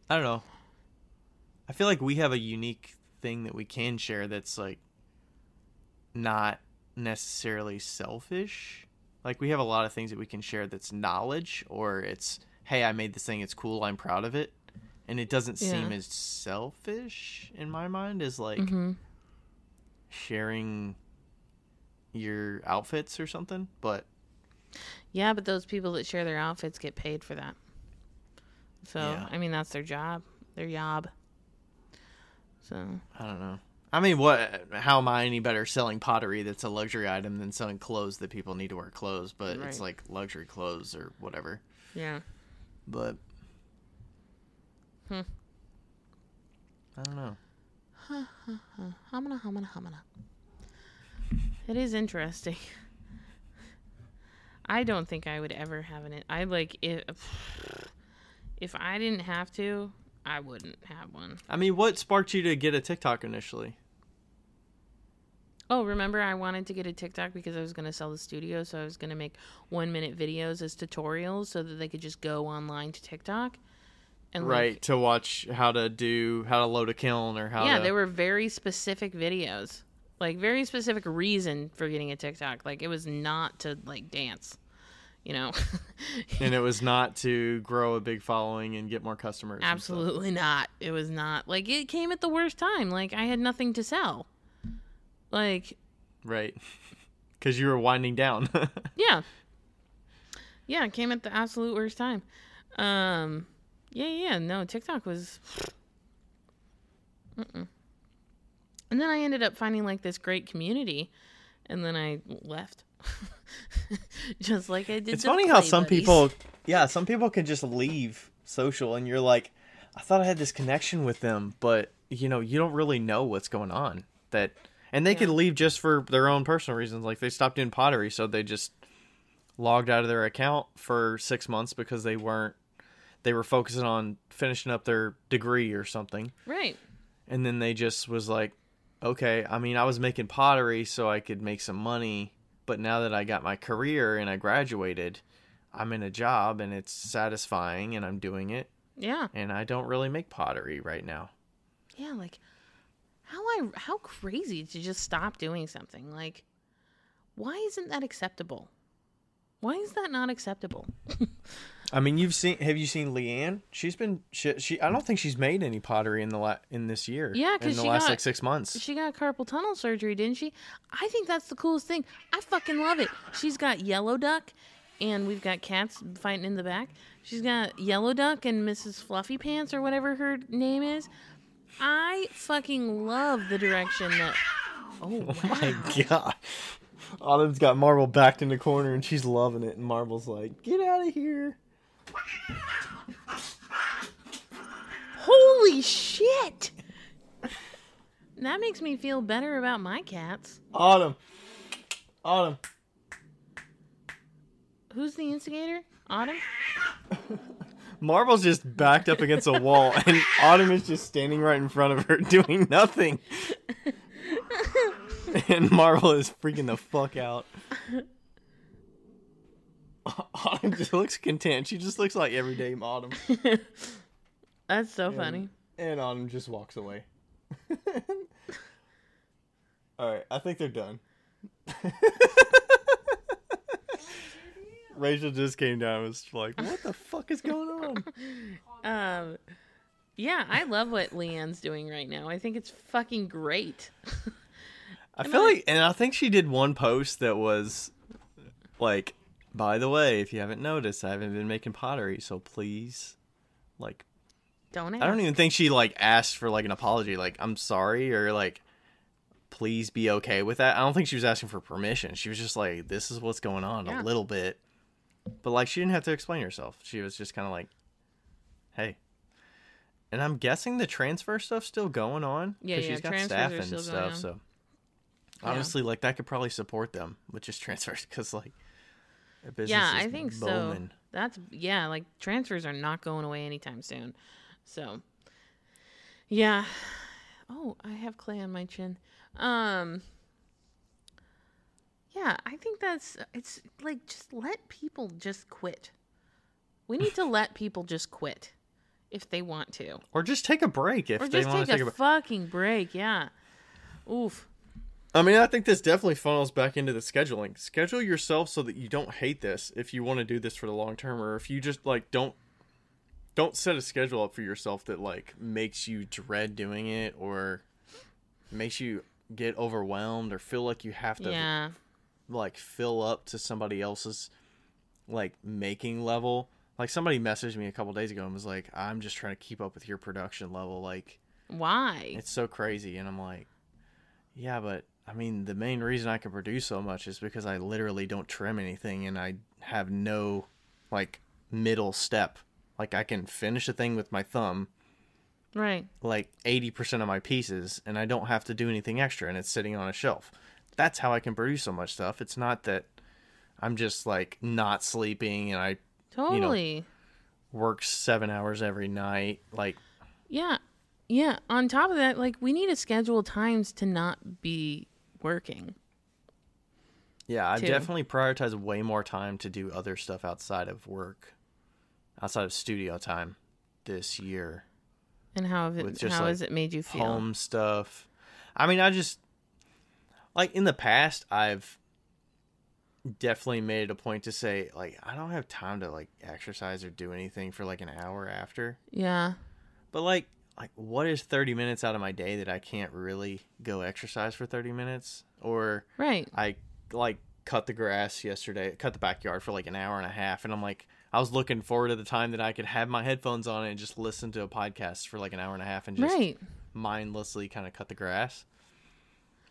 B: I don't know. I feel like we have a unique thing that we can share that's, like, not necessarily selfish. Like, we have a lot of things that we can share that's knowledge, or it's, hey, I made this thing, it's cool, I'm proud of it. And it doesn't seem as selfish in my mind as, like, sharing your outfits or something. But
A: yeah, but those people that share their outfits get paid for that. So, I mean, that's their job. Their job. So,
B: I don't know. I mean, how am I any better selling pottery that's a luxury item than selling clothes that people need to wear clothes, but it's like luxury clothes or whatever.
A: Yeah.
B: But I don't know.
A: Hamana. It is interesting. I don't think I would ever have it. I like if I didn't have to, I wouldn't have one.
B: I mean, what sparked you to get a TikTok initially?
A: Oh, remember I wanted to get a TikTok because I was going to sell the studio, so I was going to make 1-minute videos as tutorials so that they could just go online to TikTok. And
B: right, to watch how to load a kiln or how to...
A: Yeah, they were very specific videos. Like, very specific reason for getting a TikTok. Like, it was not to, like, dance, you know?
B: And it was not to grow a big following and get more customers.
A: Absolutely not. It was not. Like, it came at the worst time. Like, I had nothing to sell. Like...
B: Right. Because you were winding down.
A: Yeah. Yeah, it came at the absolute worst time. Yeah, no, TikTok was... And then I ended up finding, like, this great community, and then I left. Just like I did.
B: It's funny how some people can just leave social, and you're like, I thought I had this connection with them, but, you know, you don't really know what's going on. And they could leave just for their own personal reasons. Like, they stopped doing pottery, so they just logged out of their account for 6 months because they were focusing on finishing up their degree or something.
A: Right.
B: And then they just was like, okay, I mean, I was making pottery so I could make some money, but now that I got my career and I graduated, I'm in a job and it's satisfying and I'm doing it.
A: Yeah.
B: And I don't really make pottery right now.
A: Yeah, like, how crazy to just stop doing something. Like, why isn't that acceptable? Why is that not acceptable?
B: I mean, have you seen Leanne? She's been she I don't think she's made any pottery in this year.
A: Yeah, because
B: in the last like 6 months.
A: She got carpal tunnel surgery, didn't she? I think that's the coolest thing. I fucking love it. She's got Yellow Duck, and we've got cats fighting in the back. She's got Yellow Duck and Mrs. Fluffy Pants or whatever her name is. I fucking love the direction that...
B: Oh my God. Autumn's got Marble backed in the corner and she's loving it. And Marble's like, get out of here.
A: Holy shit. That makes me feel better about my cats.
B: Autumn.
A: Who's the instigator? Autumn?
B: Marble's just backed up against a wall, and Autumn is just standing right in front of her doing nothing. And Marble is freaking the fuck out. Autumn just looks content. She just looks like everyday Autumn.
A: That's so funny.
B: And Autumn just walks away. Alright, I think they're done. Rachel just came down and was like, what the fuck is going
A: on? Yeah, I love what Leanne's doing right now. I think it's fucking great.
B: I feel like, and I think she did one post that was like, by the way, if you haven't noticed, I haven't been making pottery, so please, like,
A: Don't ask.
B: I don't even think she like asked for like an apology, like I'm sorry or like please be okay with that. I don't think she was asking for permission. She was just like, this is what's going on a little bit. But like she didn't have to explain herself. She was just kind of like, hey. And I'm guessing the transfer stuff's still going on because she's got staff and stuff. So honestly, like that could probably support them with just transfers because like their business is
A: I think
B: booming.
A: so. That's like transfers are not going away anytime soon. So yeah. Oh, I have clay on my chin. Yeah, I think it's like just let people just quit. We need to let people just quit if they want to.
B: Or just take a break if they want to take a
A: fucking break, yeah. Oof.
B: I mean, I think this definitely funnels back into the scheduling. Schedule yourself so that you don't hate this if you want to do this for the long term, or if you just like don't set a schedule up for yourself that like makes you dread doing it or makes you get overwhelmed or feel like you have to like fill up to somebody else's like making level. Like somebody messaged me a couple days ago and was like, I'm just trying to keep up with your production level. Like,
A: why?
B: It's so crazy. And I'm like, yeah, but I mean, the main reason I can produce so much is because I literally don't trim anything and I have no like middle step. Like I can finish a thing with my thumb.
A: Right.
B: Like 80% of my pieces and I don't have to do anything extra and it's sitting on a shelf. That's how I can produce so much stuff. It's not that I'm just like not sleeping and I
A: totally
B: work 7 hours every night. Like,
A: yeah. On top of that, like we need to schedule times to not be working.
B: Yeah, I've definitely prioritized way more time to do other stuff outside of work, outside of studio time this year.
A: And how has it made you feel?
B: Home stuff. I mean, I just like in the past, I've definitely made it a point to say like I don't have time to like exercise or do anything for like an hour after.
A: Yeah.
B: But like what is 30 minutes out of my day that I can't really go exercise for 30 minutes? Or
A: right.
B: I like cut the grass yesterday, cut the backyard for like an hour and a half, and I'm like I was looking forward to the time that I could have my headphones on and just listen to a podcast for like an hour and a half and just mindlessly kind of cut the grass.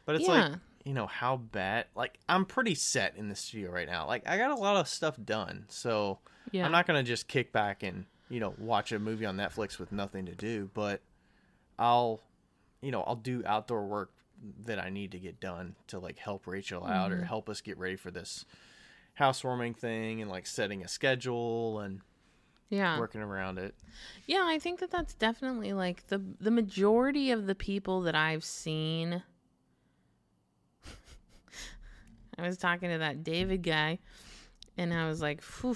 B: But it's like, you know, how bad, like I'm pretty set in the studio right now. Like I got a lot of stuff done. So I'm not going to just kick back and, you know, watch a movie on Netflix with nothing to do, but I'll do outdoor work that I need to get done to like help Rachel out or help us get ready for this housewarming thing and like setting a schedule and working around it.
A: Yeah, I think that's definitely like the majority of the people that I've seen. I was talking to that David guy and I was like, phew,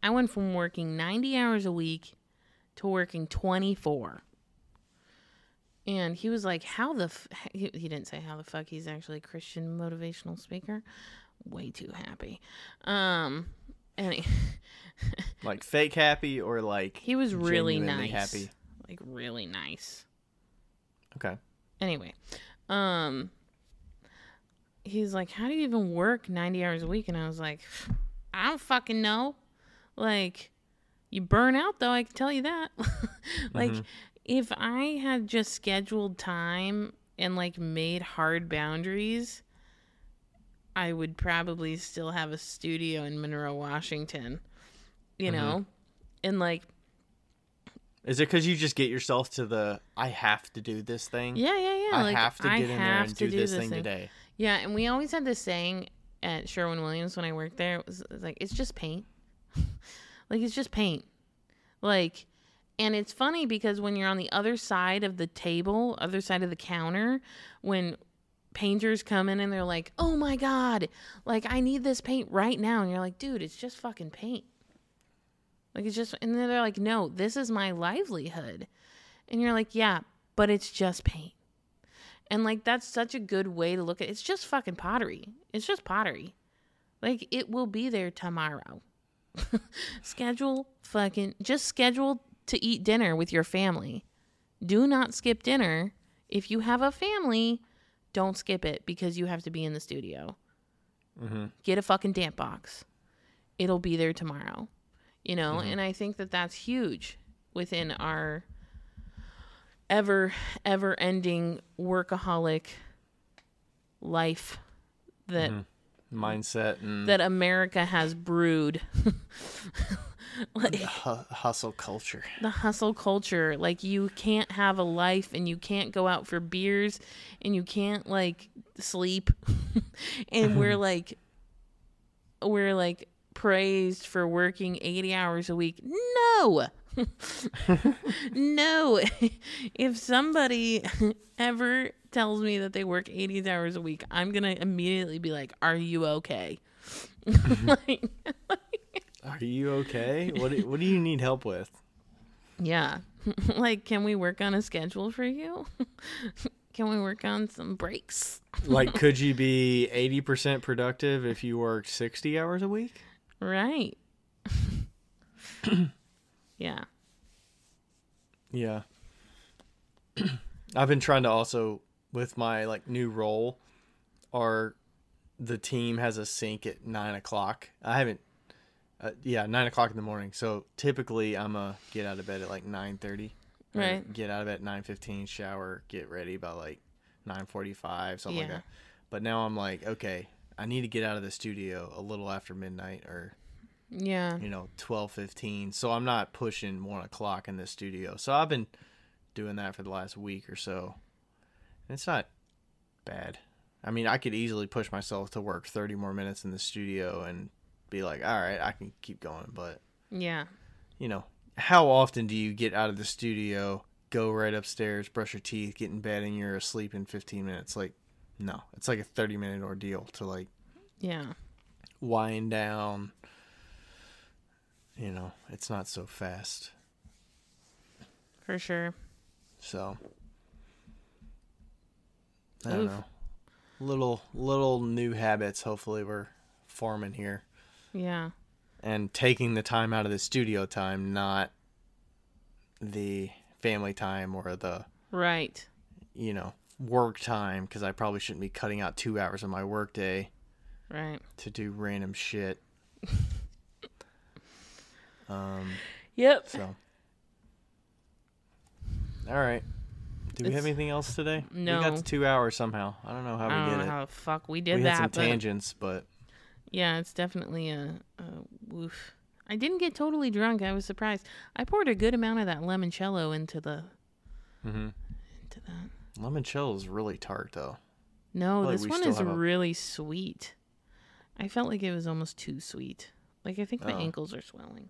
A: I went from working 90 hours a week to working 24. And he was like, he didn't say how the fuck, he's actually a Christian motivational speaker. Way too happy. And
B: like fake happy or like
A: he was really nice.
B: Happy?
A: Like really nice.
B: Okay.
A: Anyway, he's like, how do you even work 90 hours a week? And I was like, I don't fucking know. Like, you burn out though, I can tell you that. Like, if I had just scheduled time and like made hard boundaries, I would probably still have a studio in Monroe, Washington, you know? And like,
B: is it because you just get yourself to the, I have to do this thing?
A: Yeah.
B: I like, have to get in there and do this thing today.
A: Yeah, and we always had this saying at Sherwin-Williams when I worked there. It was like, it's just paint. Like, it's just paint. Like, and it's funny because when you're on the other side of the table, other side of the counter, when painters come in and they're like, oh my God, like I need this paint right now. And you're like, dude, it's just fucking paint. Like it's just, and then they're like, no, this is my livelihood. And you're like, yeah, but it's just paint. And like, that's such a good way to look at it. It's just fucking pottery. It's just pottery. Like it will be there tomorrow. Schedule to eat dinner with your family. Do not skip dinner. If you have a family, don't skip it because you have to be in the studio. Get a fucking damp box. It'll be there tomorrow. You know, and I think that that's huge within our ever ending workaholic life that
B: mindset and
A: that America has brewed. Like,
B: hustle culture.
A: The hustle culture. Like, you can't have a life, and you can't go out for beers, and you can't like sleep. And we're like praised for working 80 hours a week. No. No. If somebody ever tells me that they work 80 hours a week, I'm going to immediately be like, are you okay?
B: Are you okay? What do you need help with?
A: Yeah. Like, can we work on a schedule for you? Can we work on some breaks?
B: Like, could you be 80% productive if you worked 60 hours a week?
A: Right. Yeah.
B: Yeah. I've been trying to also, with my like new role, the team has a sync at 9 o'clock. I haven't, 9 o'clock in the morning. So typically I'm get out of bed at like 9:30.
A: Right.
B: Get out of bed at 9:15, shower, get ready by like 9:45, something like
A: Yeah.
B: that. But now I'm like, okay, I need to get out of the studio a little after midnight or,
A: Yeah.
B: 12:15. So I'm not pushing 1 o'clock in the studio. So I've been doing that for the last week or so. And it's not bad. I mean, I could easily push myself to work 30 more minutes in the studio and be like, all right, I can keep going. But,
A: Yeah.
B: How often do you get out of the studio, go right upstairs, brush your teeth, get in bed, and you're asleep in 15 minutes? Like, no. It's like a 30-minute ordeal to, like,
A: Yeah.
B: wind down. It's not so fast.
A: For sure.
B: So, I don't know. Little new habits, hopefully, we're forming here.
A: Yeah.
B: And taking the time out of the studio time, not the family time or the
A: Right.
B: work time, because I probably shouldn't be cutting out 2 hours of my work day
A: Right.
B: to do random shit.
A: Yep.
B: So, all right. Do we have anything else today?
A: No.
B: We got to 2 hours somehow. I don't know how
A: I
B: we
A: don't
B: did
A: know
B: it.
A: how the fuck we did
B: We
A: that.
B: had some
A: but
B: tangents, but
A: yeah, it's definitely a woof. I didn't get totally drunk. I was surprised. I poured a good amount of that limoncello into that.
B: limoncello is really tart, though.
A: No,
B: Like
A: this
B: we
A: one
B: still
A: is
B: have
A: really sweet. I felt like it was almost too sweet. Like, I think my ankles are swelling.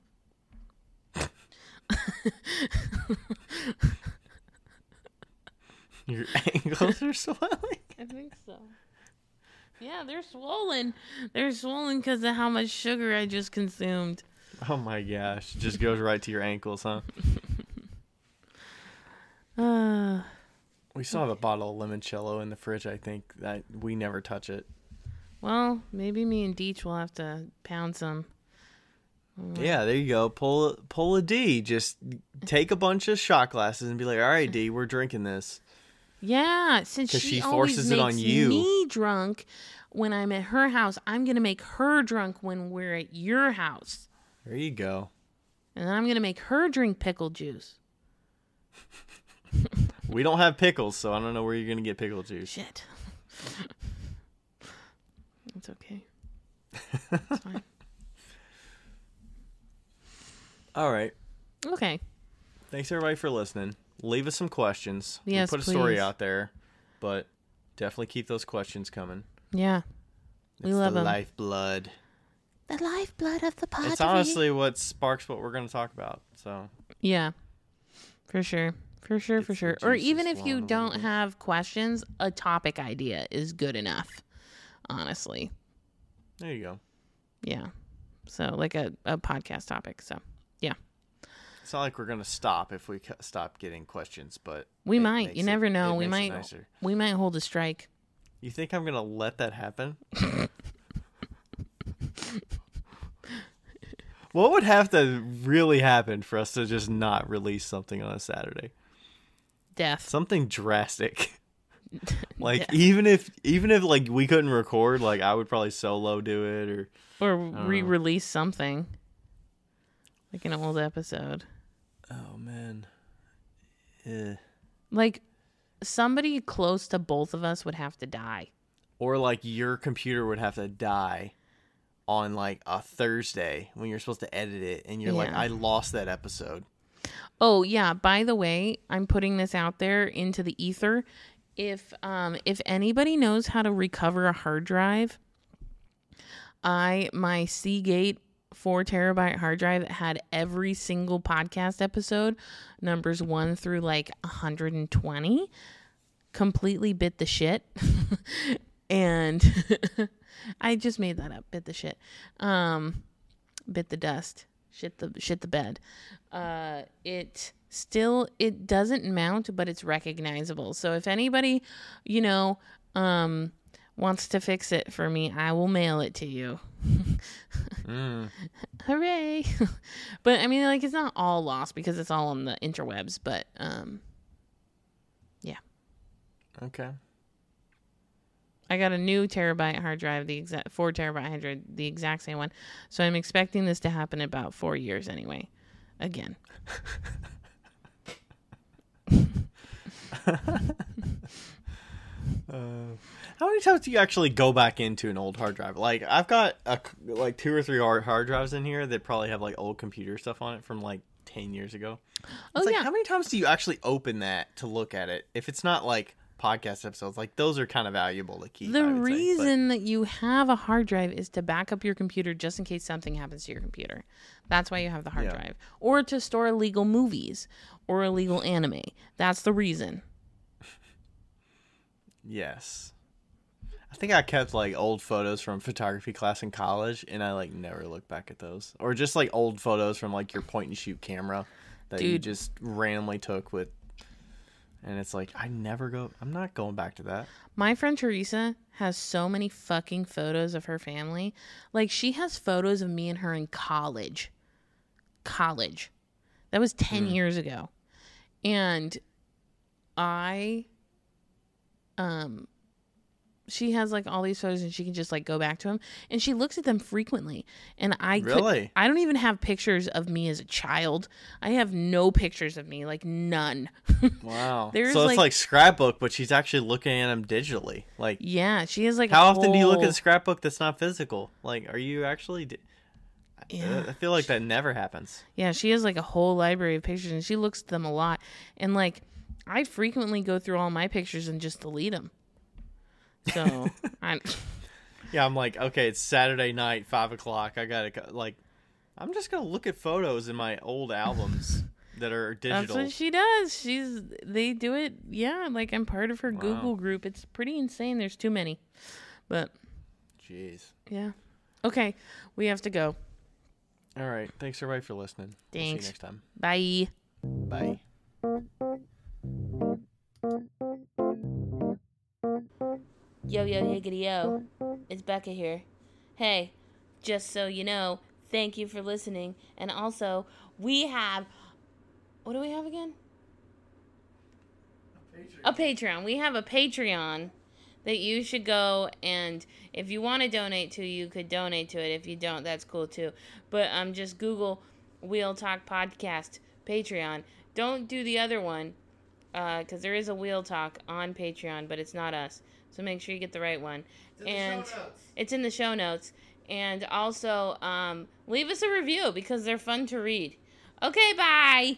B: Your ankles are swelling?
A: I think so. Yeah, they're swollen. They're swollen because of how much sugar I just consumed.
B: Oh my gosh. It just goes right to your ankles, huh? We still have a bottle of limoncello in the fridge, I think, that we never touch it.
A: Well, maybe me and Deech will have to pound some.
B: Yeah, there you go. Pull a D. Just take a bunch of shot glasses and be like, all right, D, we're drinking this.
A: Yeah, since
B: 'Cause
A: she
B: she
A: always
B: forces
A: makes
B: it on you.
A: me drunk when I'm at her house, I'm going to make her drunk when we're at your house.
B: There you go.
A: And then I'm going to make her drink pickle juice.
B: We don't have pickles, so I don't know where you're going to get pickle juice.
A: Shit. It's okay. It's fine.
B: All right.
A: Okay.
B: Thanks, everybody, for listening. Leave us some questions.
A: Yes,
B: we put a story
A: please.
B: out there, but definitely keep those questions coming.
A: Yeah. We love them.
B: Lifeblood.
A: The lifeblood of the pottery.
B: It's honestly what sparks what we're going to talk about. So
A: yeah. For sure. For sure,
B: Gets
A: for
B: the
A: sure. Or
B: juices
A: even if you
B: flowing a little
A: don't
B: bit.
A: have questions, a topic idea is good enough. Honestly.
B: there you go.
A: Yeah. So like a podcast topic. So yeah.
B: It's not like we're going to stop if we stop getting questions, but
A: We
B: it
A: might.
B: makes
A: You never know.
B: it
A: We
B: makes it
A: might.
B: nicer.
A: We might hold a strike.
B: You think I'm going to let that happen? What would have to really happen for us to just not release something on a Saturday?
A: Death.
B: Something drastic. Like
A: Death.
B: even if like we couldn't record, like I would probably solo do it
A: Or re-release something. Like an old episode.
B: oh man.
A: Like, somebody close to both of us would have to die.
B: Or like your computer would have to die on like a Thursday when you're supposed to edit it, and you're like, I lost that episode.
A: Oh yeah, by the way, I'm putting this out there into the ether. If anybody knows how to recover a hard drive, my Seagate 4 terabyte hard drive had every single podcast episode, numbers 1 through like 120, completely bit the shit. And I just made that up. Bit the shit. Bit the dust. Shit the bed. It doesn't mount, but it's recognizable. So if anybody, wants to fix it for me, I will mail it to you. Hooray. But I mean, like, it's not all lost because it's all on the interwebs, but yeah.
B: Okay.
A: I got a new terabyte hard drive, the exact 4 terabyte hard drive, the exact same one. So I'm expecting this to happen in about 4 years anyway. Again.
B: How many times do you actually go back into an old hard drive? Like, I've got like 2 or 3 hard drives in here that probably have like old computer stuff on it from like 10 years ago. It's like, how many times do you actually open that to look at it? If it's not like podcast episodes, like those are kind of valuable to keep.
A: The reason that you have a hard drive is to back up your computer just in case something happens to your computer. That's why you have the hard drive. Or to store illegal movies or illegal anime. That's the reason.
B: Yes. I think I kept like old photos from photography class in college, and I like never look back at those. Or just like old photos from like your point and shoot camera that you just randomly took with. And it's like, I'm not going back to that.
A: My friend Teresa has so many fucking photos of her family. Like, she has photos of me and her in college. That was 10 years ago. And she has like all these photos and she can just like go back to them, and she looks at them frequently. And I don't even have pictures of me as a child. I have no pictures of me, like none.
B: Wow. So it's like scrapbook, but she's actually looking at them digitally. Like, yeah,
A: she has like
B: how often do you look at a scrapbook that's not physical? Like, are you actually? I feel like that never happens.
A: Yeah, she has like a whole library of pictures, and she looks at them a lot. And like, I frequently go through all my pictures and just delete them. So,
B: I'm like, okay, it's Saturday night, 5:00. I gotta I'm just gonna look at photos in my old albums that are digital.
A: That's what she does. They do it. Yeah, like I'm part of her Google group. It's pretty insane. There's too many, but.
B: Jeez.
A: Yeah. Okay, we have to go.
B: All right. Thanks everybody for listening.
A: Thanks.
B: We'll see you next time.
A: Bye.
B: Bye.
A: Yo, higgity, yo. It's Becca here. Hey, just so you know, thank you for listening. And also, we have... What do we have again? A Patreon. We have a Patreon that you should go, and if you want to donate to, you could donate to it. If you don't, that's cool too. But just Google Wheel Talk Podcast Patreon. Don't do the other one, because there is a Wheel Talk on Patreon, but it's not us. So make sure you get the right one. It's in the show notes. And also, leave us a review because they're fun to read. Okay, bye!